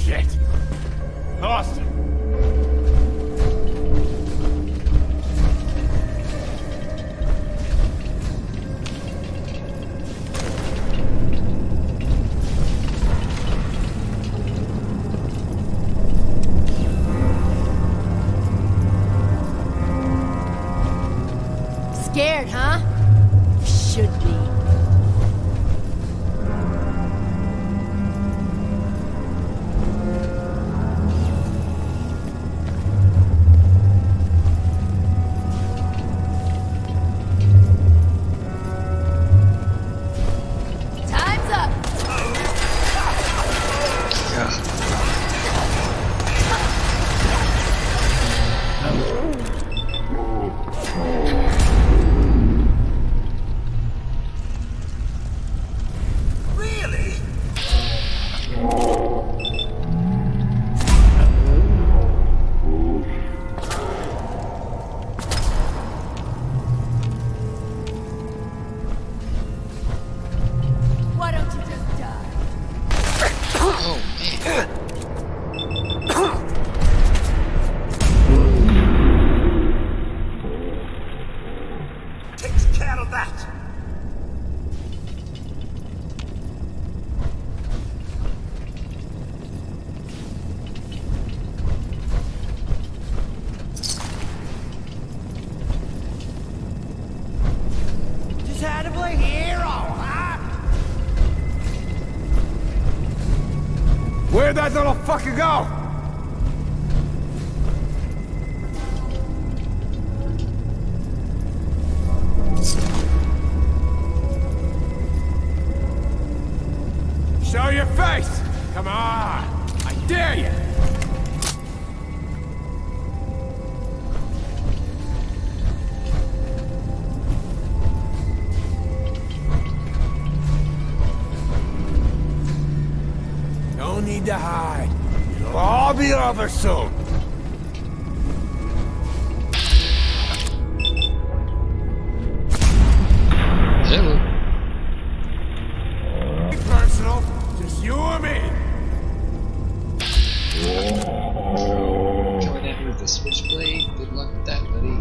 Shit. Lost him. Scared, huh? You should be. Time's up. Really? Why don't you just die? Oh, man. Takes care of that. Just had to play hero, huh? Where'd that little fucker go? Show your face! Come on! I dare you! No need to hide. It'll all be over soon. Hello. Personal, just you and me. Coming at me with a switchblade. Good luck with that, buddy.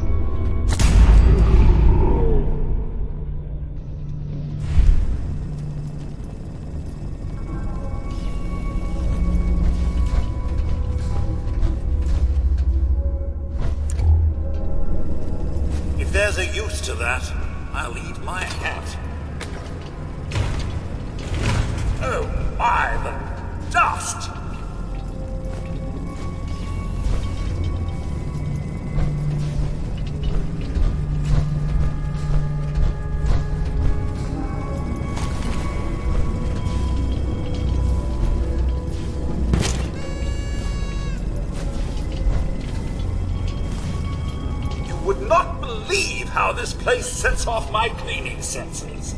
If there's a use to that, I'll eat my hat. Oh my, the dust! You would not believe how this place sets off my cleaning senses.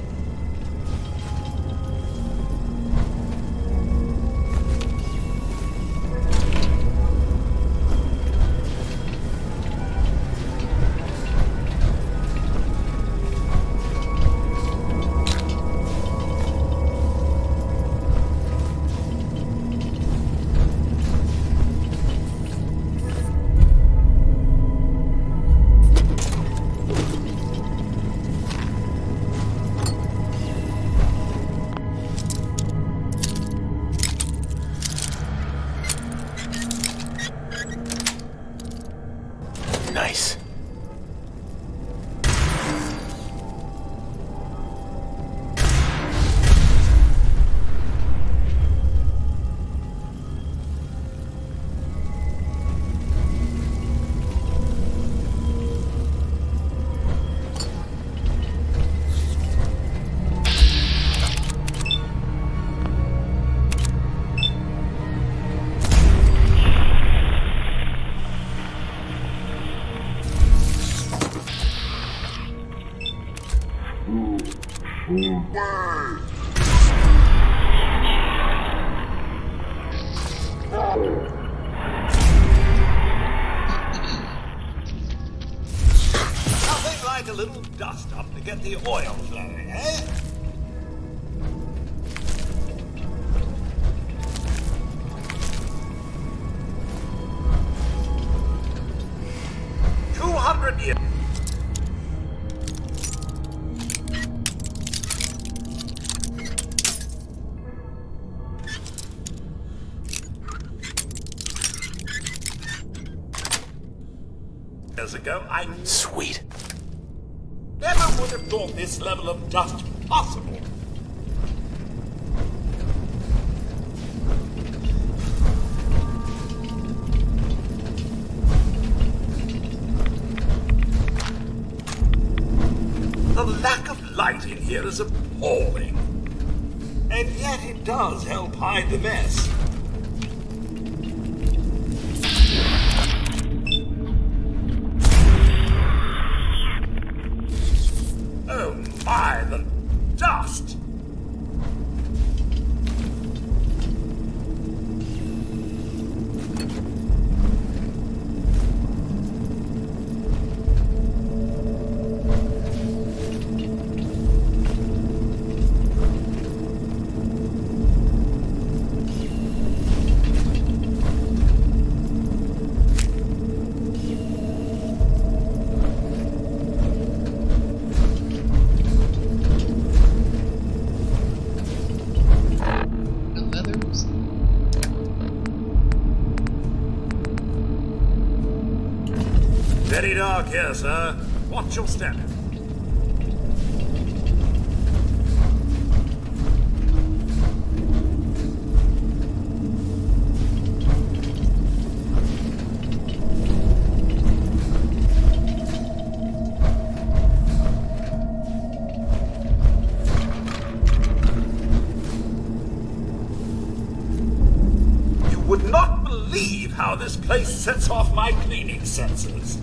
Nice. Nothing like a little dust up to get the oil flowing, eh? $200 years ago, Sweet. never would have thought this level of dust possible. The lack of light in here is appalling. And yet it does help hide the mess. Oh my, the dust! Very dark here, sir. Watch your step. You would not believe how this place sets off my cleaning senses.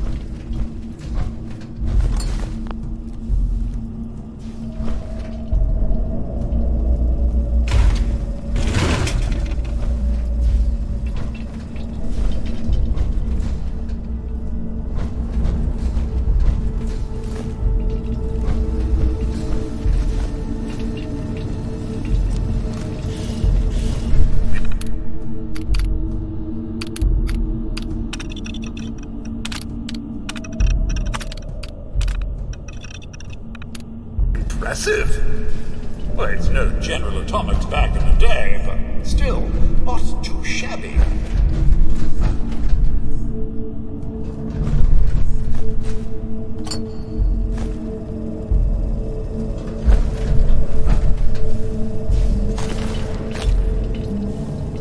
Impressive. Well, it's no General Atomics back in the day, but still, not too shabby.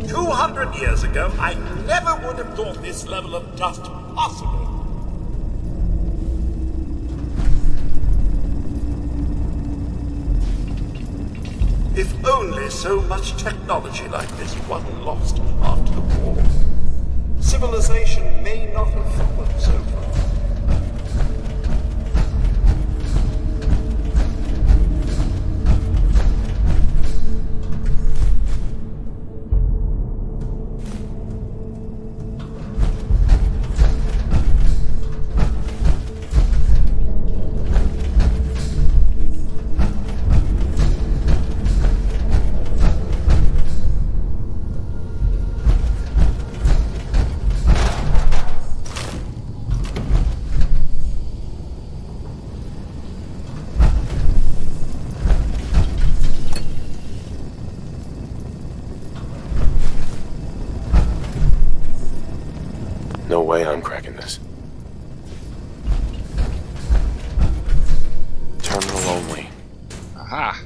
$200 ago, I never would have thought this level of dust possible. If only so much technology like this wasn't lost after the war, civilization may not have fallen so far. goodness. Terminal only. Aha.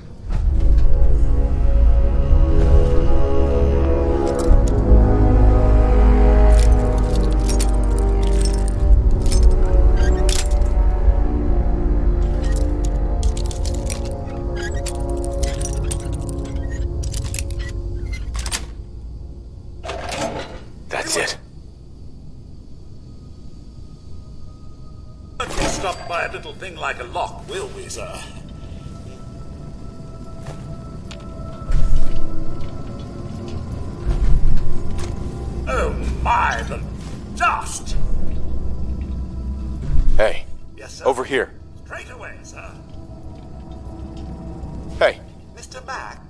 That's it. Won't be stopped by a little thing like a lock, will we, sir? Oh my, the dust! Hey. Yes, sir. Over here. Straight away, sir. Hey. Mr. Mac?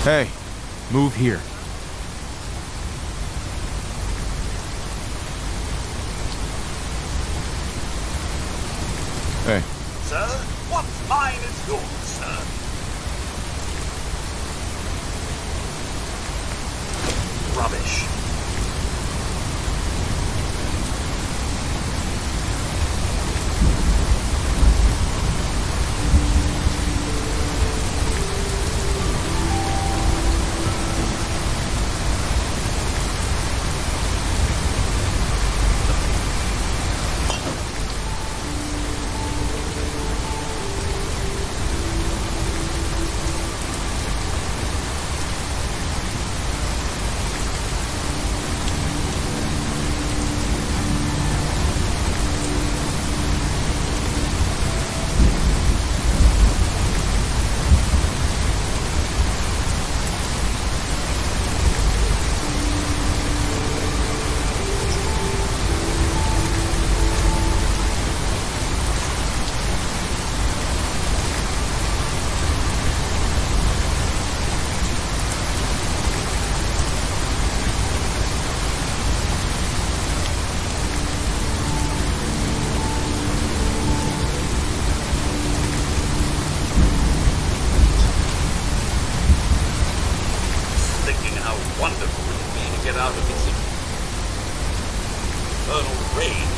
Hey, move here. Hey. Sir, what's mine is yours, sir. Rubbish. Wonderful it would be to get out of this infernal rain.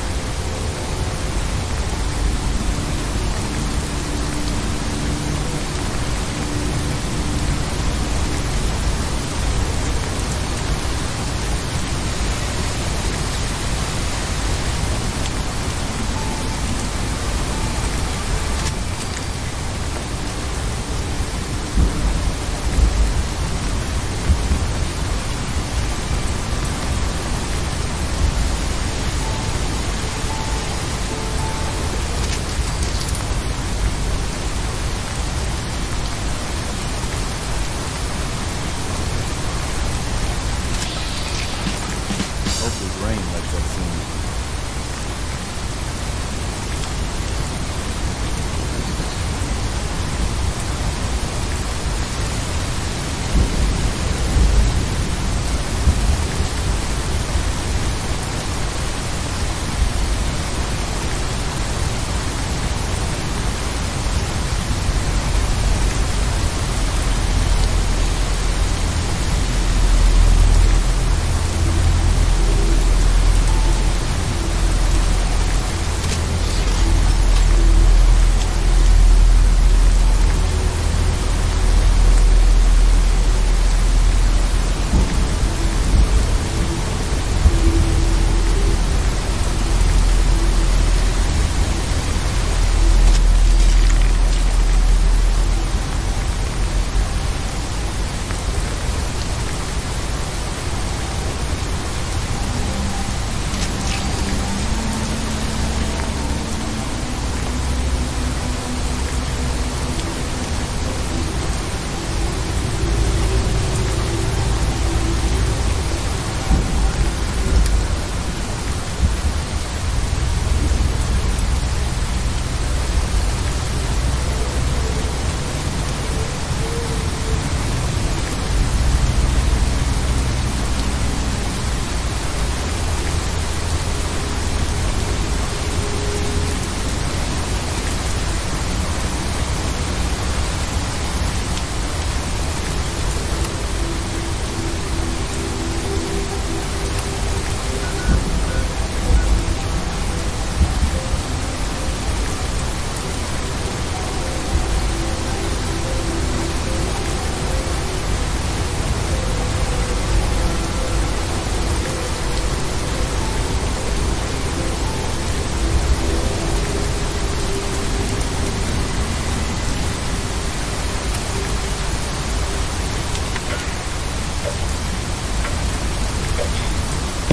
Rain lets us in.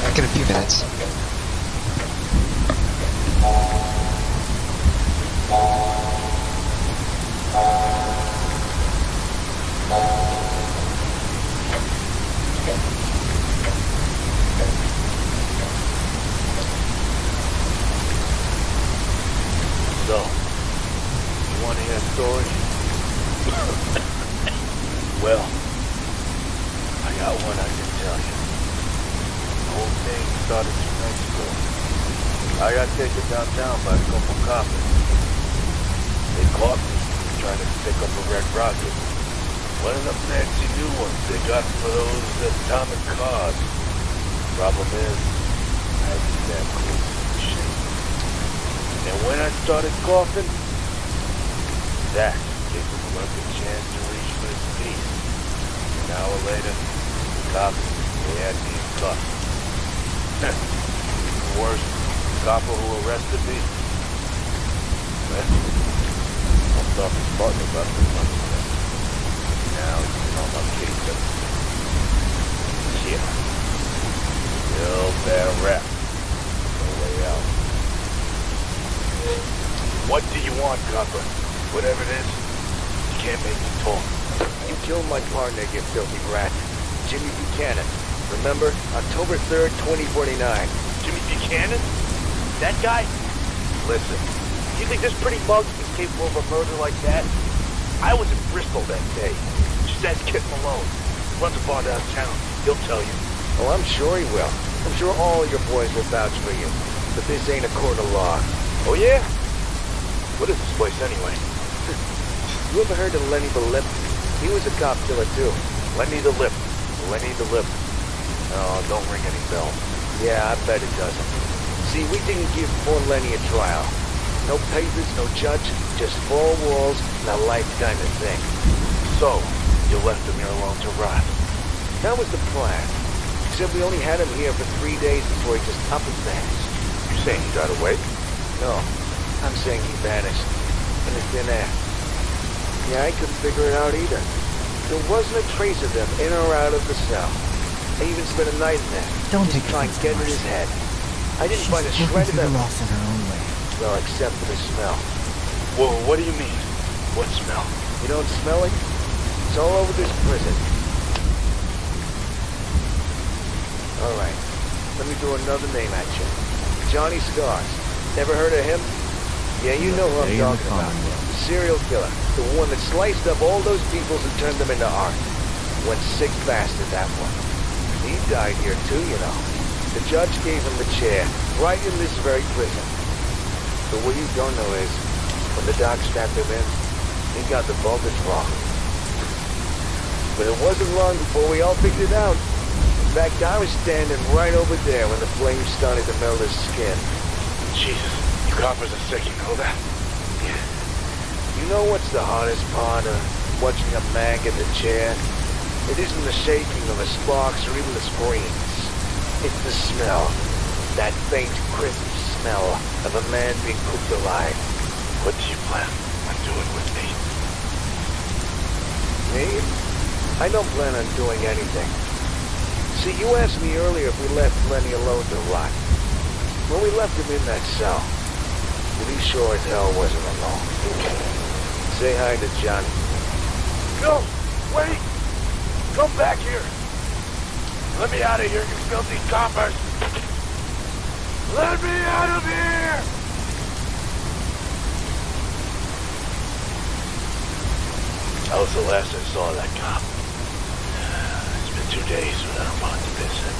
Back in a few minutes. So, you want to hear a story? Well, one I can tell you. The whole thing started 2 nights ago. I got taken downtown by a couple coppers. They caught me trying to pick up a red rocket. One of the fancy new ones they got for those atomic cars. Problem is, I ain't that close to the shit. And when I started coughing, that gave the bug a chance to reach for his feet. An hour later, the cops, they had me in cuffs. Even worse, the copper who arrested me, well, I thought his partner got the money. Now he's on my case. Yeah. Still bad rap. No way out. What do you want, copper? Whatever it is, you can't make me talk. You killed my partner, you filthy rat. Jimmy Buchanan. Remember? October 3rd, 2049. Jimmy Buchanan? That guy? Listen, you think this pretty mug is capable of a murder like that? I was in Bristol that day. Just ask Kit Malone. Runs a bar downtown. He'll tell you. Oh, I'm sure he will. I'm sure all your boys will vouch for you. But this ain't a court of law. Oh, yeah? What is this place anyway? You ever heard of Lenny the Lip? He was a cop killer too. Lenny the Lip. Lenny the Lip. Oh, don't ring any bells. Yeah, I bet it doesn't. See, we didn't give poor Lenny a trial. No papers, no judge, just 4 walls and a lifetime of thing. So, you left him here alone to rot. That was the plan. Except we only had him here for 3 days before he just up and vanished. You saying he got away? No, I'm saying he vanished. In the thin air. Yeah, I couldn't figure it out either. There wasn't a trace of him in or out of the cell. I even spent a night in there. Don't just take trying to get in his head. I didn't find a She's shred working of through the him. loss in her own way. Well, except for the smell. Whoa, what do you mean? What smell? You don't smell it? It's all over this prison. All right, let me throw another name at you. Johnny Scars. Never heard of him? Yeah, you know who I'm talking about. The serial killer. The one that sliced up all those peoples and turned them into art. One sick bastard, that one. He died here too, you know. The judge gave him the chair, right in this very prison. But what you don't know is, when the doc strapped him in, he got the voltage wrong. But it wasn't long before we all figured it out. In fact, I was standing right over there when the flames started to melt his skin. Jesus, you coppers are sick, you know that? You know what's the hardest part of watching a man get the chair? It isn't the shaking or the sparks or even the screams. It's the smell. That faint, crisp smell of a man being cooked alive. What do you plan on doing with me? Me? I don't plan on doing anything. See, you asked me earlier if we left Lenny alone to rot. When we left him in that cell, but he sure as hell wasn't alone. Say hi to Johnny. No! Wait! Come back here! Let me out of here, you filthy coppers! Let me out of here! That was the last I saw of that cop. It's been 2 days without him on to visit.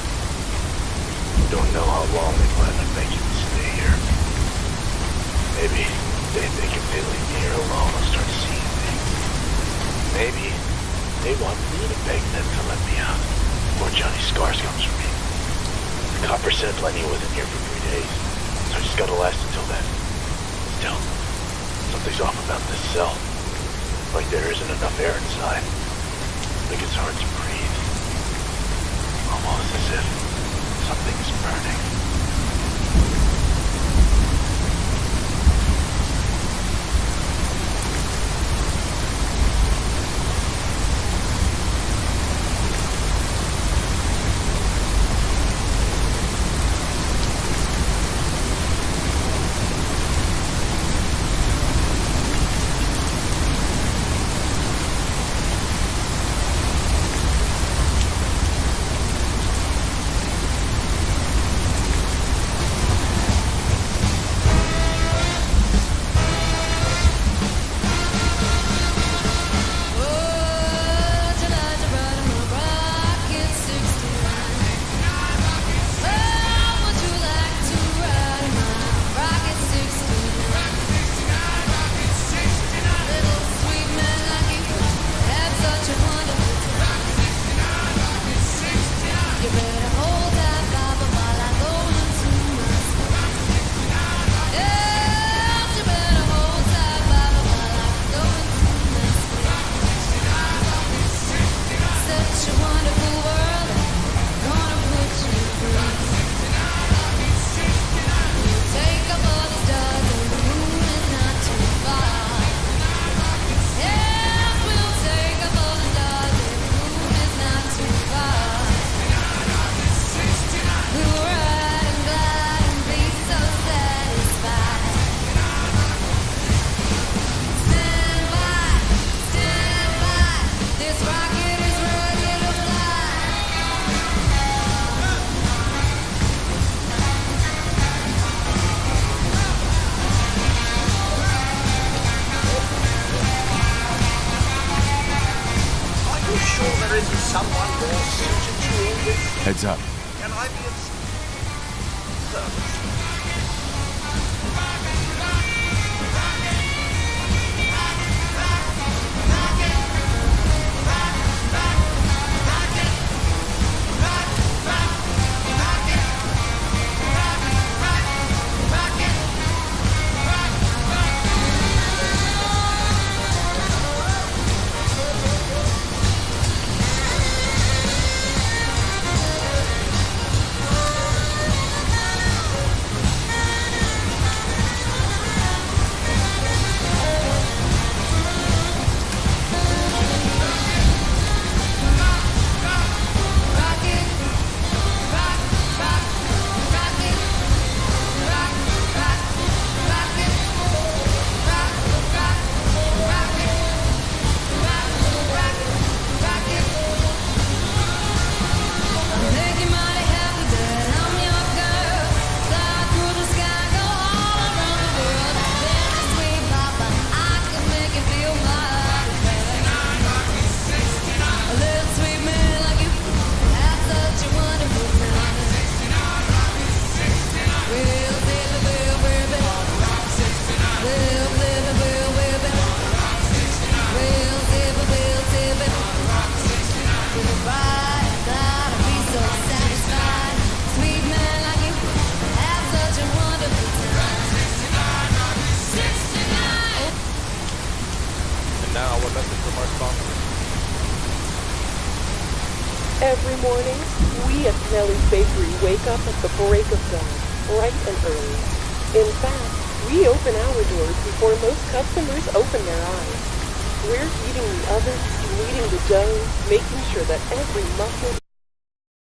Don't know how long they plan on making me stay here. Maybe they think if they leave me here alone, I'll start seeing things. Maybe they want me to beg them to let me out before Johnny Scars comes for me. The copper said Lenny wasn't here for 3 days, so I just gotta last until then. Still, something's off about this cell. Like there isn't enough air inside. I think it's hard to breathe. Almost as if something is burning. Heads up. Can I be of service? Now, a message from our sponsor. Every morning, we at Snelly's Bakery wake up at the break of dawn, bright and early. In fact, we open our doors before most customers open their eyes. We're heating the oven, kneading the dough, making sure that every muffin